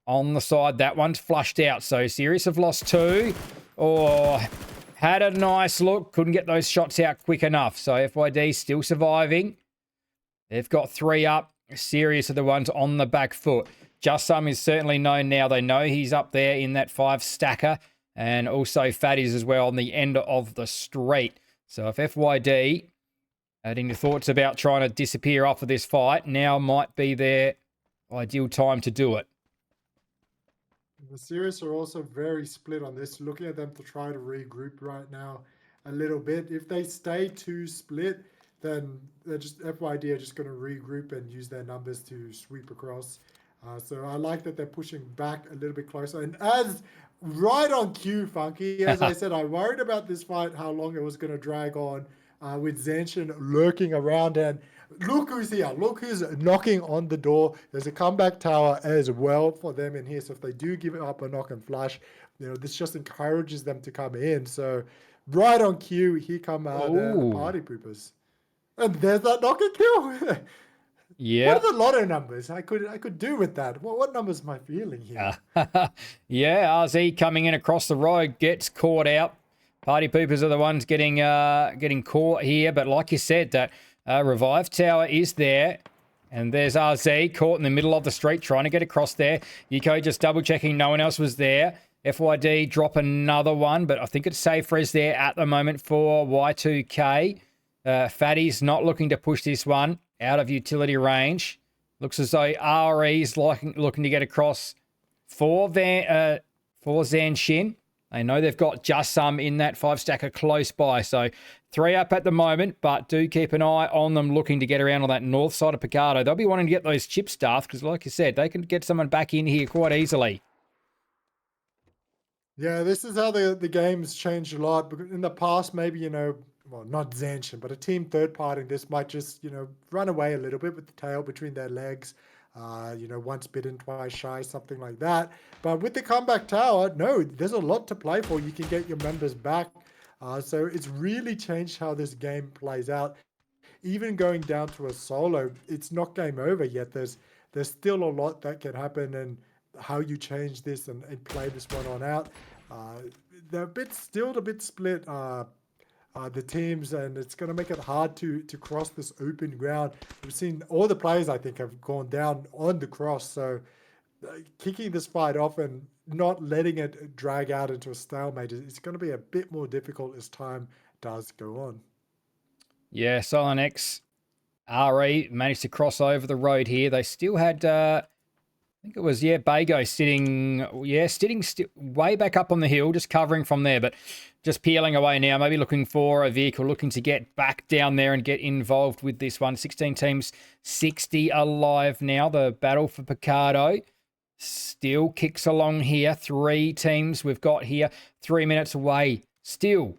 on the side. That one's flushed out. So Sirius have lost 2. Oh, had a nice look. Couldn't get those shots out quick enough. So FYD still surviving. They've got 3 up. Sirius are the ones on the back foot. Just Some is certainly known now. They know he's up there in that 5 stacker. And also Fatties as well on the end of the street. So if FYD had any thoughts about trying to disappear off of this fight, now might be their ideal time to do it. The Sirius are also very split on this. Looking at them to try to regroup right now a little bit. If they stay too split, then they're just FYD are just going to regroup and use their numbers to sweep across. So I like that they're pushing back a little bit closer. And as right on cue, Funky, as I said, I worried about this fight, how long it was going to drag on with Zanshin lurking around. And look who's here. Look who's knocking on the door. There's a comeback tower as well for them in here. So if they do give up a knock and flash, this just encourages them to come in. So right on cue, here come the party poopers. And there's that knock and kill. Yeah. What are the lotto numbers? I could do with that. What numbers am I feeling here? Yeah, RZ coming in across the road gets caught out. Party poopers are the ones getting caught here. But like you said, that revive tower is there. And there's RZ caught in the middle of the street trying to get across there. Yuko just double checking no one else was there. FYD drop another one, but I think it's safe res there at the moment for Y2K. Fatty's not looking to push this one out of utility range. Looks as though RE's looking to get across for Zanshin. They know they've got just some in that 5-stacker close by. So 3 up at the moment, but do keep an eye on them looking to get around on that north side of Picardo. They'll be wanting to get those chip stuff because, like you said, they can get someone back in here quite easily. Yeah, this is how the game's changed a lot. Because in the past, maybe, you know, well, not Zanshin, but a team third party, this might just, you know, run away a little bit with the tail between their legs. You know, once bitten, twice shy, something like that. But with the comeback tower, no, there's a lot to play for. You can get your members back. So it's really changed how this game plays out. Even going down to a solo, it's not game over yet. There's still a lot that can happen, and how you change this and play this one on out. They're still a bit split, the teams, and it's going to make it hard to cross this open ground. We've seen all the players, I think, have gone down on the cross. So kicking this fight off and not letting it drag out into a stalemate is going to be a bit more difficult as time does go on. Yeah, Silent X, RE managed to cross over the road here. They still had, I think it was, Bago sitting way back up on the hill, just covering from there, but just peeling away now, maybe looking for a vehicle, looking to get back down there and get involved with this one. 16 teams, 60 alive now. The battle for Picardo still kicks along here. 3 teams we've got here, 3 minutes away still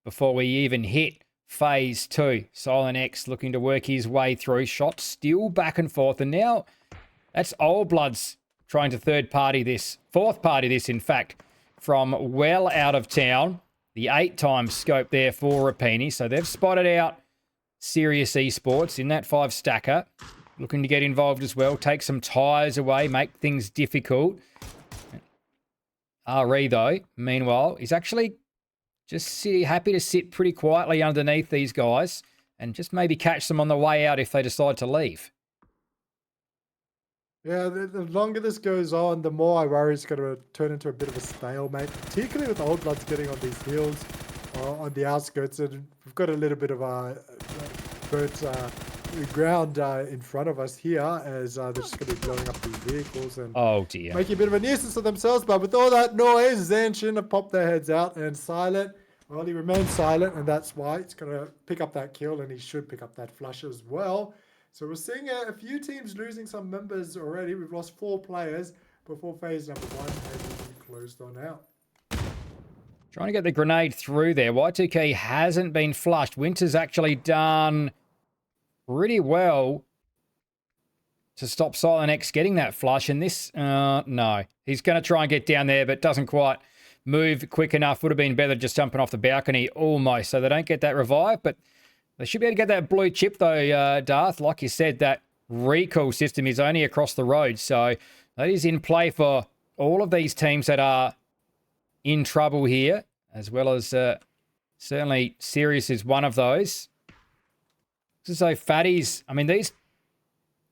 before we even hit phase 2. Silent X looking to work his way through. Shots still back and forth, and now that's Old Bloods trying to fourth party this, in fact, from well out of town. The 8-time scope there for Rapini. So they've spotted out Serious Esports in that 5-stacker. Looking to get involved as well. Take some tyres away. Make things difficult. RE, though, meanwhile, is actually just happy to sit pretty quietly underneath these guys and just maybe catch them on the way out if they decide to leave. Yeah, the longer this goes on, the more I worry it's going to turn into a bit of a stalemate, particularly with Old Bloods getting on these hills on the outskirts. And we've got a little bit of burnt ground in front of us here as they're just going to be blowing up these vehicles and making a bit of a nuisance of themselves. But with all that noise, Zanshin have popped their heads out, and Silent, well, he remains silent, and that's why it's going to pick up that kill, and he should pick up that flush as well. So we're seeing a few teams losing some members already. We've lost 4 players before phase number 1 has been closed on out. Trying to get the grenade through there. Y2K hasn't been flushed. Winter's actually done pretty well to stop Silent X getting that flush. And this, no. He's going to try and get down there, but doesn't quite move quick enough. Would have been better just jumping off the balcony almost. So they don't get that revive, but they should be able to get that blue chip, though, Darth. Like you said, that recall system is only across the road. So that is in play for all of these teams that are in trouble here, as well as certainly Sirius is one of those. So Fatty's, I mean, these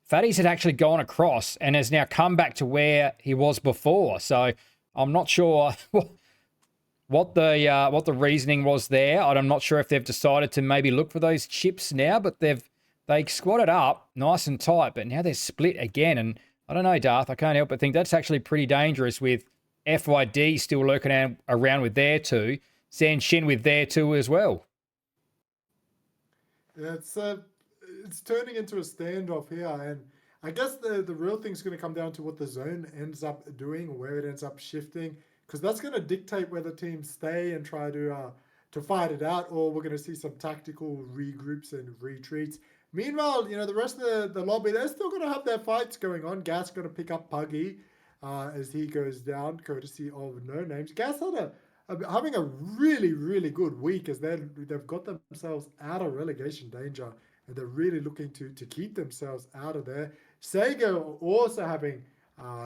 Fatty's had actually gone across and has now come back to where he was before. So I'm not sure what the reasoning was there. I'm not sure if they've decided to maybe look for those chips now, but they squatted up nice and tight, but now they're split again. And I don't know, Darth, I can't help but think that's actually pretty dangerous with FYD still lurking around with their 2, Zanshin with their 2 as well. Yeah, it's turning into a standoff here, and I guess the real thing's going to come down to what the zone ends up doing, or where it ends up shifting, because that's going to dictate whether teams stay and try to fight it out, or we're going to see some tactical regroups and retreats. Meanwhile, you know, the rest of the lobby, they're still going to have their fights going on. Gas going to pick up Puggy as he goes down, courtesy of No Names. Gas having a really, really good week as they've got themselves out of relegation danger, and they're really looking to keep themselves out of there. Sega also having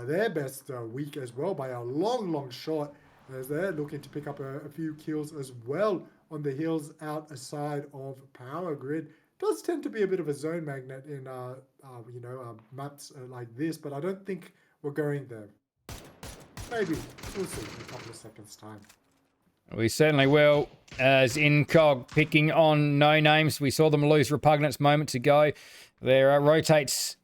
their best week as well by a long shot, as they're looking to pick up a few kills as well on the hills outside of Power Grid. Does tend to be a bit of a zone magnet in maps like this, but I don't think we're going there. Maybe we'll see in a couple of seconds time. We certainly will. As Incog picking on no names. We saw them lose Repugnance moments ago. Their rotates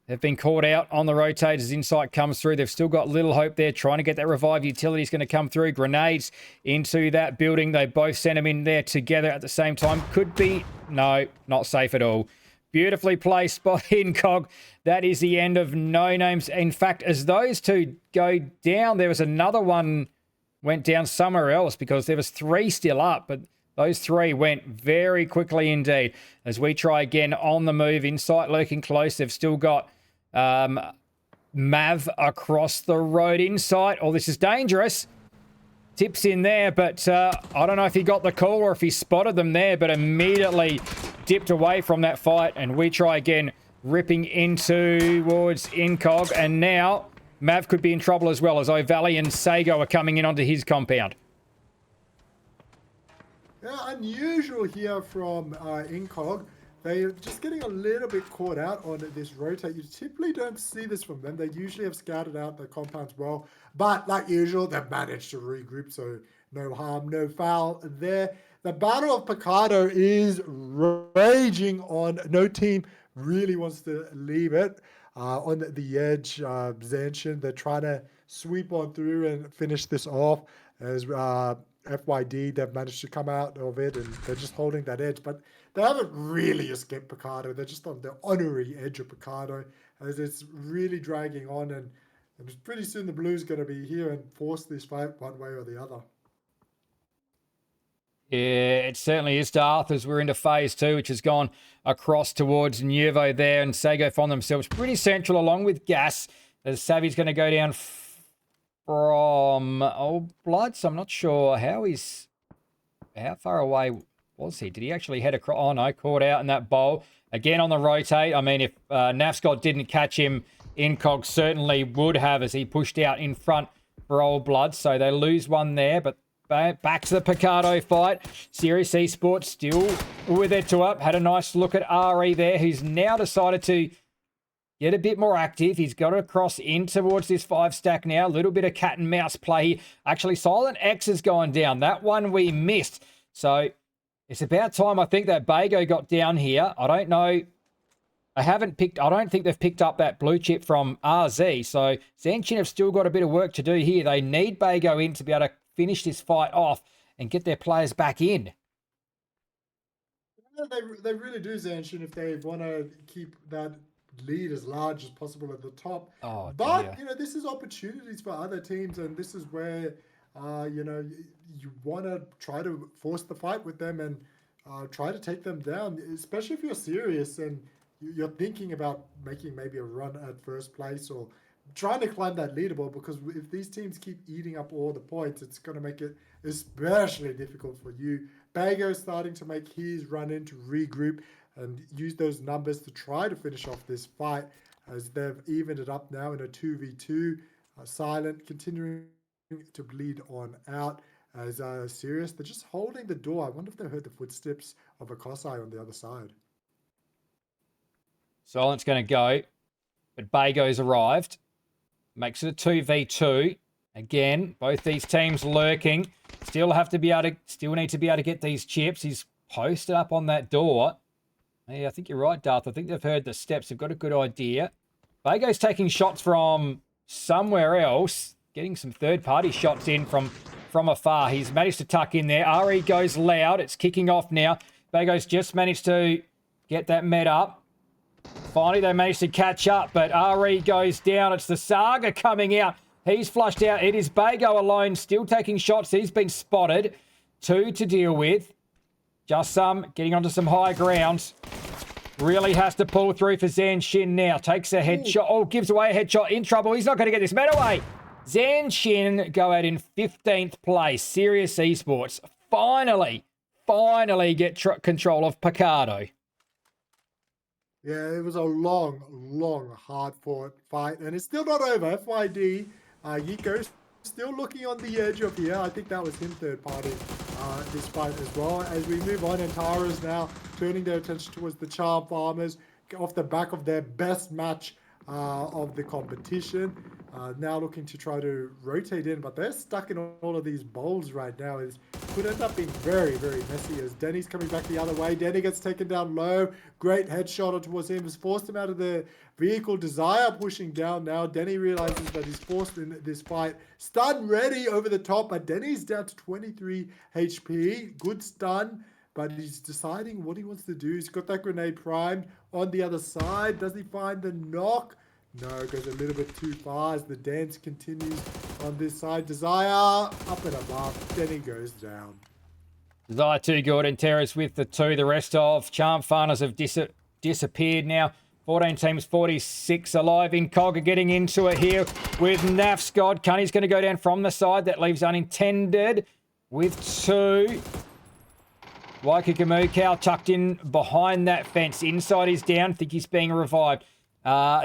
have been caught out on the rotate as Insight comes through. They've still got little hope there, trying to get that revive. Utility's going to come through. Grenades into that building. They both sent them in there together at the same time. Could be... No, not safe at all. Beautifully placed by Incog. That is the end of no names. In fact, as those two go down, there was another one went down somewhere else because there was 3 still up, but those 3 went very quickly indeed. As we try again on the move, Insight lurking close. They've still got Mav across the road. Insight, oh, this is dangerous. Tips in there, but I don't know if he got the call or if he spotted them there, but immediately dipped away from that fight. And we try again, ripping in towards Incog, and now Mav could be in trouble as well, as O'Valley and Sago are coming in onto his compound. Yeah, unusual here from Incog. They're just getting a little bit caught out on this rotate. You typically don't see this from them. They usually have scouted out their compounds well. But like usual, they've managed to regroup, so no harm, no foul there. The Battle of Picardo is raging on. No team really wants to leave it. On the edge, Zanshin, they're trying to sweep on through and finish this off. As FYD, they've managed to come out of it, and they're just holding that edge. But they haven't really escaped Picardo. They're just on the honorary edge of Picardo, as it's really dragging on. And pretty soon the Blues going to be here and force this fight one way or the other. Yeah, it certainly is, Darth, as we're into phase 2, which has gone across towards Nuevo there, and Sago found themselves pretty central along with Gas, as Savvy's going to go down from Old Bloods. I'm not sure how far away was he? Did he actually head across? Oh no, caught out in that bowl. Again on the rotate. I mean, if Nafscott didn't catch him, Incog certainly would have, as he pushed out in front for Old Bloods. So they lose one there, but back to the Picardo fight. Serious Esports still with it to up. Had a nice look at RE there, who's now decided to get a bit more active. He's got to cross in towards this 5-stack now. A little bit of cat and mouse play. Actually, Silent X has gone down. That one we missed. So it's about time, I think, that Bago got down here. I don't know. I don't think they've picked up that blue chip from RZ. So Zanshin have still got a bit of work to do here. They need Bago in to be able to finish this fight off and get their players back in. Yeah, they really do, Zanshin, if they want to keep that lead as large as possible at the top. Oh, but, dear. this is opportunities for other teams, and this is where, you want to try to force the fight with them and try to take them down, especially if you're serious and you're thinking about making maybe a run at first place or trying to climb that leaderboard, because if these teams keep eating up all the points, it's going to make it especially difficult for you. Bago starting to make his run in to regroup and use those numbers to try to finish off this fight, as they've evened it up now in a 2v2. Silent continuing to bleed on out, as Sirius, they're just holding the door. I wonder if they heard the footsteps of Akosai on the other side. Silent's going to go, but Bago's arrived. Makes it a 2v2. Again, both these teams lurking. Still need to be able to get these chips. He's posted up on that door. Hey, I think you're right, Darth. I think they've heard the steps. They've got a good idea. Bago's taking shots from somewhere else, getting some third-party shots in from afar. He's managed to tuck in there. RE goes loud. It's kicking off now. Bago's just managed to get that med up. Finally, they managed to catch up, but RE goes down. It's the Saga coming out. He's flushed out. It is Bago alone, still taking shots. He's been spotted. 2 to deal with. Just getting onto some high grounds. Really has to pull through for Zanshin now. Takes a headshot. Oh, gives away a headshot. In trouble. He's not going to get this med away. Zanshin go out in 15th place. Serious Esports finally get control of Picardo. Yeah, it was a long, hard-fought fight, and it's still not over. FYD, Yiko's still looking on the edge of here. I think that was him third party this fight as well. As we move on, Antara's now turning their attention towards the Charm Farmers off the back of their best match of the competition. Now looking to try to rotate in, but they're stuck in all of these bowls right now. It's could end up being very, very messy as Denny's coming back the other way. Denny gets taken down low. Great headshot towards him. Has forced him out of the vehicle. Desire pushing down now. Denny realizes that he's forced in this fight. Stun ready over the top, but Denny's down to 23 HP. Good stun, but he's deciding what he wants to do. He's got that grenade primed on the other side. Does he find the knock? No, goes a little bit too far as the dance continues on this side. Desire up and above. Denny goes down. Desire too good, and Terrace with the 2. The rest of Charm Farmers have disappeared now. 14 teams, 46 alive. Incog are getting into it here with Nafscod. Cunny's going to go down from the side. That leaves Unintended with 2. Waikakamukau tucked in behind that fence. Inside is down. Think he's being revived.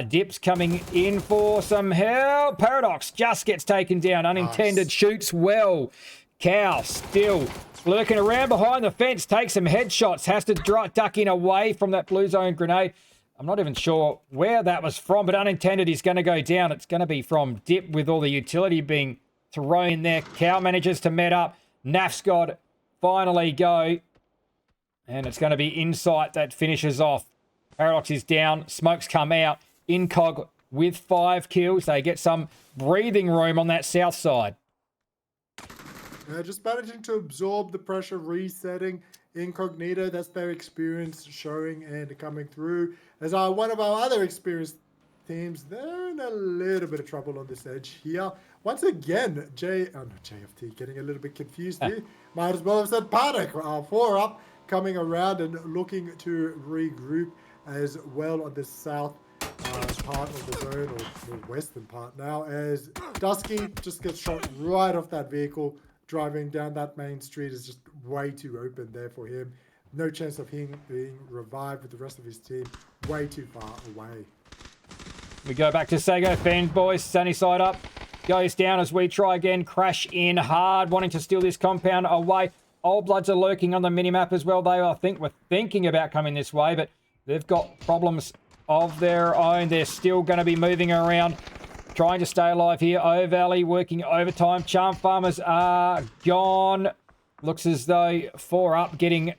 Dips coming in for some help. Paradox just gets taken down. Unintended. Nice. Shoots well. Cow still lurking around behind the fence. Takes some headshots. Has to duck in away from that blue zone grenade. I'm not even sure where that was from, but Unintended is going to go down. It's going to be from Dip with all the utility being thrown in there. Cow manages to met up. Nafscod finally go. And it's going to be Insight that finishes off. Paradox is down. Smoke's come out. Incog with 5 kills. They get some breathing room on that south side. Just managing to absorb the pressure, resetting. Incognito, that's their experience showing and coming through. As one of our other experienced teams, they're in a little bit of trouble on this edge here. Once again, not JFT, getting a little bit confused here. Might as well have said Panic. 4 up, coming around and looking to regroup as well on the south part of the zone, or the western part now, as Dusky just gets shot right off that vehicle. Driving down that main street is just way too open there for him. No chance of him being revived with the rest of his team. Way too far away. We go back to Sago. Fanboys, sunny side up. Goes down as we try again. Crash in hard, wanting to steal this compound away. Old Bloods are lurking on the minimap as well. They, I think, were thinking about coming this way, but they've got problems of their own. They're still going to be moving around, trying to stay alive here. O Valley working overtime. Charm Farmers are gone. Looks as though 4 up, getting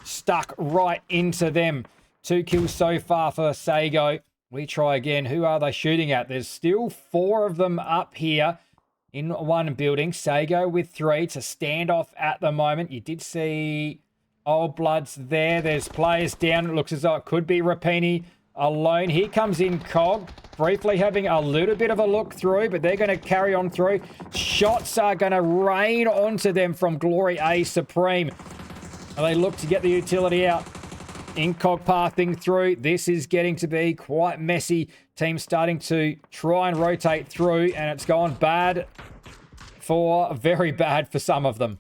stuck right into them. 2 kills so far for Sago. We try again. Who are they shooting at? There's still 4 of them up here in one building. Sago with 3. It's a standoff at the moment. You did see Old Bloods there. There's players down. It looks as though it could be Rapini alone. Here comes Incog. Briefly having a little bit of a look through, but they're going to carry on through. Shots are going to rain onto them from Glory A Supreme. And they look to get the utility out. Incog pathing through. This is getting to be quite messy. Team starting to try and rotate through, and it's gone very bad for some of them.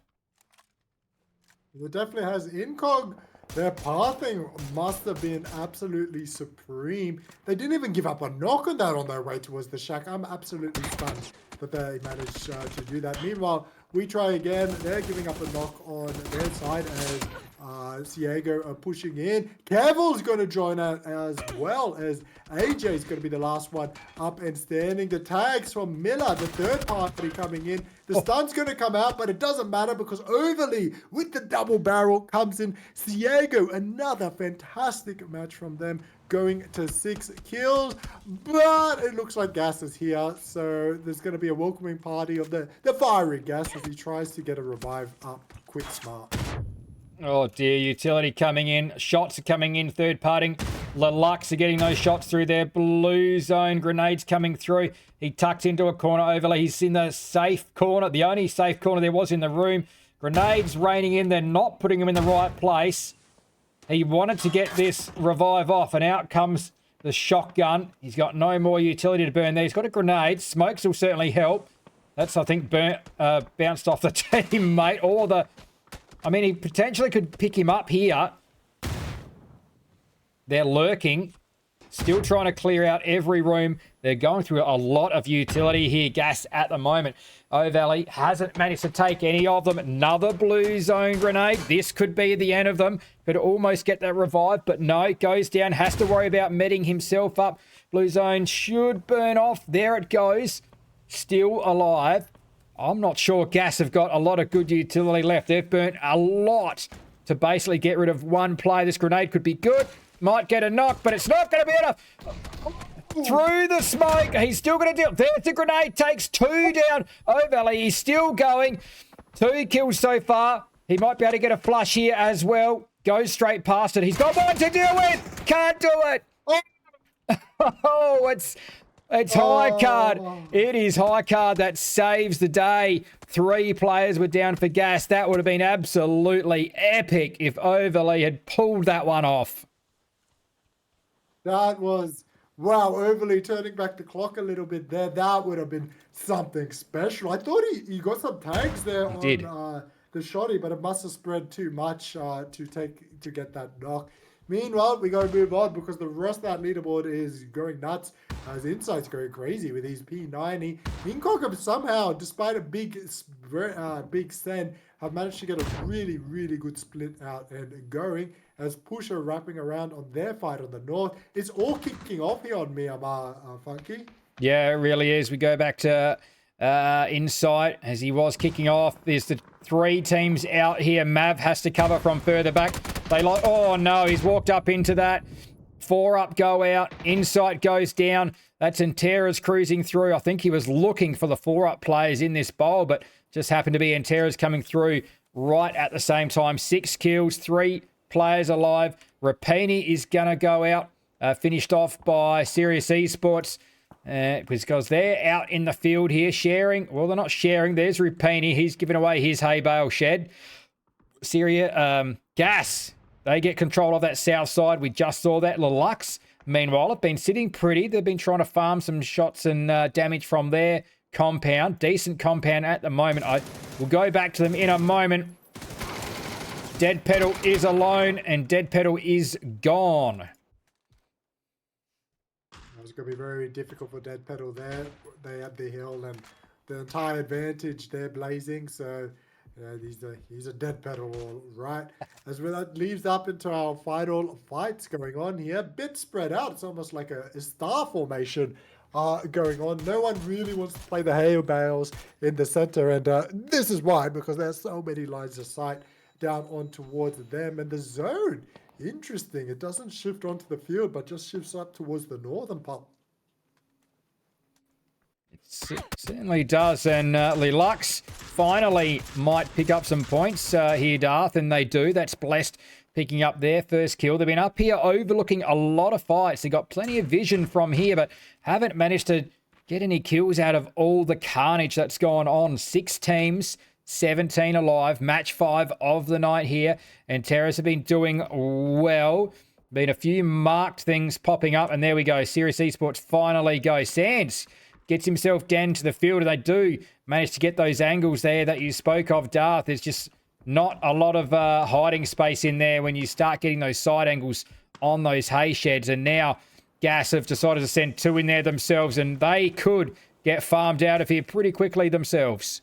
It definitely has Incog. Their pathing must have been absolutely supreme. They didn't even give up a knock on that on their way towards the shack. I'm absolutely stunned that they managed to do that. Meanwhile, we try again. They're giving up a knock on their side as Ciego are pushing in. Cavil's going to join out as well, as AJ is going to be the last one up and standing. The tags from Miller, the third party coming in. The stun's going to come out, but it doesn't matter because Overly with the double barrel comes in. Ciego, another fantastic match from them, going to 6 kills, but it looks like Gas is here, so there's going to be a welcoming party of the fiery Gas as he tries to get a revive up quick smart. Oh dear, utility coming in. Shots are coming in, third parting. Lelux are getting those shots through there. Blue zone grenades coming through. He tucks into a corner overlay. He's in the safe corner, the only safe corner there was in the room. Grenades raining in. They're not putting him in the right place. He wanted to get this revive off, and out comes the shotgun. He's got no more utility to burn there. He's got a grenade. Smokes will certainly help. That's, I think, bounced off the teammate. Or the... I mean, he potentially could pick him up here. They're lurking. Still trying to clear out every room. They're going through a lot of utility here. Gas at the moment. O-Valley hasn't managed to take any of them. Another blue zone grenade. This could be the end of them. Could almost get that revive, but no. Goes down. Has to worry about medding himself up. Blue zone should burn off. There it goes. Still alive. I'm not sure Gas have got a lot of good utility left. They've burnt a lot to basically get rid of one player. This grenade could be good. Might get a knock, but it's not going to be enough. Through the smoke. He's still going to deal. There's the grenade. Takes 2 down. O'Valley, he's still going. 2 kills so far. He might be able to get a flush here as well. Goes straight past it. He's got one to deal with. Can't do it. Oh, it's high card. It is high card that saves the day. 3 players were down for Gas. That would have been absolutely epic if Overley had pulled that one off. That was, wow, Overly turning back the clock a little bit there. That would have been something special. I thought he got some tags there on the shotty, but it must have spread too much to get that knock. Meanwhile, we got to move on because the rest of that leaderboard is going nuts. As Insight's going crazy with his P90. Incog somehow, despite a big send, have managed to get a really, really good split out and going. As Pusher wrapping around on their fight on the north. It's all kicking off here on Myanmar, Funky. Yeah, it really is. We go back to Insight as he was kicking off. There's the 3 teams out here. Mav has to cover from further back. Oh no, he's walked up into that. 4 up go out. Insight goes down. That's Antera's cruising through. I think he was looking for the 4 up players in this bowl, but just happened to be Antera's coming through right at the same time. 6 kills, 3 players alive. Rapini is going to go out. Finished off by Serious Esports. Because they're out in the field here sharing. Well, they're not sharing. There's Rapini. He's giving away his hay bale shed. Gas. They get control of that south side. We just saw that. Lelux, meanwhile, have been sitting pretty. They've been trying to farm some shots and damage from their compound. Decent compound at the moment. I will go back to them in a moment. Dead Pedal is alone, and Dead Pedal is gone. It's going to be very difficult for Dead Pedal there. They have the hill and the entire advantage they're blazing, so he's a Dead Pedal, all right. As that leaves up into our final fights going on here. Bit spread out. It's almost like a star formation going on. No one really wants to play the hail bales in the center, and this is why, because there's so many lines of sight down on towards them, and the zone, interesting, it doesn't shift onto the field but just shifts up towards the northern part. It certainly does, and Lelux finally might pick up some points here, Darth, and they do. That's Blessed picking up their first kill. They've been up here overlooking a lot of fights. They've got plenty of vision from here, but haven't managed to get any kills out of all the carnage that's gone on. 6 teams, 17 alive, match 5 of the night here, and Terrace have been doing well. Been a few marked things popping up, and there we go. Serious Esports finally go. Sands gets himself down to the field, and they do manage to get those angles there that you spoke of, Darth. There's just not a lot of hiding space in there when you start getting those side angles on those hay sheds, and now Gas have decided to send 2 in there themselves, and they could get farmed out of here pretty quickly themselves.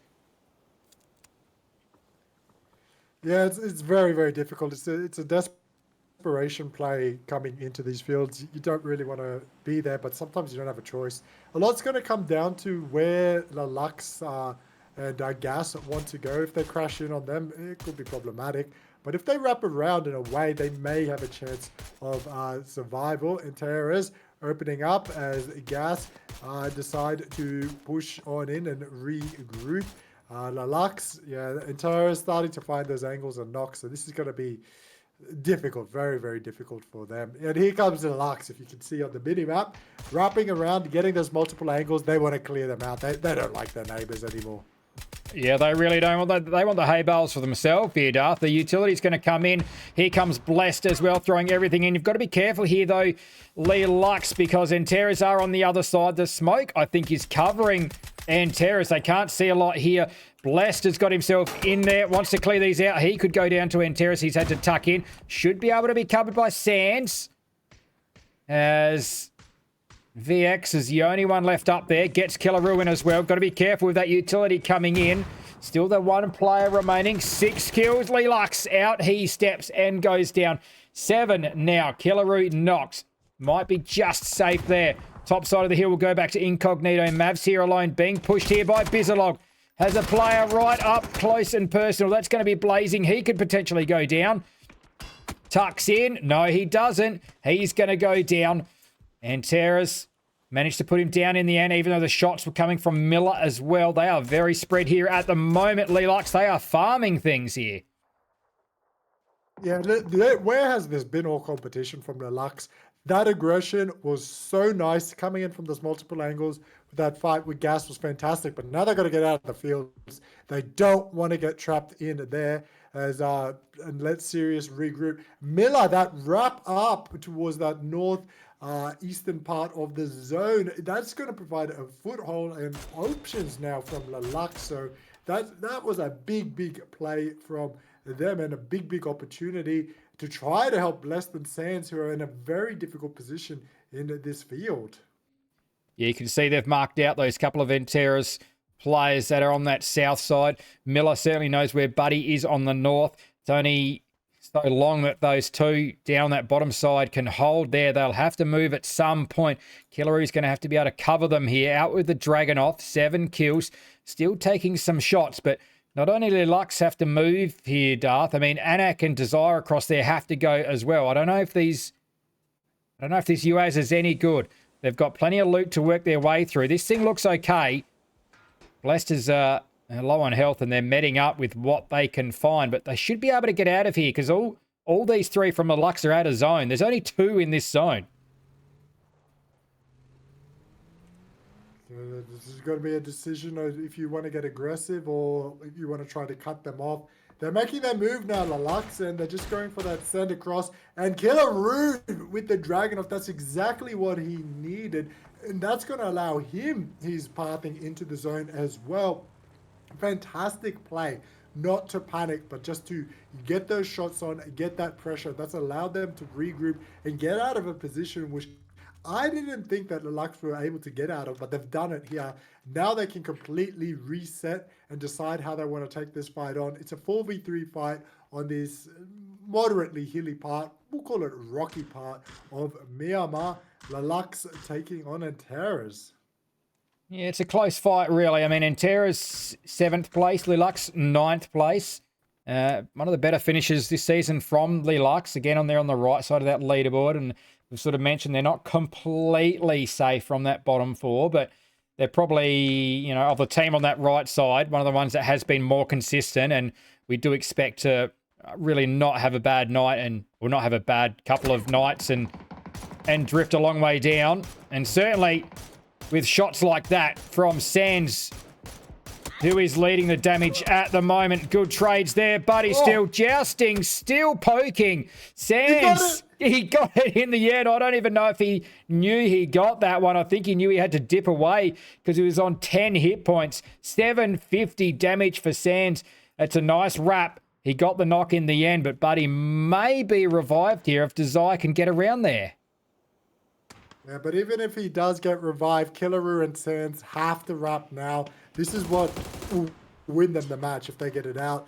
Yeah, it's very, very difficult. It's a desperation play coming into these fields. You don't really want to be there, but sometimes you don't have a choice. A lot's going to come down to where the Lux and Gas want to go. If they crash in on them, it could be problematic. But if they wrap around in a way, they may have a chance of survival. And Terra's opening up as Gas decide to push on in and regroup. Lelux, yeah, and Terra's starting to find those angles and knocks. So this is going to be difficult, very, very difficult for them. And here comes the Lux, if you can see on the mini-map, wrapping around, getting those multiple angles. They want to clear them out. They don't like their neighbors anymore. Yeah, they really don't want that. They want the hay bales for themselves here, Darth. The utility's going to come in. Here comes Blessed as well, throwing everything in. You've got to be careful here, though, Lelux, because Anteras are on the other side. The smoke, I think, is covering Anteras. They can't see a lot here. Blessed has got himself in there. Wants to clear these out. He could go down to Anteras. He's had to tuck in. Should be able to be covered by Sands. As VX is the only one left up there. Gets Killaroo in as well. Got to be careful with that utility coming in. Still the 1 player remaining. 6 kills. Lelux out. He steps and goes down. 7 now. Killaroo knocks. Might be just safe there. Top side of the hill will go back to Incognito. Mavs here alone, being pushed here by Bizalog. has a player right up close and personal. That's going to be Blazing. He could potentially go down. Tucks in. No, he doesn't. He's going to go down. And Terrace managed to put him down in the end, even though the shots were coming from Miller as well. They are very spread here at the moment, Lelux. They are farming things here. Yeah, where has this been all competition from the Lux? That aggression was so nice coming in from those multiple angles. That fight with Gas was fantastic, but now they've got to get out of the fields. They don't want to get trapped in there as and let Sirius regroup. Miller, that wrap up towards that north eastern part of the zone, that's going to provide a foothold and options now from Lelux. So that was a big play from them and a big opportunity to try to help Less Than Sands, who are in a very difficult position in this field. Yeah, you can see they've marked out those couple of Enterras players that are on that south side. Miller certainly knows where Buddy is on the north. It's only so long that those two down that bottom side can hold there. They'll have to move at some point. Killaroo's going to have to be able to cover them here. Out with the Dragonoff, 7 kills. Still taking some shots, but not only do Lux have to move here, Darth. I mean, Anak and Desire across there have to go as well. I don't know if this UAS is any good. They've got plenty of loot to work their way through. This thing looks okay. Blessed is low on health, and they're meting up with what they can find. But they should be able to get out of here because all these three from the Lux are out of zone. There's only 2 in this zone. This is going to be a decision of if you want to get aggressive or if you want to try to cut them off. They're making their move now, Lelux, and they're just going for that send across. And Killaroo with the Dragonoff, that's exactly what he needed. And that's going to allow him his pathing into the zone as well. Fantastic play. Not to panic, but just to get those shots on, get that pressure. That's allowed them to regroup and get out of a position which I didn't think that the Lux were able to get out of, but they've done it here. Now they can completely reset and decide how they want to take this fight on. It's a 4v3 fight on this moderately hilly part, we'll call it rocky part of Myanmar. The Lux taking on Enterras. Yeah, it's a close fight, really. I mean, Enterra's 7th place, Lelux 9th place. One of the better finishes this season from Lelux. Again, on there on the right side of that leaderboard, and we've sort of mentioned they're not completely safe from that bottom 4, but they're probably, of the team on that right side, one of the ones that has been more consistent, and we do expect to really not have a bad night or not have a bad couple of nights and drift a long way down. And certainly with shots like that from Sands, who is leading the damage at the moment. Good trades there. Buddy still jousting, still poking. Sands, he got it in the end. I don't even know if he knew he got that one. I think he knew he had to dip away because he was on 10 hit points. 750 damage for Sands. That's a nice wrap. He got the knock in the end, but Buddy may be revived here if Desire can get around there. Yeah, but even if he does get revived, Killaroo and Sands have to wrap now. This is what will win them the match if they get it out.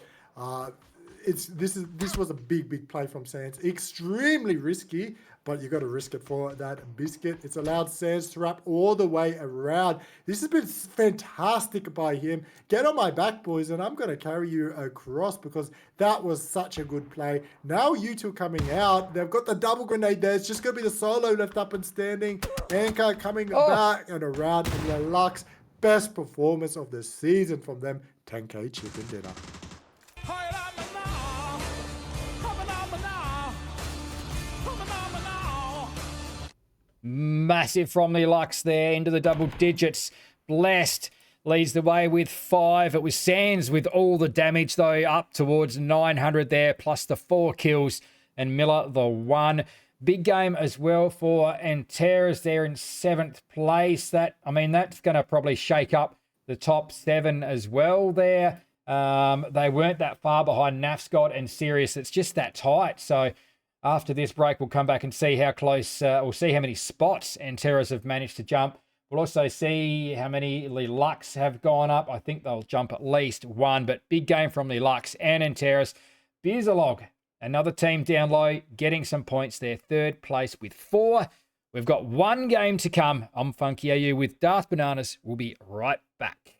This was a big play from Sands. Extremely risky, but you got to risk it for that biscuit. It's allowed Sands to wrap all the way around. This has been fantastic by him. Get on my back, boys, and I'm going to carry you across because that was such a good play. Now you two coming out. They've got the double grenade there. It's just going to be the solo left up and standing. Anchor coming back and around, and the Lux. Best performance of the season from them. 10K chicken dinner. Massive from the Lux there into the double digits. Blessed leads the way with 5. It was Sands with all the damage though, up towards 900 there, plus the 4 kills, and Miller the 1. Big game as well for Enterras there in 7th place. That's going to probably shake up the top 7 as well there. They weren't that far behind Nafscott and Sirius. It's just that tight. So after this break, we'll come back and see how close, we'll see how many spots Enterras have managed to jump. We'll also see how many Lelux have gone up. I think they'll jump at least 1, but big game from Lelux and Enterras. Beerzalog, another team down low, getting some points there. 3rd place with 4. We've got 1 game to come. I'm Funky AU with Darth Bananas. We'll be right back.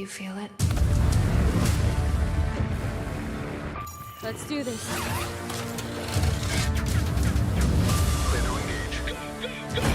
you feel it? Let's do this. Clear to engage. Go, go, go!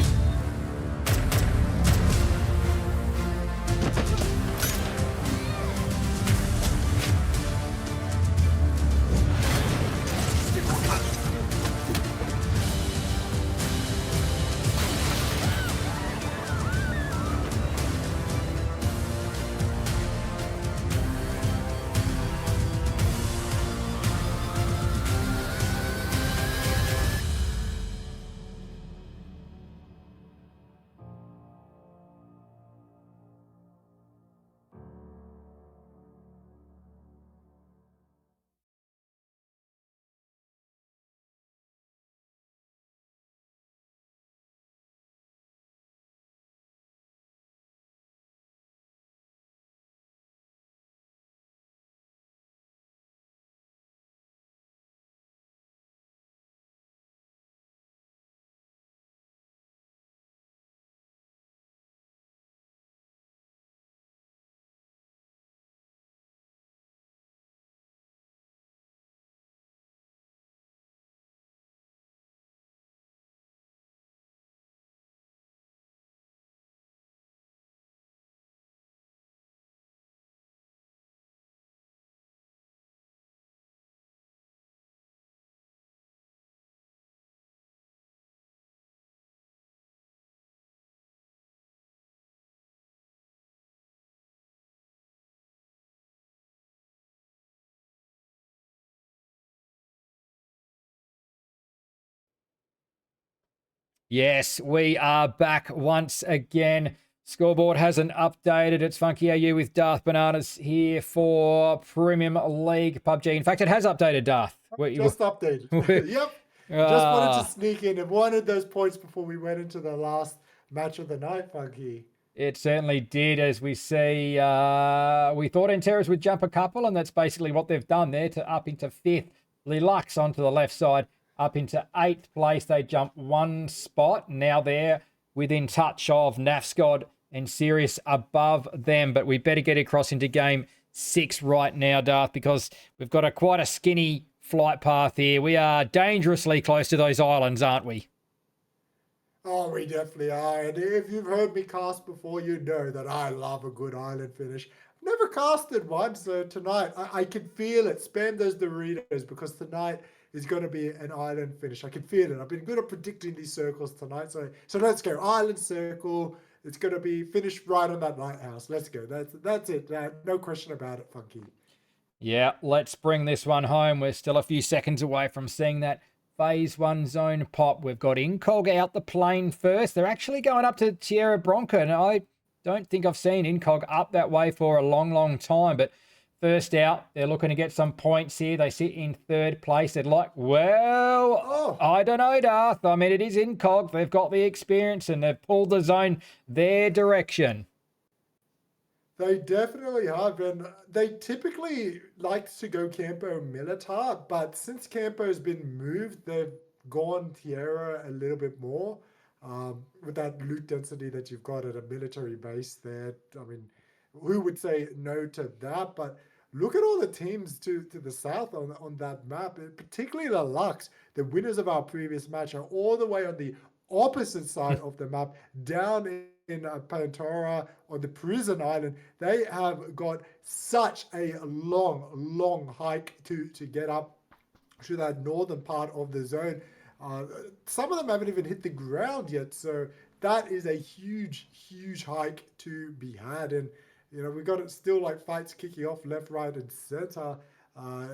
Yes, we are back once again. Scoreboard hasn't updated. It's Funky AU with Darth Bananas here for Premium League PUBG. In fact, it has updated, Darth. Just updated. Yep. Just wanted to sneak in and wanted those points before we went into the last match of the night, Funky. It certainly did, as we see. We thought Enteras would jump a couple, and that's basically what they've done there to up into 5th. Lilux onto the left side, up into 8th place. They jump one spot. Now they're within touch of Nafscod and Sirius above them. But we better get across into game 6 right now, Darth, because we've got quite a skinny flight path here. We are dangerously close to those islands, aren't we? Oh, we definitely are. And if you've heard me cast before, you know that I love a good island finish. I've never casted one, so tonight I can feel it. Spam those Doritos because tonight is going to be an island finish. I can feel it. I've been good at predicting these circles tonight. So let's go. Island circle. It's going to be finished right on that lighthouse. Let's go. That's it. No question about it, Funky. Yeah, let's bring this one home. We're still a few seconds away from seeing that Phase 1 zone pop. We've got Incog out the plane first. They're actually going up to Tierra Bronca, and I don't think I've seen Incog up that way for a long, long time. But first out, they're looking to get some points here. They sit in 3rd place. They'd like, I don't know, Darth. I mean, it is Incog. They've got the experience, and they've pulled the zone their direction. They definitely have, and they typically like to go Campo Militar, but since Campo's been moved, they've gone Tierra a little bit more with that loot density that you've got at a military base there. I mean, who would say no to that? But look at all the teams to the south on that map, particularly the Lux. The winners of our previous match are all the way on the opposite side of the map, down in Pantora on the prison island. They have got such a long hike to get up to that northern part of the zone. Some of them haven't even hit the ground yet, so that is a huge hike to be had. And you know, we got still like fights kicking off left, right, and center.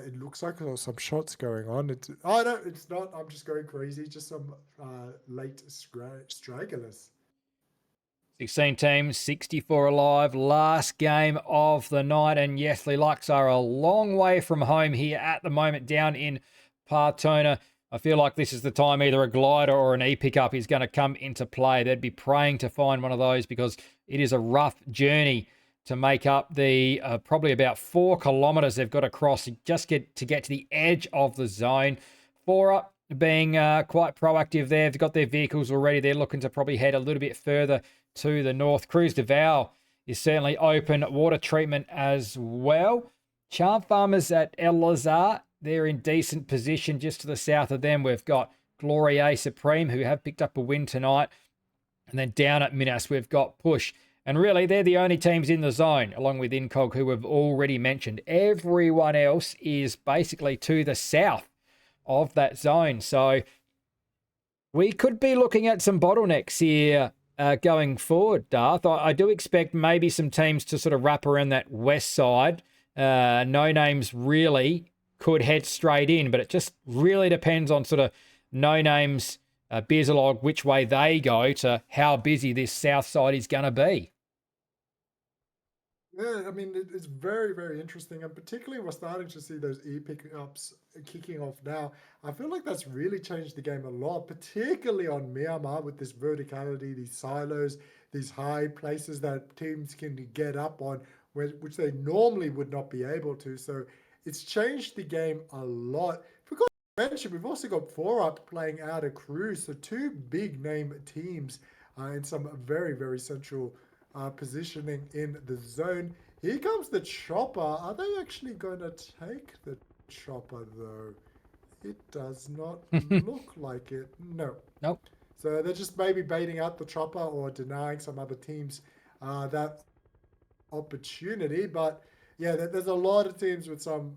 It looks like there's some shots going on. No, it's not. I'm just going crazy. Just some late stragglers. 16 teams, 64 alive, last game of the night. And yes, the Lux are a long way from home here at the moment down in Partona. I feel like this is the time either a glider or an E-pickup is going to come into play. They'd be praying to find one of those because it is a rough journey to make up the probably about 4 kilometers they've got to cross just to get to the edge of the zone. 4 up being quite proactive there. They've got their vehicles already. They're looking to probably head a little bit further to the north. Cruz de Val is certainly open. Water treatment as well. Charm Farmers at El Lazar, they're in decent position. Just to the south of them, we've got Gloria Supreme, who have picked up a win tonight. And then down at Minas, we've got Push. And really, they're the only teams in the zone, along with Incog, who we've already mentioned. Everyone else is basically to the south of that zone. So we could be looking at some bottlenecks here going forward, Darth. I do expect maybe some teams to sort of wrap around that west side. No names really could head straight in, but it just really depends on sort of no names, Beerzalog, which way they go to how busy this south side is going to be. Yeah, I mean, it's very, very interesting. And particularly, we're starting to see those e-pickups kicking off now. I feel like that's really changed the game a lot, particularly on Myanmar with this verticality, these silos, these high places that teams can get up on, which they normally would not be able to. So it's changed the game a lot. Forgot to mention, we've also got 4UP playing out of Cruise. So two big name teams in some very, very central positioning in the zone. Here comes the chopper. Are they actually going to take the chopper though? It does not look like it. No. Nope. So they're just maybe baiting out the chopper or denying some other teams that opportunity. But yeah, there's a lot of teams with some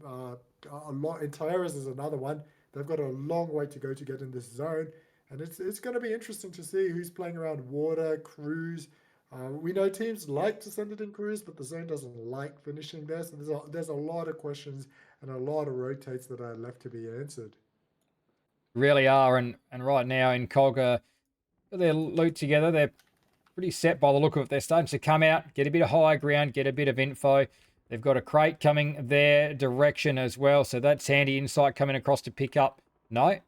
a lot. And Tierras is another one. They've got a long way to go to get in this zone, and it's going to be interesting to see who's playing around water, cruise. We know teams like to send it in cruise, but the zone doesn't like finishing there. So there's a lot of questions and a lot of rotates that are left to be answered. Really are, and right now in Colga, their loot together, they're pretty set by the look of it. They're starting to come out, get a bit of high ground, get a bit of info. They've got a crate coming their direction as well, so that's handy insight coming across to pick up. No?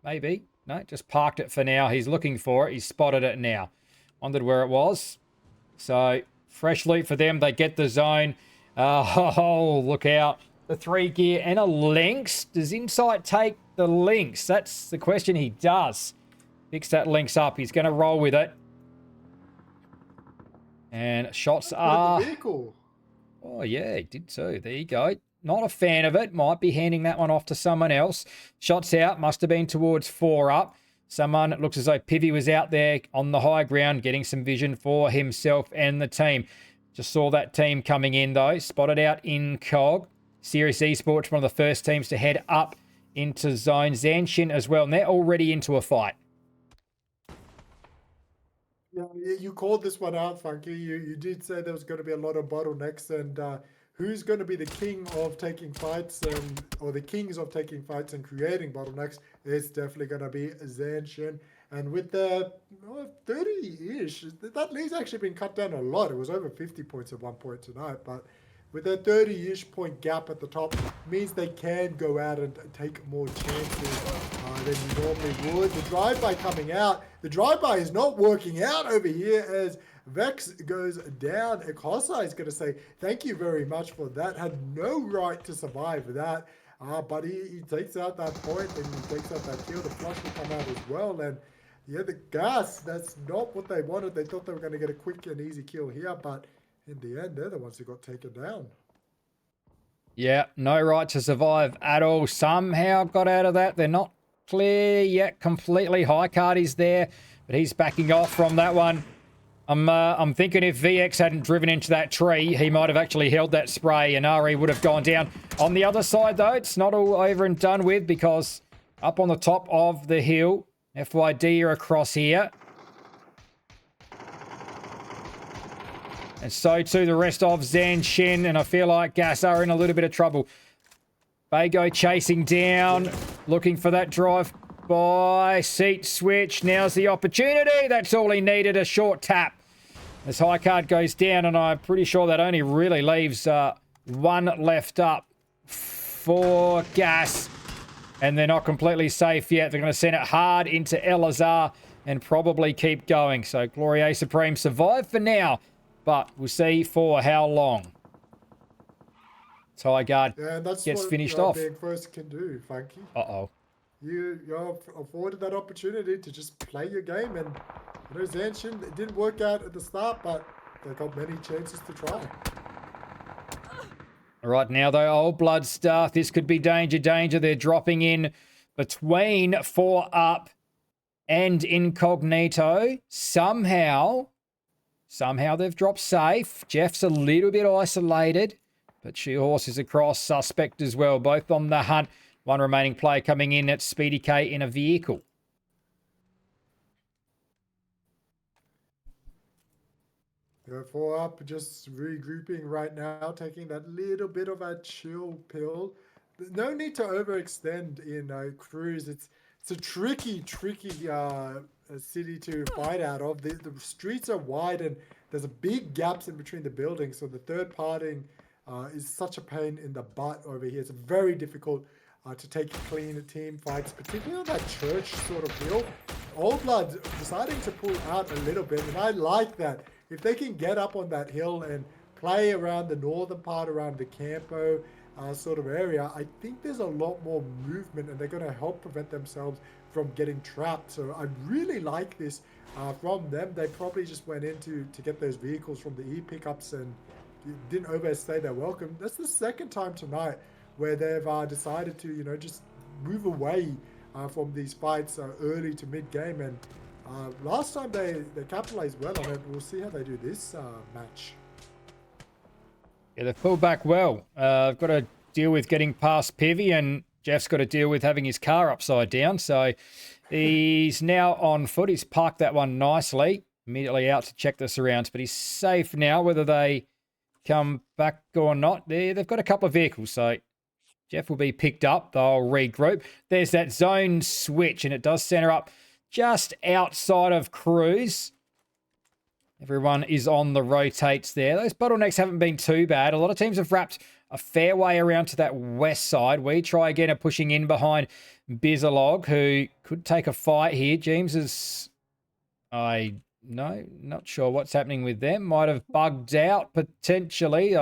Maybe. No, just parked it for now. He's looking for it. He's spotted it now. Wondered where it was. So, fresh loot for them. They get the zone. Oh, look out. The 3 gear and a Lynx. Does Insight take the Lynx? That's the question. He does. Picks that Lynx up. He's going to roll with it. And shots are... vehicle. Oh, yeah, he did too. There you go. Not a fan of it. Might be handing that one off to someone else. Shots out. Must have been towards 4UP. Someone, it looks as though Pivy was out there on the high ground getting some vision for himself and the team. Just saw that team coming in though. Spotted out in Cog. Serious Esports, one of the first teams to head up into zone. Zanshin as well. And they're already into a fight. Yeah, you called this one out, Funky. You did say there was going to be a lot of bottlenecks, and who's going to be the king of taking fights or the kings of taking fights and creating bottlenecks? It's definitely going to be Zanshin. And with the 30-ish, that lead's actually been cut down a lot. It was over 50 points at one point tonight, but with their 30-ish point gap at the top, means they can go out and take more chances than you normally would. The drive-by coming out, the drive-by is not working out over here as Vex goes down. Ekosa is going to say, thank you very much for that. Had no right to survive that. But he takes out that point and he takes out that kill. The flush will come out as well. And yeah, the gas, that's not what they wanted. They thought they were going to get a quick and easy kill here, but in the end, they're the ones who got taken down. Yeah, no right to survive at all. Somehow got out of that. They're not clear yet completely. High card is there, but he's backing off from that one. I'm thinking if VX hadn't driven into that tree, he might have actually held that spray and Ari would have gone down. On the other side, though, it's not all over and done with because up on the top of the hill, FYD are across here. And so too the rest of Zanshin, and I feel like Gas are in a little bit of trouble. Bago chasing down, looking for that drive by seat switch. Now's the opportunity. That's all he needed, a short tap. As high card goes down, and I'm pretty sure that only really leaves one left up for Gas. And they're not completely safe yet. They're going to send it hard into Elazar and probably keep going. So Gloria Supreme survived for now. But we'll see for how long. Tyguard gets finished off. Being first can do, Funky. Uh-oh. You're afforded that opportunity to just play your game. And you know, Zanshin, it didn't work out at the start, but They got many chances to try. Right now, though, Old Blood Staff, this could be danger, danger. They're dropping in between 4 Up and Incognito. Somehow they've dropped safe. Jeff's a little bit isolated, but She-Horse is across. Suspect as well, both on the hunt. One remaining player coming in at Speedy K in a vehicle. Go 4 Up, just regrouping right now, taking that little bit of a chill pill. No need to overextend in Cruise. It's a tricky city to fight out of. The streets are wide and there's a big gaps in between the buildings. So the third parting is such a pain in the butt over here. It's very difficult to take clean team fights, particularly on that church sort of hill. Old Blood deciding to pull out a little bit, and I like that. If they can get up on that hill and play around the northern part, around the Campo sort of area, I think there's a lot more movement and they're going to help prevent themselves from getting trapped. So I really like this from them. They probably just went in to get those vehicles from the E-pickups and didn't overstay their welcome. That's the second time tonight where they've decided to, just move away from these fights early to mid-game. And last time they capitalized well on it. We'll see how they do this match. Yeah, they've pulled back well. I've got to deal with getting past Pivy, and Jeff's got to deal with having his car upside down. So he's now on foot. He's parked that one nicely. Immediately out to check the surrounds, but he's safe now, whether they come back or not. They've got a couple of vehicles, so Jeff will be picked up. They'll regroup. There's that zone switch, and it does center up just outside of Cruise. Everyone is on the rotates there. Those bottlenecks haven't been too bad. A lot of teams have wrapped a fair way around to that west side. We try again at pushing in behind Bizalog, who could take a fight here. James is... not sure what's happening with them. Might have bugged out, potentially.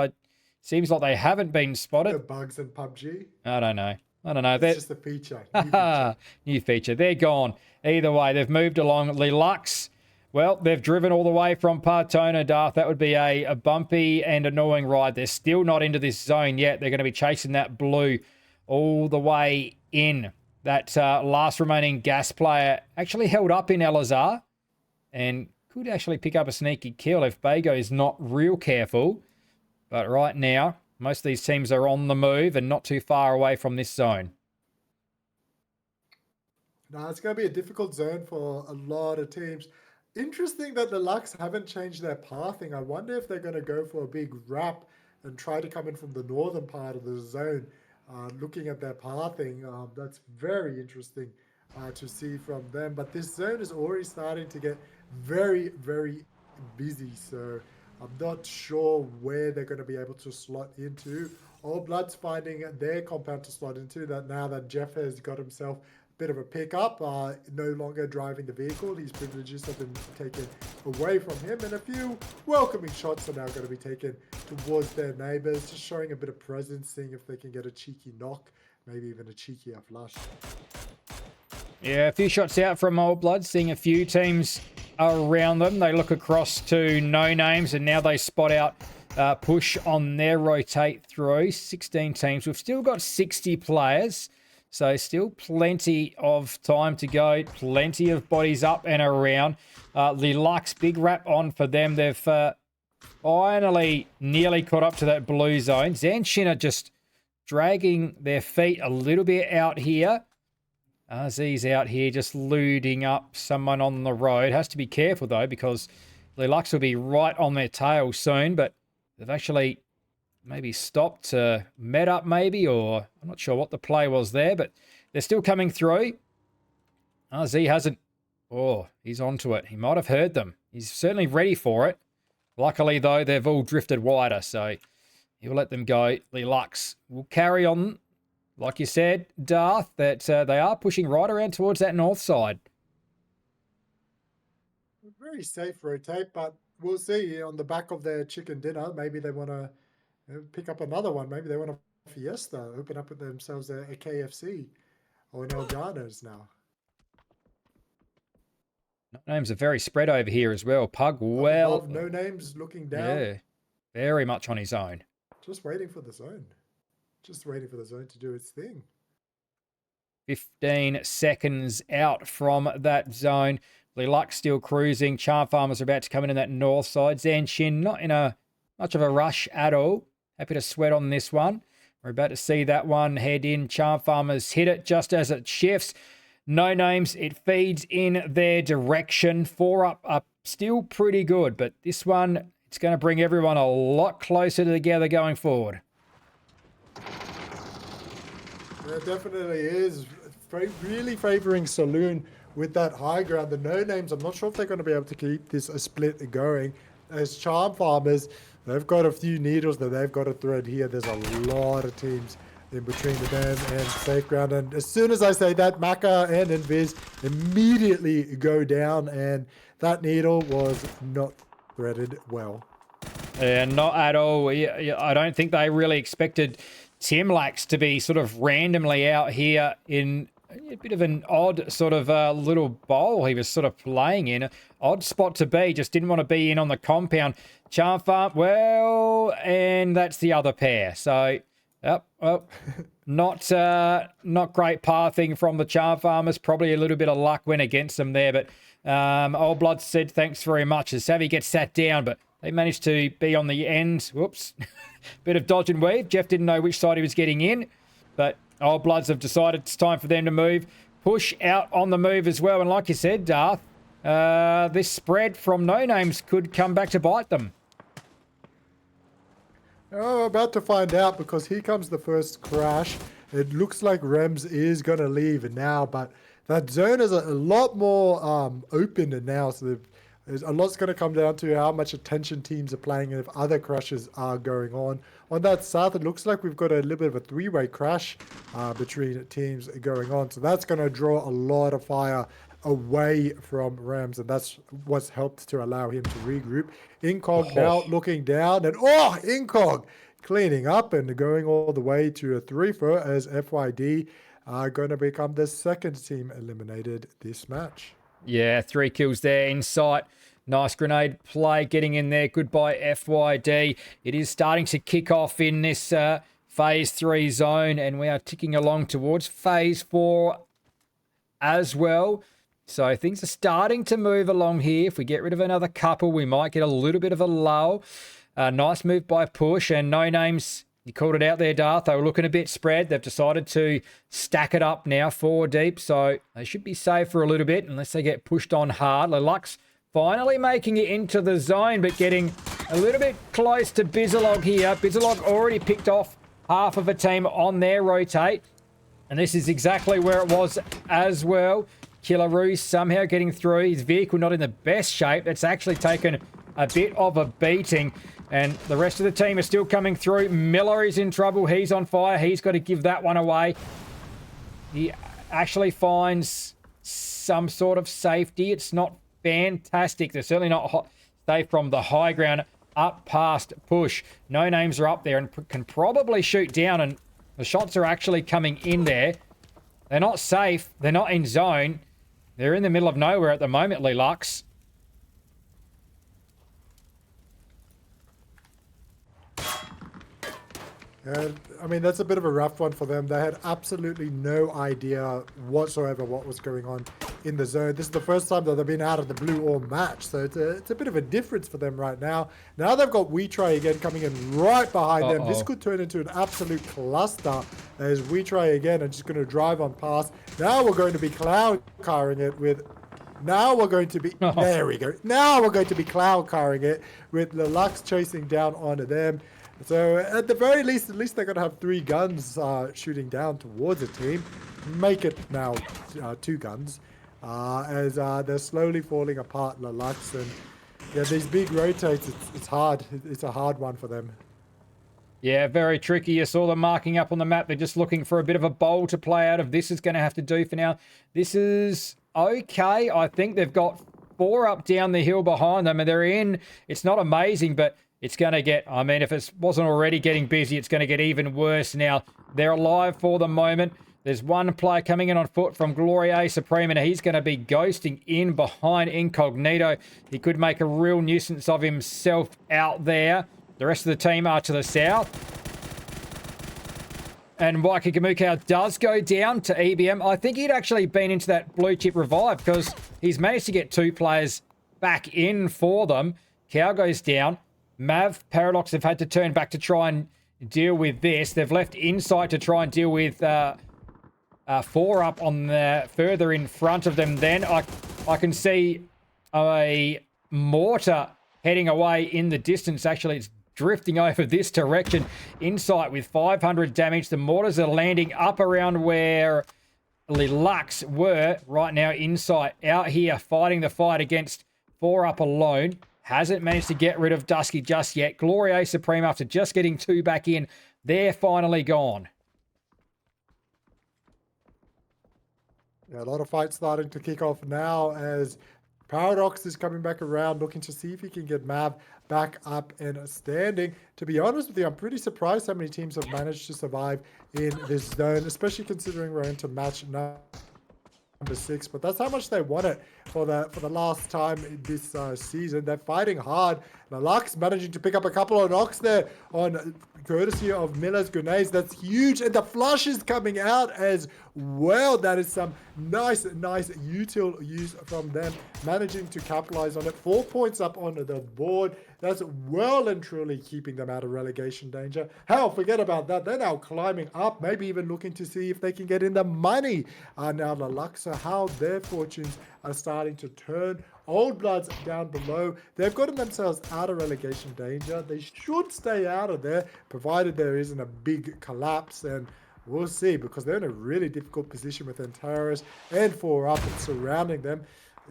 Seems like they haven't been spotted. The bugs in PUBG. I don't know. It's just a feature. New feature. New feature. They're gone. Either way, they've moved along. Lilux, well, they've driven all the way from Partona, Darth. That would be a bumpy and annoying ride. They're still not into this zone yet. They're going to be chasing that blue all the way in. That last remaining gas player actually held up in Elazar and could actually pick up a sneaky kill if Bago is not real careful. But right now, most of these teams are on the move and not too far away from this zone. Now, it's going to be a difficult zone for a lot of teams. Interesting that the Lux haven't changed their pathing. I wonder if they're going to go for a big wrap and try to come in from the northern part of the zone. Looking at their pathing, that's very interesting to see from them. But this zone is already starting to get very, very busy. So I'm not sure where they're going to be able to slot into. All Blood's finding their compound to slot into that now that Jeff has got himself a bit of a pickup, no longer driving the vehicle. His privileges have been taken away from him, and a few welcoming shots are now going to be taken towards their neighbors, just showing a bit of presence, seeing if they can get a cheeky knock, maybe even a cheeky flush. Yeah, a few shots out from Old Blood, seeing a few teams around them. They look across to No Names, and now they spot out Push on their rotate through. 16 teams. We've still got 60 players, so still plenty of time to go. Plenty of bodies up and around. Lilux, big wrap on for them. They've finally nearly caught up to that blue zone. Zanshin are just dragging their feet a little bit out here. Z's out here just looting up someone on the road. Has to be careful, though, because Lilux will be right on their tail soon, but they've actually maybe stopped to met up maybe, or I'm not sure what the play was there, but they're still coming through. Z hasn't... Oh, he's onto it. He might have heard them. He's certainly ready for it. Luckily, though, they've all drifted wider, so he'll let them go. Lilux will carry on. Like you said, Darth, that they are pushing right around towards that north side. Very safe rotate, but we'll see on the back of their chicken dinner. Maybe they want to pick up another one. Maybe they want a Fiesta, open up with themselves a KFC or an Elganos now. Names are very spread over here as well. Pug, well, Above, no names looking down. yeah, very much on his own. Just waiting for the zone. Just waiting for the zone to do its thing. 15 seconds out from that zone. Lux still cruising. Charm Farmers are about to come in that north side. Zanshin not in a much of a rush at all. Happy to sweat on this one. We're about to see that one head in. Charm Farmers hit it just as it shifts. No names. It feeds in their direction. 4 up still pretty good, but this one, it's going to bring everyone a lot closer together going forward. It definitely is. Really favouring Saloon with that high ground. The no names, I'm not sure if they're going to be able to keep this split going. As Charm Farmers, they've got a few needles that they've got to thread here. There's a lot of teams in between them and Safe Ground. And as soon as I say that, Maka and Invis immediately go down. And that needle was not threaded well. Not at all. I don't think they really expected Timlax to be sort of randomly out here in a bit of an odd sort of little bowl he was sort of playing in. Odd spot to be, just didn't want to be in on the compound. Charm Farm, well, and that's the other pair. So, not great pathing from the Charm Farmers. Probably a little bit of luck went against them there, but Old Blood said thanks very much as Savvy gets sat down, but they managed to be on the end. Whoops. Bit of dodge and weave. Jeff didn't know which side he was getting in, but Old Bloods have decided it's time for them to move. Push out on the move as well. And like you said, Darth, this spread from no names could come back to bite them. Oh, about to find out because here comes the first crash. It looks like Rems is going to leave now, but that zone is a lot more open now. So a lot's going to come down to how much attention teams are playing and if other crashes are going on. On that south, it looks like we've got a little bit of a three-way crash between teams going on. So that's going to draw a lot of fire away from Rams, and that's what's helped to allow him to regroup. Incog now looking down, and Incog cleaning up and going all the way to a 3-4 as FYD are going to become the second team eliminated this match. Yeah, 3 kills there in sight. Nice grenade play getting in there. Goodbye, FYD. It is starting to kick off in this Phase 3 zone, and we are ticking along towards Phase 4 as well. So things are starting to move along here. If we get rid of another couple, we might get a little bit of a lull. Nice move by Push, and no names. You called it out there, Darth. They were looking a bit spread. They've decided to stack it up now 4 deep, so they should be safe for a little bit unless they get pushed on hard. Lelux finally making it into the zone, but getting a little bit close to Bizalog here. Bizalog already picked off half of a team on their rotate, and this is exactly where it was as well. Killaroo somehow getting through. His vehicle not in the best shape. It's actually taken a bit of a beating. And the rest of the team is still coming through. Miller is in trouble. He's on fire. He's got to give that one away. He actually finds some sort of safety. It's not fantastic. They're certainly not safe from the high ground up past Push. No names are up there and can probably shoot down. And the shots are actually coming in there. They're not safe. They're not in zone. They're in the middle of nowhere at the moment, Lelux. I mean, that's a bit of a rough one for them. They had absolutely no idea whatsoever what was going on in the zone. This is the first time that they've been out of the blue all match, so it's a bit of a difference for them right now. Now they've got We Try Again coming in right behind them. This could turn into an absolute cluster as We Try Again are just going to drive on past. Now we're going to be cloud carring it with... Now we're going to be... There we go. Now we're going to be cloud carring it with Lelux chasing down onto them. So at the very least, at least they're going to have 3 guns shooting down towards a team. Make it now 2 guns as they're slowly falling apart, Lelux. And yeah, these big rotates, it's hard. It's a hard one for them. Yeah, very tricky. You saw them marking up on the map. They're just looking for a bit of a bowl to play out of. This is going to have to do for now. This is okay. I think they've got 4 up down the hill behind them, and they're in. It's not amazing, but it's going to get, I mean, if it wasn't already getting busy, it's going to get even worse now. They're alive for the moment. There's one player coming in on foot from Gloria Supreme, and he's going to be ghosting in behind Incognito. He could make a real nuisance of himself out there. The rest of the team are to the south. And Waika Gamukau does go down to EBM. I think he'd actually been into that blue chip revive because he's managed to get 2 players back in for them. Cow goes down. Mav, Paradox have had to turn back to try and deal with this. They've left Insight to try and deal with 4 up on the further in front of them. Then I can see a mortar heading away in the distance. Actually, it's drifting over this direction. Insight with 500 damage. The mortars are landing up around where Lux were. Right now, Insight out here fighting the fight against 4 up alone. Hasn't managed to get rid of Dusky just yet. Gloria Supreme, after just getting 2 back in, they're finally gone. Yeah, a lot of fights starting to kick off now as Paradox is coming back around, looking to see if he can get Mav back up and standing. To be honest with you, I'm pretty surprised how many teams have managed to survive in this zone, especially considering we're into match number 6. But that's how much they want it for the last time in this season. They're fighting hard. The Lux managing to pick up a couple of knocks there on courtesy of Miller's grenades. That's huge, and the flush is coming out as well. That is some nice util use from them, managing to capitalize on it. 4 points up on the board. That's well and truly keeping them out of relegation danger. Hell, forget about that. They're now climbing up, maybe even looking to see if they can get in the money. Now the Lux, how their fortunes are starting to turn. Old Bloods down below. They've gotten themselves out of relegation danger. They should stay out of there, provided there isn't a big collapse. And we'll see, because they're in a really difficult position with Antares and 4 up and surrounding them.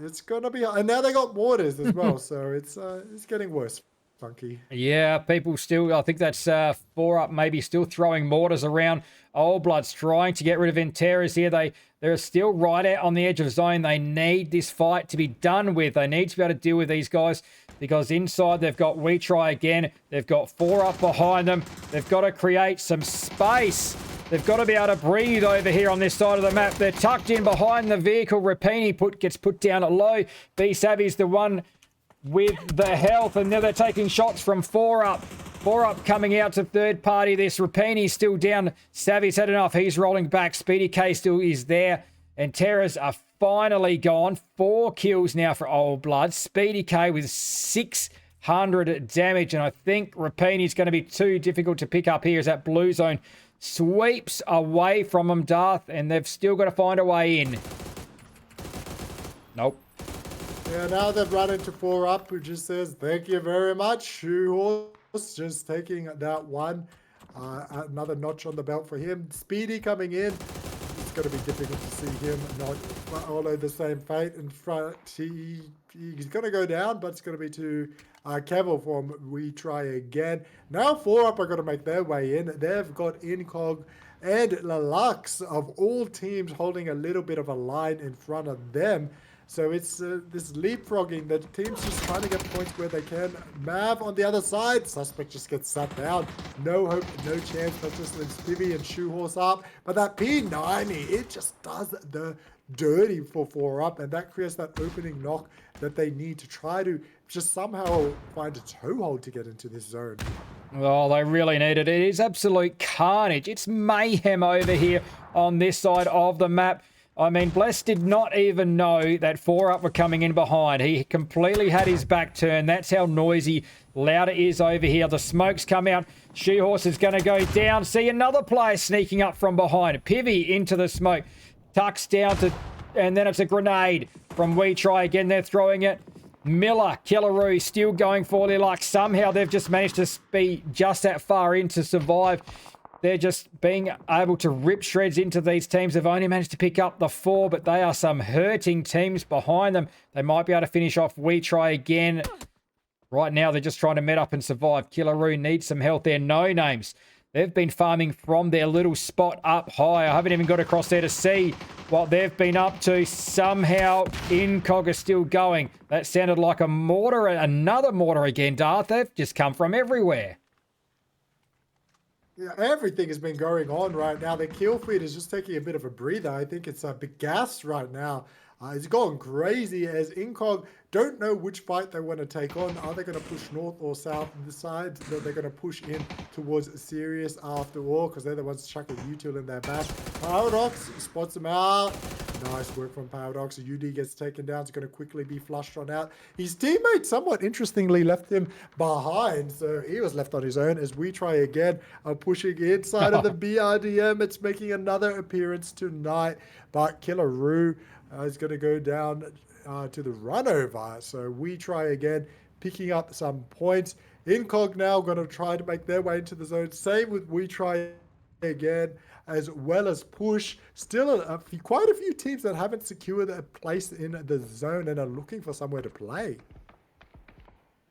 It's going to be... And now they got waters as well, so it's getting worse. Funky. Yeah, people still... I think that's 4 up, maybe still throwing mortars around. Old Blood's trying to get rid of Antares here. They're still right out on the edge of zone. They need this fight to be done with. They need to be able to deal with these guys, because inside they've got We Try Again. They've got 4 up behind them. They've got to create some space. They've got to be able to breathe over here on this side of the map. They're tucked in behind the vehicle. Rapini gets put down at low. B Savvy's the one with the health, and now they're taking shots from 4 up. 4 up coming out to third party. This Rapini's still down. Savvy's had enough. He's rolling back. Speedy K still is there. And Terrors are finally gone. 4 kills now for Old Blood. Speedy K with 600 damage. And I think Rapini's going to be too difficult to pick up here as that blue zone sweeps away from them, Darth. And they've still got to find a way in. Nope. Yeah, now they've run into 4 up, who just says, thank you very much, Shoehorse. Just taking that one. Another notch on the belt for him. Speedy coming in. It's going to be difficult to see him not follow the same fate. In front, he's going to go down, but it's going to be to Kevel from We Try Again. Now 4 up are going to make their way in. They've got Incog and Lux of all teams holding a little bit of a line in front of them. So it's this leapfrogging. The team's just trying to get points where they can. Mav on the other side. Suspect just gets sat down. No hope, no chance. But just leaves Spivvy and Shoehorse up. But that P90, it just does the dirty for 4 up. And that creates that opening knock that they need to try to just somehow find a toehold to get into this zone. Oh, they really need it. It is absolute carnage. It's mayhem over here on this side of the map. I mean, Bless did not even know that 4 up were coming in behind. He completely had his back turned. That's how noisy, loud it is over here. The smoke's come out. Shoehorse is going to go down. See another player sneaking up from behind. Pivy into the smoke. Tucks down to... And then it's a grenade from We Try Again. They're throwing it. Miller, Killaroo still going for their luck. Somehow they've just managed to be just that far in to survive. They're just being able to rip shreds into these teams. They've only managed to pick up the 4, but they are some hurting teams behind them. They might be able to finish off We Try Again. Right now, they're just trying to met up and survive. Killaroo needs some help there. No names. They've been farming from their little spot up high. I haven't even got across there to see what they've been up to. Somehow, Incog is still going. That sounded like a mortar. Another mortar again, Darth. They've just come from everywhere. Yeah, everything has been going on right now. The kill feed is just taking a bit of a breather. I think it's a bit gas right now. It's going crazy as Incog don't know which fight they want to take on. Are they going to push north or south? And decide that they're going to push in towards Sirius after all, because they're the ones chucking util in their back. Paradox spots him out. Nice work from Paradox. UD gets taken down. It's going to quickly be flushed on out. His teammate, somewhat interestingly, left him behind. So he was left on his own as we try again. Pushing inside of the BRDM. It's making another appearance tonight. But Killer Roo is going to go down to the run over. So we try again, picking up some points. Incog now going to try to make their way into the zone. Same with we try again, as well as push. Still quite a few teams that haven't secured a place in the zone and are looking for somewhere to play.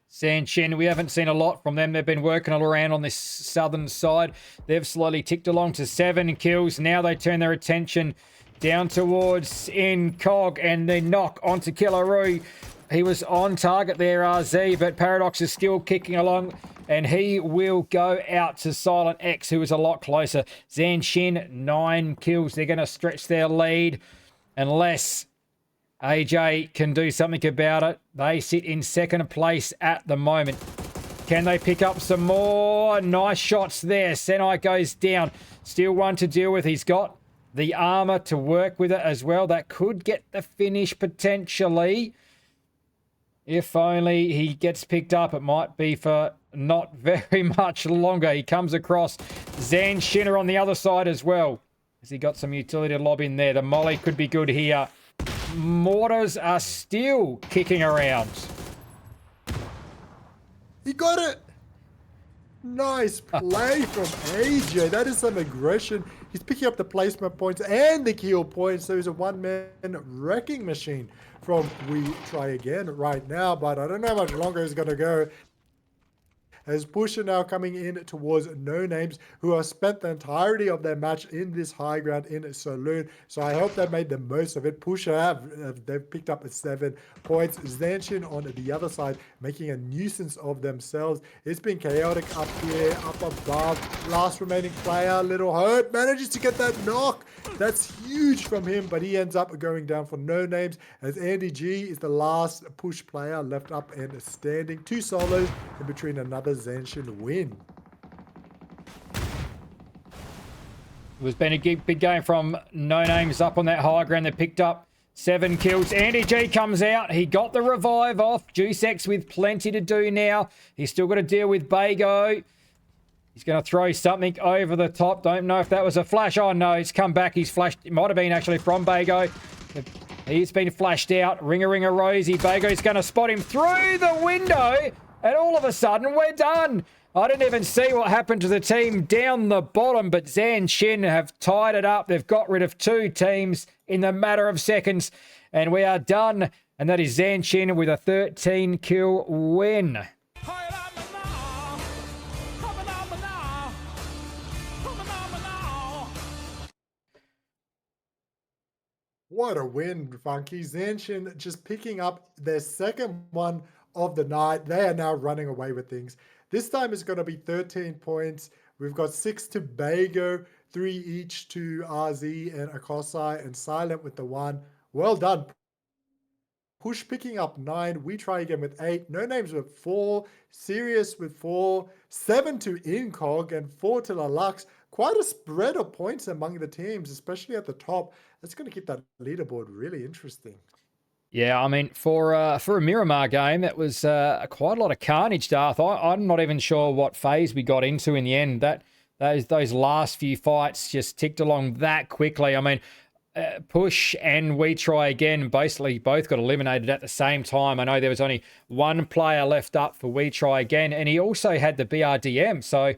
Zanshin, we haven't seen a lot from them. They've been working all around on this southern side. They've slowly ticked along to 7 kills. Now they turn their attention down towards Incog and they knock onto Killaroo. He was on target there, RZ, but Paradox is still kicking along and he will go out to Silent X, who is a lot closer. Zanshin, 9 kills. They're going to stretch their lead unless AJ can do something about it. They sit in second place at the moment. Can they pick up some more? Nice shots there. Senai goes down. Still one to deal with. He's got the armor to work with it as well. That could get the finish potentially. If only he gets picked up. It might be for not very much longer. He comes across Zanshin on the other side as well. Has he got some utility lob in there? The molly could be good here. Mortars are still kicking around. He got it. Nice play from AJ. That is some aggression. He's picking up the placement points and the kill points. So he's a one-man wrecking machine from We Try Again right now. But I don't know how much longer he's going to go. As Pusher now coming in towards No Names, who have spent the entirety of their match in this high ground in Saloon. So I hope they made the most of it. Pusher they've picked up 7 points. Zanshin on the other side making a nuisance of themselves. It's been chaotic up here, up above. Last remaining player, Little Hope, manages to get that knock. That's huge from him, but he ends up going down for No Names as Andy G is the last push player left up and standing. 2 solos in between another Zanshin win. It was been a big game from No Names up on that high ground. They picked up 7 kills. Andy G comes out. He got the revive off. Juice X with plenty to do now. He's still got to deal with Bago. He's going to throw something over the top. Don't know if that was a flash. Oh, no, he's come back. He's flashed. It might have been actually from Bago. He's been flashed out. Ringer, Rosie. Bago's going to spot him through the window. And all of a sudden, we're done. I didn't even see what happened to the team down the bottom, but Zanshin have tied it up. They've got rid of 2 teams in the matter of seconds. And we are done. And that is Zanshin with a 13-kill win. What a win, Funky. Zanshin just picking up their second one of the night. They are now running away with things. This time it's going to be 13 points. We've got 6 to Bago, 3 each to RZ and Akosai, and Silent with the 1. Well done. Push picking up 9. We Try Again with 8. No Names with 4. Sirius with 4. 7 to Incog and 4 to Lalux. Quite a spread of points among the teams, especially at the top. That's going to keep that leaderboard really interesting. Yeah, I mean, for a Miramar game, that was quite a lot of carnage, Darth. I'm not even sure what phase we got into in the end. Those last few fights just ticked along that quickly. I mean, Push and We Try Again basically both got eliminated at the same time. I know there was only 1 player left up for We Try Again, and he also had the BRDM. So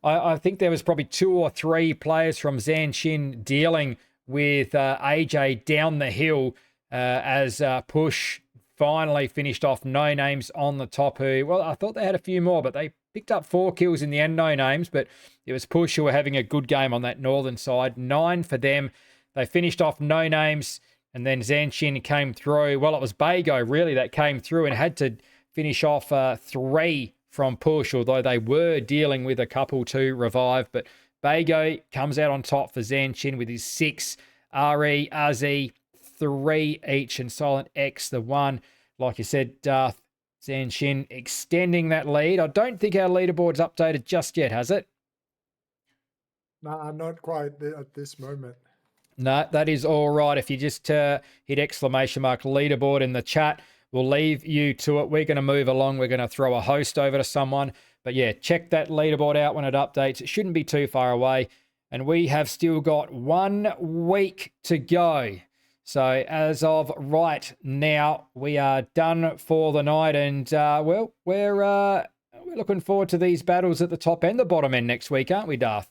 I think there was probably 2 or 3 players from Zanshin dealing with AJ down the hill as Push finally finished off No Names on the top, who, well, I thought they had a few more, but they picked up 4 kills in the end, No Names, but it was Push who were having a good game on that northern side. 9 for them. They finished off No Names, and then Zanshin came through. Well, it was Bago, really, that came through and had to finish off 3 from push, although they were dealing with a couple to revive. But Bago comes out on top for Zanshin with his 6, RE, RZ, 3 each, and Silent X the 1. Like you said, Darth, Zanshin extending that lead. I don't think our leaderboard's updated just yet, has it? Nah, not quite at this moment. No, that is all right. If you just hit exclamation mark leaderboard in the chat, we'll leave you to it. We're going to move along. We're going to throw a host over to someone. But yeah, check that leaderboard out when it updates. It shouldn't be too far away. And we have still got 1 week to go. So as of right now, we are done for the night. And, well, we're looking forward to these battles at the top and the bottom end next week, aren't we, Darth?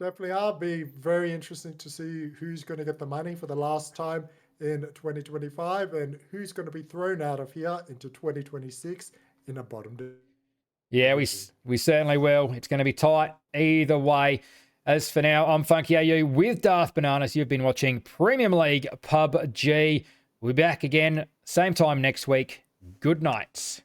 Definitely are. Be very interesting to see who's going to get the money for the last time in 2025 and who's going to be thrown out of here into 2026 in a bottom. Yeah, we certainly will. It's going to be tight either way. As for now, I'm Funky AU with Darth Bananas. You've been watching Premium League PUBG. We'll be back again same time next week. Good night.